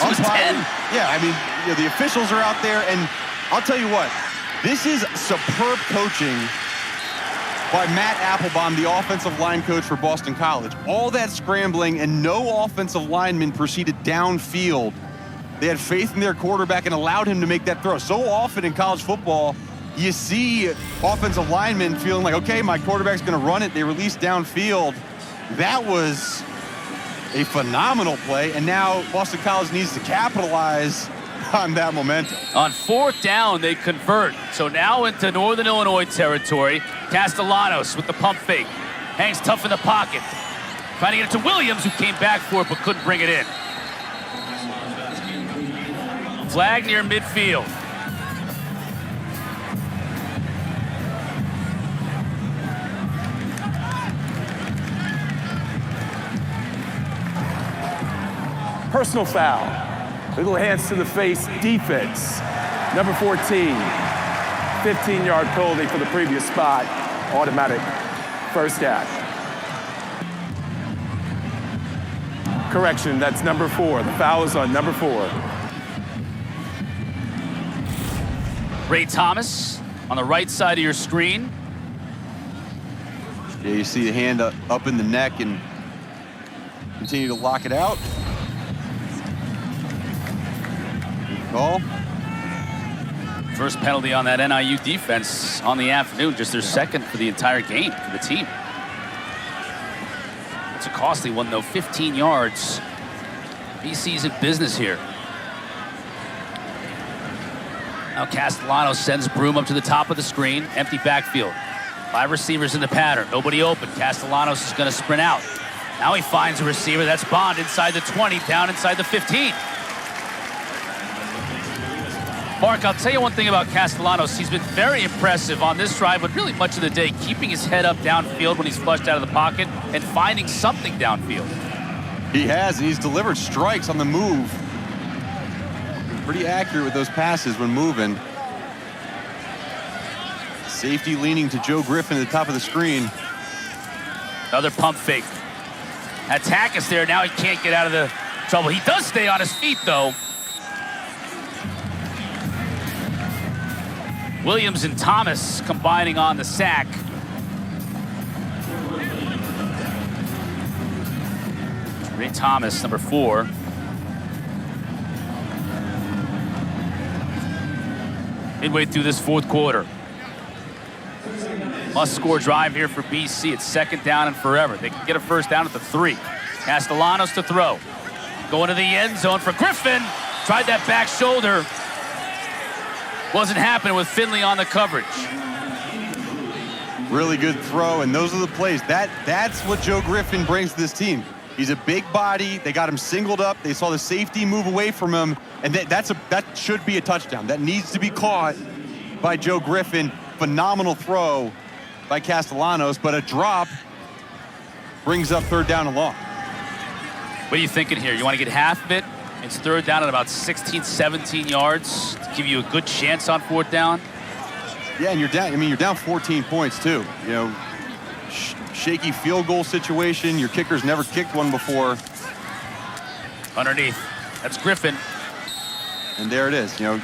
umpire. Yeah, I mean, you know, the officials are out there, and I'll tell you what, this is superb coaching by Matt Applebaum, the offensive line coach for Boston College. All that scrambling, and no offensive lineman proceeded downfield. They had faith in their quarterback and allowed him to make that throw. So often in college football, you see offensive linemen feeling like, okay, my quarterback's going to run it. They release downfield. That was a phenomenal play, and now Boston College needs to capitalize on that momentum. On 4th down, they convert. So now into Northern Illinois territory. Castellanos with the pump fake. Hangs tough in the pocket. Trying to get it to Williams, who came back for it but couldn't bring it in. Flag near midfield. Personal foul. Little hands to the face, defense. Number 14, 15-yard penalty for the previous spot. Automatic first down. Correction, that's number 4. The foul is on number 4. Ray Thomas on the right side of your screen. Yeah, you see the hand up in the neck and continue to lock it out. Good call. First penalty on that NIU defense on the afternoon, just their second for the entire game for the team. It's a costly one, though, 15 yards. BC's in business here. Now Castellanos sends Broom up to the top of the screen, empty backfield. 5 receivers in the pattern, nobody open. Castellanos is going to sprint out. Now he finds a receiver, that's Bond inside the 20, down inside the 15. Mark, I'll tell you one thing about Castellanos. He's been very impressive on this drive, but really much of the day, keeping his head up downfield when he's flushed out of the pocket and finding something downfield. He has, and he's delivered strikes on the move. Pretty accurate with those passes when moving. Safety leaning to Joe Griffin at the top of the screen. Another pump fake. Attack is there, now he can't get out of the trouble. He does stay on his feet, though. Williams and Thomas combining on the sack. Ray Thomas, number 4. Midway through this fourth quarter. Must-score drive here for BC. It's second down and forever. They can get a first down at the 3. Castellanos to throw. Going to the end zone for Griffin. Tried that back shoulder. Wasn't happening with Finley on the coverage. Really good throw, and those are the plays. That's what Joe Griffin brings to this team. He's a big body. They got him singled up. They saw the safety move away from him, and that should be a touchdown. That needs to be caught by Joe Griffin. Phenomenal throw by Castellanos, but a drop brings up third down and long. What are you thinking here? You want to get half of it? It's third down at about 16, 17 yards to give you a good chance on fourth down. Yeah, and you're down. I mean, you're down 14 points too. You know, shaky field goal situation. Your kicker's never kicked one before. Underneath, that's Griffin. And there it is. You know,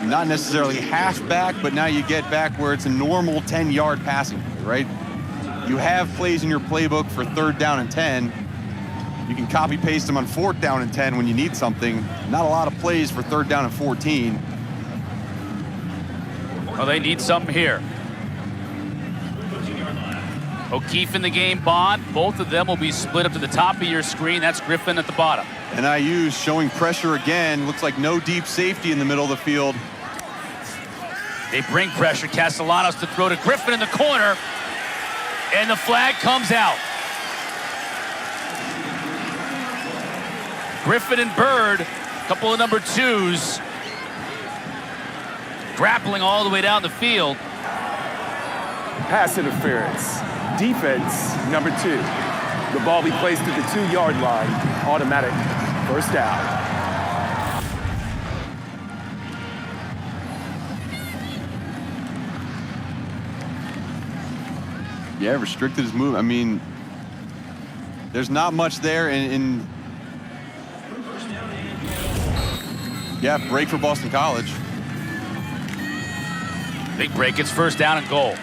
not necessarily half back, but now you get back where it's a normal 10-yard passing play, right? You have plays in your playbook for third down and 10. You can copy paste them on fourth down and 10 when you need something. Not a lot of plays for third down and 14. Well, they need something here. O'Keefe in the game, Bond. Both of them will be split up to the top of your screen. That's Griffin at the bottom. NIU showing pressure again. Looks like no deep safety in the middle of the field. They bring pressure. Castellanos to throw to Griffin in the corner. And the flag comes out. Griffin and Bird, a couple of number 2s, grappling all the way down the field. Pass interference. Defense, number 2. The ball be placed at the 2-yard line. Automatic first down. Yeah, restricted his move. I mean, there's not much there in yeah, break for Boston College. Big break. It's first down and goal.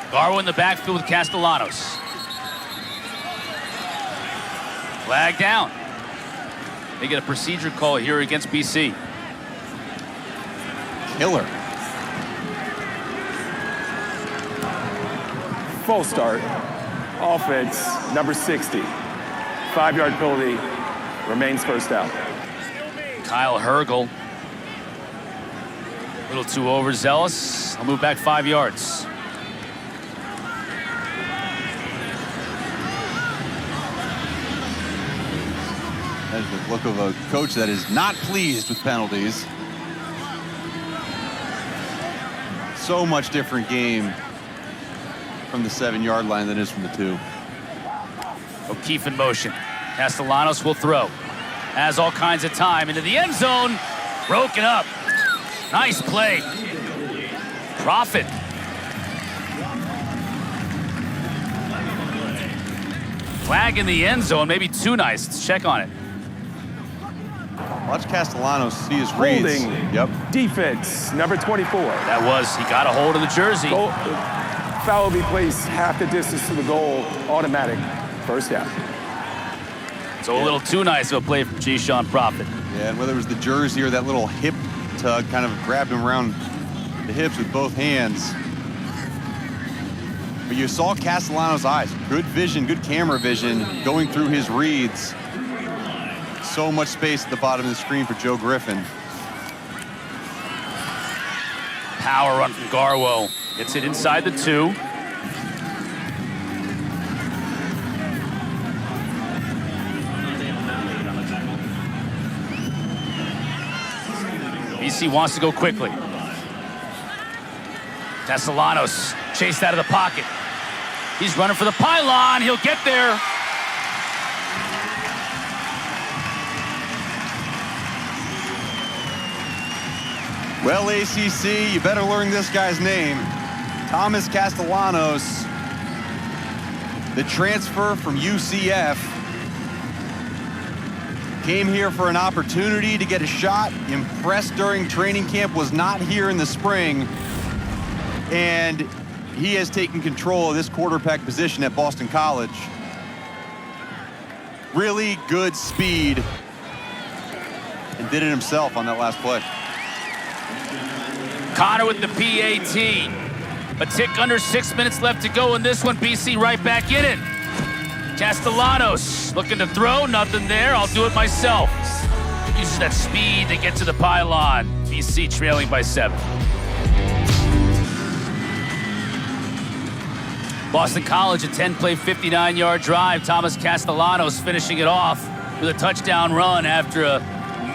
Garwo in the backfield with Castellanos. Flag down. They get a procedure call here against BC. Killer. Full start. Offense, number 60. 5-yard penalty. Remains first down. Kyle Hergel. A little too overzealous. I'll move back 5 yards. That is the look of a coach that is not pleased with penalties. So much different game from the 7-yard line than it is from the 2. O'Keefe in motion. Castellanos will throw. Has all kinds of time into the end zone. Broken up. Nice play. Profit. Flag in the end zone, maybe too nice. Let's check on it. Watch Castellanos see his reads. Holding. Yep. Defense, number 24. That was, he got a hold of the jersey. Foul will be placed half the distance to the goal, automatic. First down. So a little too nice of a play from G-Sean Profit. Yeah, and whether it was the jersey or that little hip tug, kind of grabbed him around the hips with both hands. But you saw Castellanos' eyes. Good vision, good camera vision going through his reads. So much space at the bottom of the screen for Joe Griffin. Power run from Garwo. Gets it inside the 2. BC wants to go quickly. Castellanos chased out of the pocket. He's running for the pylon. He'll get there. Well, ACC, you better learn this guy's name. Thomas Castellanos, the transfer from UCF, came here for an opportunity to get a shot, impressed during training camp, was not here in the spring, and he has taken control of this quarterback position at Boston College. Really good speed, and did it himself on that last play. Connor with the PAT. A tick under 6 minutes left to go in this one. BC right back in it. Castellanos looking to throw, nothing there. I'll do it myself. Uses that speed to get to the pylon. BC trailing by 7. Boston College, a 10-play, 59-yard drive. Thomas Castellanos finishing it off with a touchdown run after a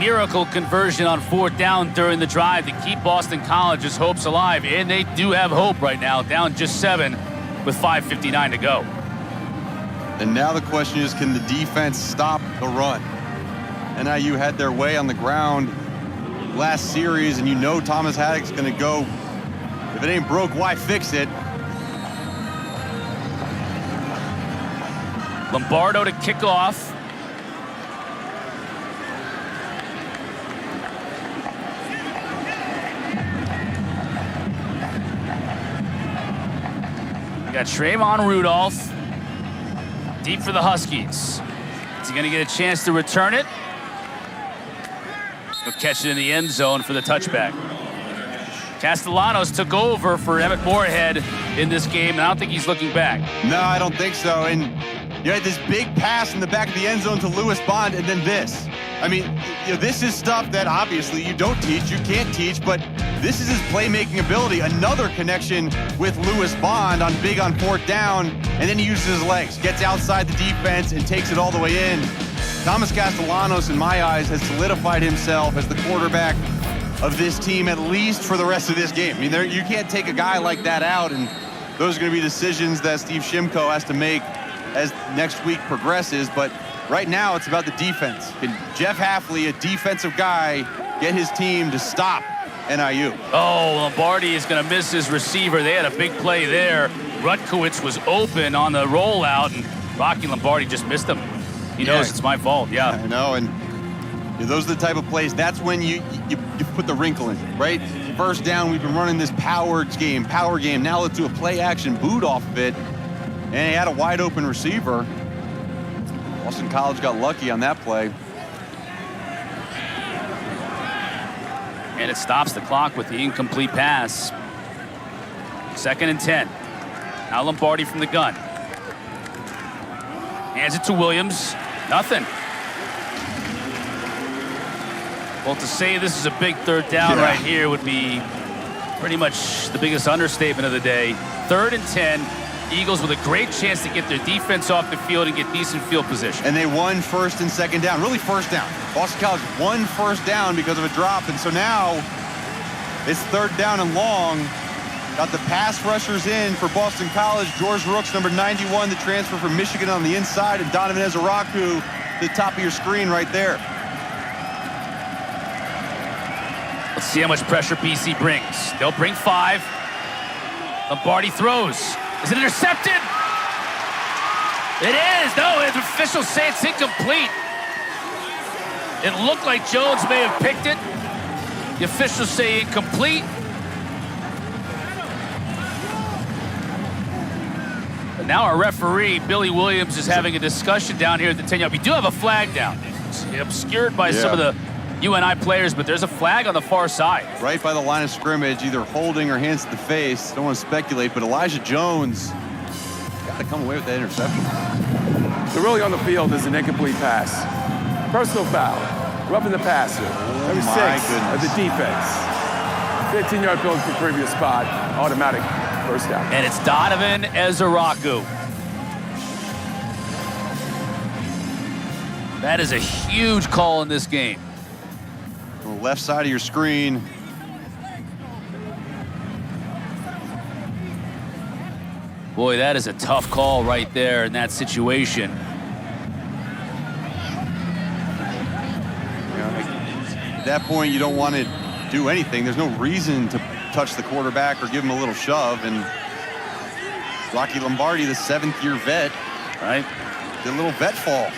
miracle conversion on 4th down during the drive to keep Boston College's hopes alive. And they do have hope right now, down just 7 with 5:59 to go. And now the question is, can the defense stop the run? NIU had their way on the ground last series, and you know Thomas Haddock's going to go, if it ain't broke, why fix it? Lombardo to kick off. We got Trayvon Rudolph. Deep for the Huskies. Is he going to get a chance to return it? He'll catch it in the end zone for the touchback. Castellanos took over for Emmett Moorhead in this game, and I don't think he's looking back. No, I don't think so. And you had this big pass in the back of the end zone to Lewis Bond, and then this. I mean, you know, this is stuff that obviously you don't teach, you can't teach, but this is his playmaking ability. Another connection with Lewis Bond on 4th down, and then he uses his legs, gets outside the defense, and takes it all the way in. Thomas Castellanos, in my eyes, has solidified himself as the quarterback of this team, at least for the rest of this game. I mean, you can't take a guy like that out, and those are going to be decisions that Steve Shimko has to make as next week progresses. But right now, it's about the defense. Can Jeff Hafley, a defensive guy, get his team to stop NIU? Oh, Lombardi is going to miss his receiver. They had a big play there. Rutkowitz was open on the rollout, and Rocky Lombardi just missed him. He knows it's my fault, yeah. I know, and those are the type of plays, that's when you put the wrinkle in, right? First down, we've been running this power game. Now let's do a play action boot off of it. And he had a wide open receiver. Boston College got lucky on that play. And it stops the clock with the incomplete pass. 2nd and 10. Now Lombardi from the gun. Hands it to Williams. Nothing. Well, to say this is a big 3rd down right here would be pretty much the biggest understatement of the day. 3rd and 10. Eagles with a great chance to get their defense off the field and get decent field position. And they won 1st and 2nd down. Really 1st down. Boston College won 1st down because of a drop. And so now it's 3rd down and long. Got the pass rushers in for Boston College. George Rooks, number 91, the transfer from Michigan on the inside, and Donovan Ezaraku the top of your screen right there. Let's see how much pressure BC brings. They'll bring 5. Lombardi throws. Is it intercepted? It is. No, the officials say it's incomplete. It looked like Jones may have picked it. The officials say incomplete. And now our referee, Billy Williams, is having a discussion down here at the 10-yard. We do have a flag down. It's obscured by some of the UNI players, but there's a flag on the far side. Right by the line of scrimmage, either holding or hands to the face. Don't want to speculate, but Elijah Jones got to come away with that interception. The ruling on the field is an incomplete pass. Personal foul. Roughing the passer. Number 6 of the defense. 15-yard penalty for previous spot. Automatic first down. And it's Donovan Ezaraku. That is a huge call in this game. On the left side of your screen. Boy, that is a tough call right there in that situation. At that point, you don't want to do anything. There's no reason to touch the quarterback or give him a little shove. And Rocky Lombardi, the 7th-year vet, right? The little vet fall.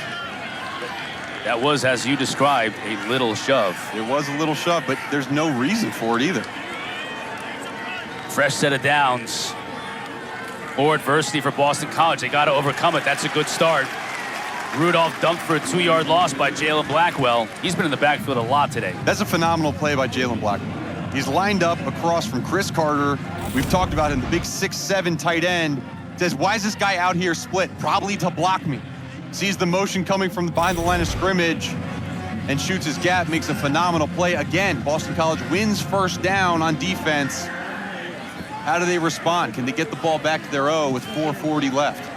That was, as you described, a little shove. It was a little shove, but there's no reason for it either. Fresh set of downs. More adversity for Boston College. They got to overcome it. That's a good start. Rudolph dunked for a 2-yard loss by Jalen Blackwell. He's been in the backfield a lot today. That's a phenomenal play by Jalen Blackwell. He's lined up across from Chris Carter. We've talked about him, the big 6'7" tight end. Says, why is this guy out here split? Probably to block me. Sees the motion coming from behind the line of scrimmage and shoots his gap, makes a phenomenal play. Again, Boston College wins first down on defense. How do they respond? Can they get the ball back to their O with 4:40 left?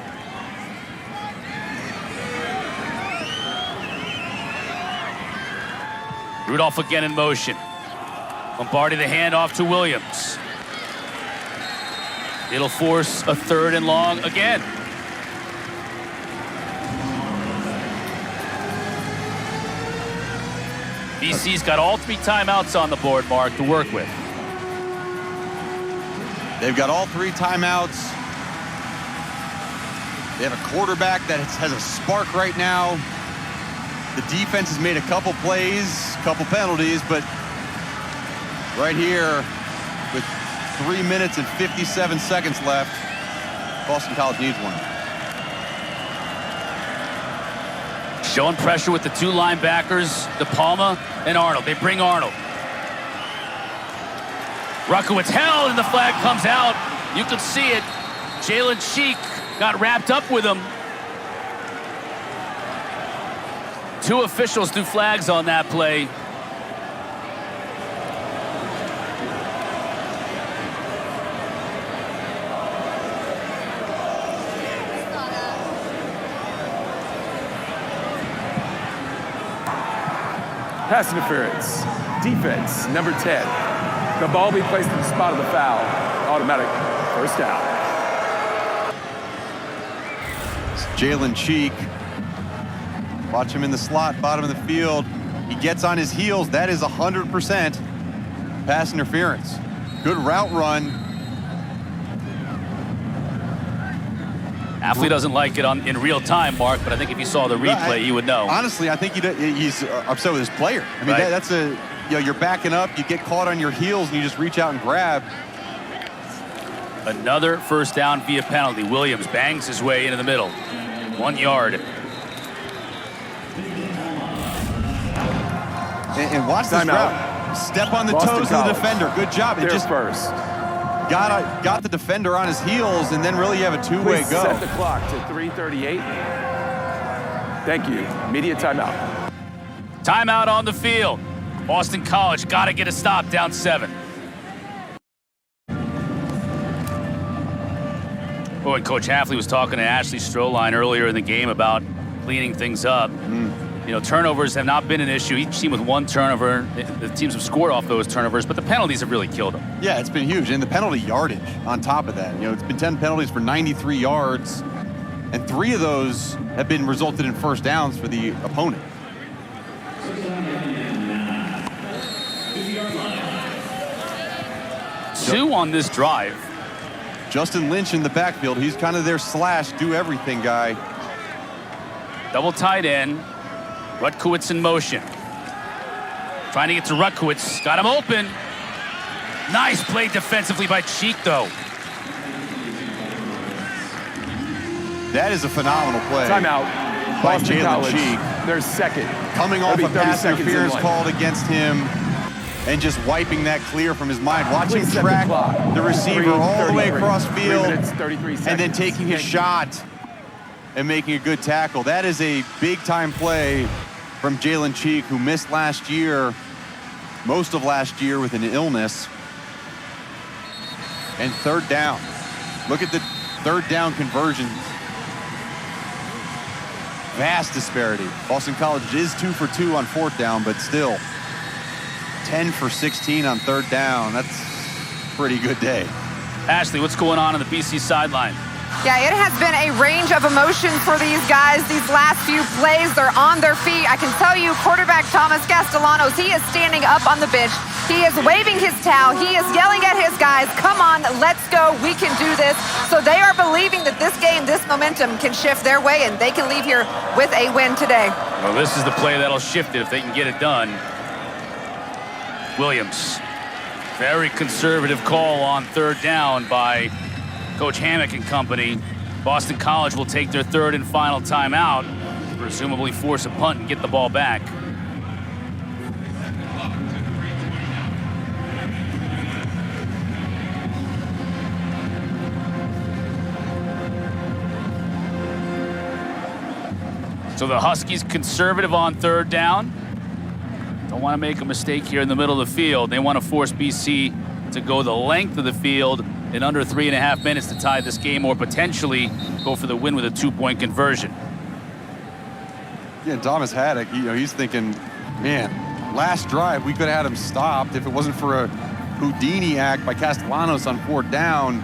Rudolph again in motion. Lombardi the handoff to Williams. It'll force a 3rd and long again. BC's got all 3 timeouts on the board, Mark, to work with. They've got all 3 timeouts. They have a quarterback that has a spark right now. The defense has made a couple plays, couple penalties, but right here with 3 minutes and 57 seconds left, Boston College needs one. Showing pressure with the 2 linebackers, DePalma and Arnold. They bring Arnold. Ruckowitz held, and the flag comes out. You can see it. Jalen Cheek got wrapped up with him. 2 officials threw flags on that play. Pass interference. Defense, number 10. The ball be placed in the spot of the foul. Automatic first down. Jalen Cheek. Watch him in the slot, bottom of the field. He gets on his heels. That is 100% pass interference. Good route run. Athlete doesn't like it in real time, Mark, but I think if you saw the replay, you would know. Honestly, I think he's upset with his player. I mean, right. that's you're backing up, you get caught on your heels, and you just reach out and grab. Another first down via penalty. Williams bangs his way into the middle. 1 yard. And watch this route. Step on the toes of the defender. Good job. It just first. Got the defender on his heels, and then really you have a 2-way go. Set the clock to 3:38. Thank you. Media timeout. Timeout on the field. Boston College got to get a stop down 7. Oh, and Coach Hafley was talking to Ashley Stroline earlier in the game about cleaning things up. You know, turnovers have not been an issue. Each team with 1 turnover. The teams have scored off those turnovers, but the penalties have really killed them. Yeah, it's been huge. And the penalty yardage on top of that. You know, it's been 10 penalties for 93 yards. And 3 of those have been resulted in first downs for the opponent. Two on this drive. Justin Lynch in the backfield. He's kind of their slash, do everything guy. Double tight end. Rutkowitz in motion. Trying to get to Rutkowitz. Got him open. Nice play defensively by Cheek, though. That is a phenomenal play. Timeout. By Boston Jalen College. Cheek. Their second. Coming off a pass interference in called against him and just wiping that clear from his mind. Watch him track the receiver all the way across field and then taking his shot and making a good tackle. That is a big-time play from Jalen Cheek, who missed last year, most of last year with an illness. And third down. Look at the third down conversions. Vast disparity. Boston College is 2 for 2 on fourth down, but still 10 for 16 on third down. That's a pretty good day. Ashley, what's going on the BC sideline? Yeah, it has been a range of emotions for these guys these last few plays. They're on their feet. I can tell you, quarterback Thomas Castellanos, he is standing up on the bench. He is waving his towel. He is yelling at his guys, come on, let's go. We can do this. So they are believing that this game, this momentum can shift their way, and they can leave here with a win today. Well, this is the play that'll shift it if they can get it done. Williams. Very conservative call on third down by Coach Hammock and company. Boston College will take their third and final timeout, presumably force a punt and get the ball back. So the Huskies conservative on third down. Don't want to make a mistake here in the middle of the field. They want to force BC to go the length of the field in under 3.5 minutes to tie this game, or potentially go for the win with a 2-point conversion. Yeah, Thomas Haddock, he's thinking, man, last drive we could have had him stopped if it wasn't for a Houdini act by Castellanos on fourth down.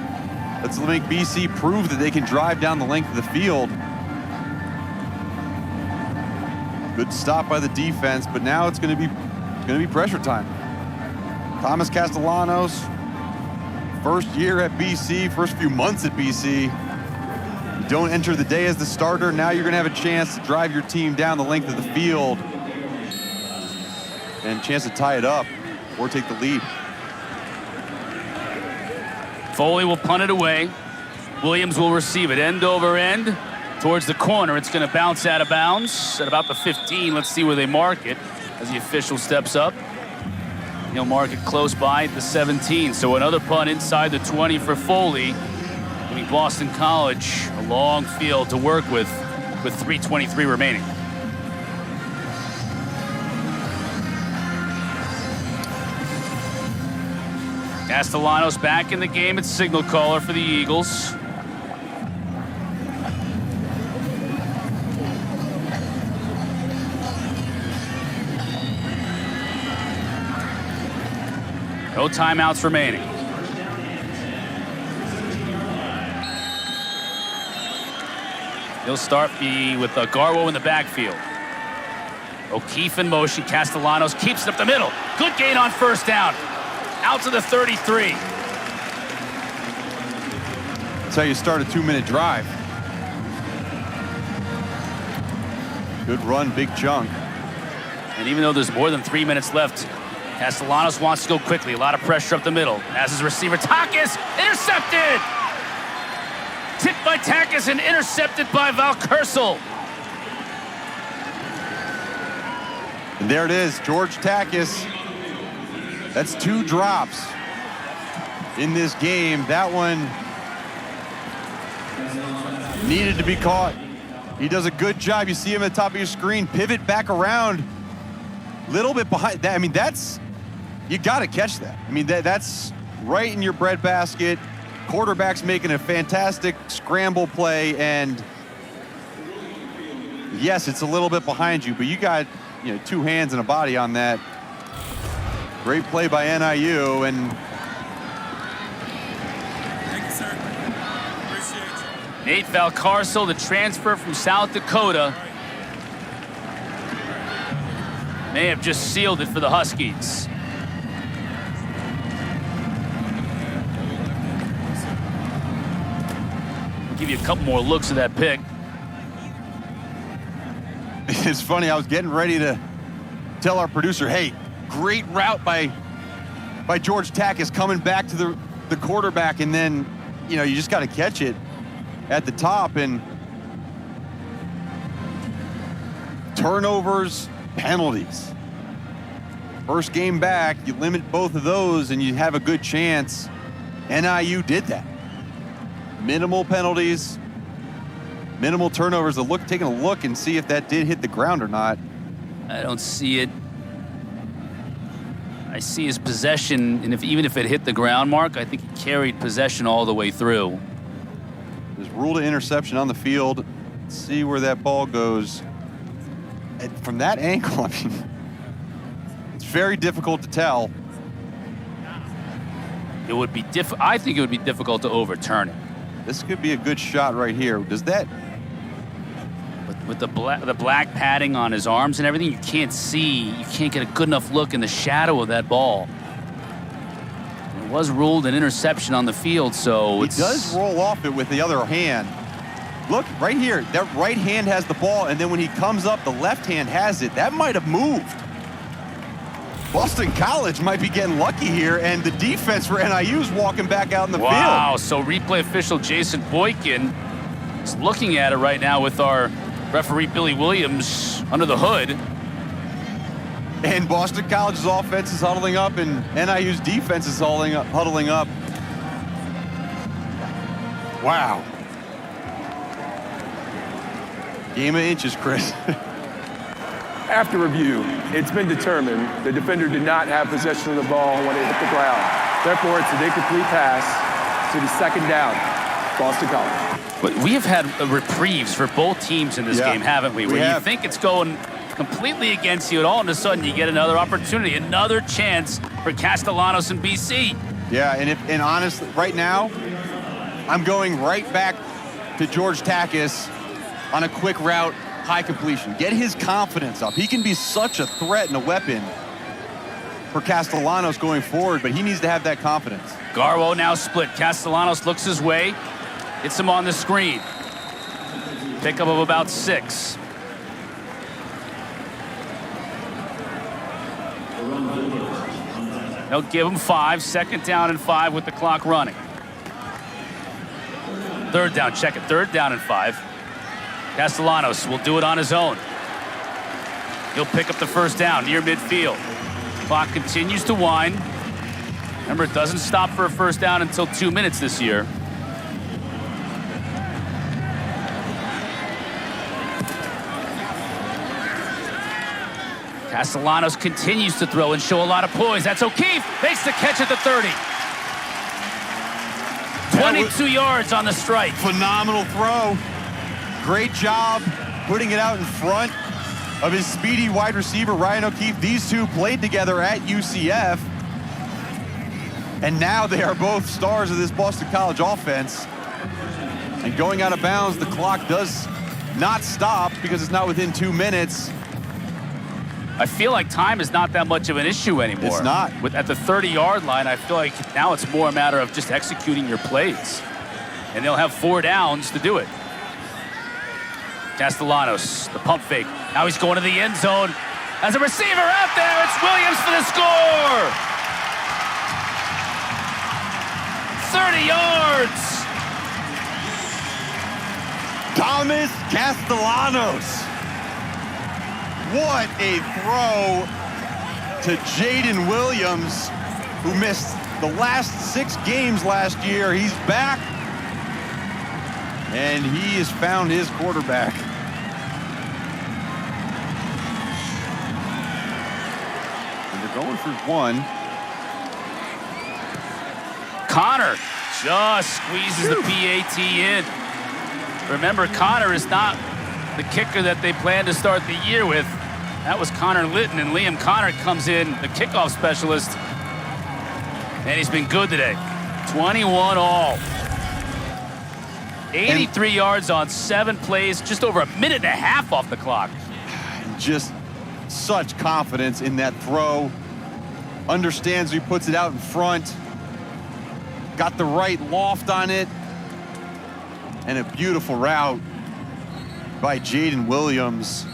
Let's make BC prove that they can drive down the length of the field. Good stop by the defense, but now it's going to be pressure time. Thomas Castellanos, first year at BC, first few months at BC. You don't enter the day as the starter. Now you're going to have a chance to drive your team down the length of the field and a chance to tie it up or take the lead. Foley will punt it away. Williams will receive it end over end towards the corner. It's going to bounce out of bounds at about the 15. Let's see where they mark it as the official steps up. He'll mark it close by at the 17. So another punt inside the 20 for Foley. Giving Boston College a long field to work with 3:23 remaining. Castellanos back in the game at signal caller for the Eagles. No timeouts remaining. He'll start with Garwo in the backfield. O'Keefe in motion. Castellanos keeps it up the middle. Good gain on first down. Out to the 33. That's how you start a 2-minute drive. Good run, big chunk. And even though there's more than 3 minutes left, Castellanos wants to go quickly. A lot of pressure up the middle. As his receiver, Takis, intercepted! Tipped by Takis and intercepted by Valkersel. And there it is, George Takis. That's 2 drops in this game. That one needed to be caught. He does a good job. You see him at the top of your screen, pivot back around, little bit behind that. I mean, you got to catch that. I mean, that's right in your breadbasket. Quarterback's making a fantastic scramble play, and yes, it's a little bit behind you, but you got 2 hands and a body on that. Great play by NIU, and thank you, sir. Appreciate you. Nate Valcarcel, the transfer from South Dakota, may have just sealed it for the Huskies. I'll give you a couple more looks at that pick. It's funny, I was getting ready to tell our producer, hey, great route by George Takis coming back to the quarterback, and then, you know, you just got to catch it at the top. And turnovers, penalties. First game back, you limit both of those and you have a good chance. NIU did that. Minimal penalties, minimal turnovers. Taking a look and see if that did hit the ground or not. I don't see it. I see his possession, and even if it hit the ground, Mark, I think he carried possession all the way through. There's ruled an interception on the field. Let's see where that ball goes. And from that angle, I mean, it's very difficult to tell. It would be I think it would be difficult to overturn it. This could be a good shot right here. Does that? With the black padding on his arms and everything, you can't get a good enough look in the shadow of that ball. It was ruled an interception on the field, so he does roll off it with the other hand. Look, right here, that right hand has the ball, and then when he comes up, the left hand has it. That might have moved. Boston College might be getting lucky here, and the defense for NIU is walking back out in the field. Wow, so replay official Jason Boykin is looking at it right now with our referee Billy Williams under the hood. And Boston College's offense is huddling up, and NIU's defense is huddling up. Wow. Game of inches, Chris. After review, it's been determined the defender did not have possession of the ball when it hit the ground. Therefore, it's an incomplete pass to the second down, Boston College. But we have had reprieves for both teams in this game, haven't we? Where you think it's going completely against you, and all of a sudden you get another opportunity, another chance for Castellanos and BC. Yeah, and honestly, right now, I'm going right back to George Takis on a quick route, high completion. Get his confidence up. He can be such a threat and a weapon for Castellanos going forward, but he needs to have that confidence. Garwo now split. Castellanos looks his way, hits him on the screen. Pickup of about 6. They'll give him 5. Second down and 5 with the clock running. Third down, check it. Third down and 5. Castellanos will do it on his own. He'll pick up the first down near midfield. Clock continues to wind. Remember, it doesn't stop for a first down until 2 minutes this year. Castellanos continues to throw and show a lot of poise. That's O'Keefe. Makes the catch at the 30. 22 yards on the strike. Phenomenal throw. Great job putting it out in front of his speedy wide receiver, Ryan O'Keefe. These two played together at UCF. And now they are both stars of this Boston College offense. And going out of bounds, the clock does not stop because it's not within 2 minutes. I feel like time is not that much of an issue anymore. It's not. At the 30-yard line, I feel like now it's more a matter of just executing your plays. And they'll have 4 downs to do it. Castellanos, the pump fake. Now he's going to the end zone. As a receiver out there, it's Williams for the score! 30 yards! Thomas Castellanos. What a throw to Jaden Williams, who missed the last 6 games last year. He's back, and he has found his quarterback. And they're going for 1. Connor just squeezes the PAT in. Remember, Connor is not the kicker that they planned to start the year with. That was Connor Litton, and Liam Connor comes in, the kickoff specialist. And he's been good today. 21 all. 83 yards on 7 plays, just over a minute and a half off the clock. Just such confidence in that throw. Understands he puts it out in front. Got the right loft on it. And a beautiful route by Jaden Williams.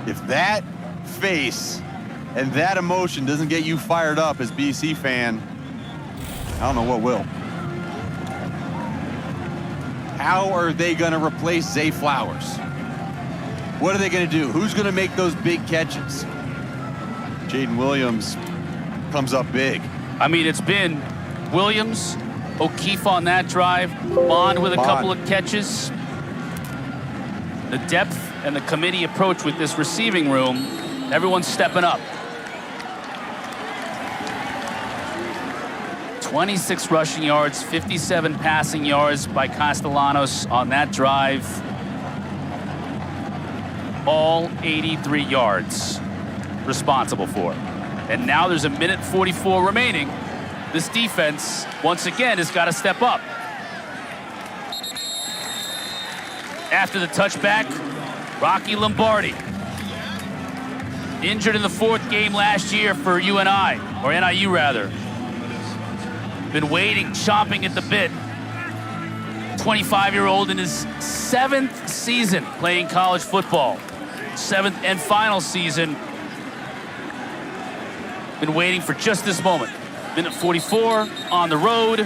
If that face and that emotion doesn't get you fired up as BC fan, I don't know what will. How are they going to replace Zay Flowers? What are they going to do? Who's going to make those big catches? Jaden Williams comes up big. I mean, it's been Williams, O'Keefe on that drive, Bond with a couple of catches. The depth and the committee approach with this receiving room, everyone's stepping up. 26 rushing yards, 57 passing yards by Castellanos on that drive. All 83 yards responsible for. And now there's a minute 44 remaining. This defense, once again, has got to step up. After the touchback, Rocky Lombardi. Injured in the 4th game last year for UNI, or NIU rather. Been waiting, chomping at the bit. 25-year-old in his 7th season playing college football. 7th and final season. Been waiting for just this moment. Minute 44 on the road.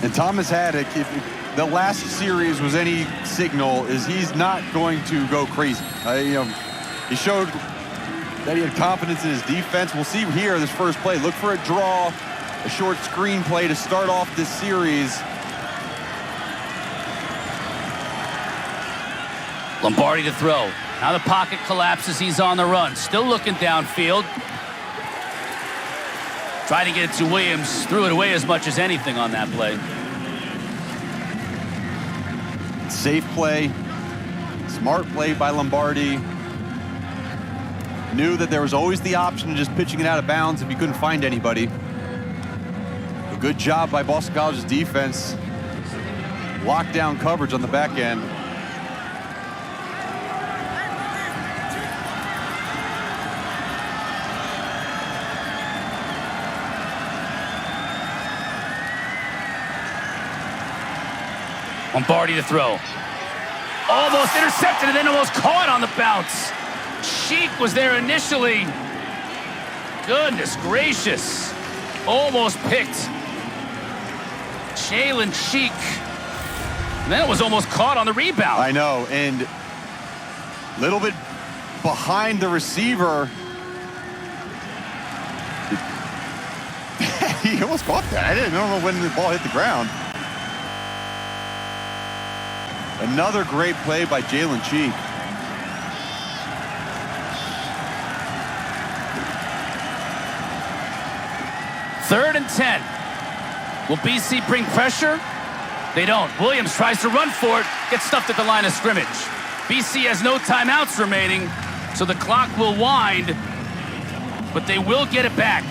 And Thomas Haddock, if the last series was any signal, is he's not going to go crazy. He showed that he had confidence in his defense. We'll see here this first play. Look for a draw, a short screen play to start off this series. Lombardi to throw. Now the pocket collapses. He's on the run. Still looking downfield. Trying to get it to Williams. Threw it away as much as anything on that play. Safe play. Smart play by Lombardi. Knew that there was always the option of just pitching it out of bounds if you couldn't find anybody. A good job by Boston College's defense. Lockdown coverage on the back end. Lombardi to throw. Almost intercepted and then almost caught on the bounce. Sheik was there initially. Goodness gracious. Almost picked. Jalen Sheik. And then it was almost caught on the rebound. I know, and a little bit behind the receiver. He almost caught that. I don't know when the ball hit the ground. Another great play by Jalen Sheik. Third and 10. Will BC bring pressure? They don't. Williams tries to run for it, gets stuffed at the line of scrimmage. BC has no timeouts remaining, so the clock will wind, but they will get it back.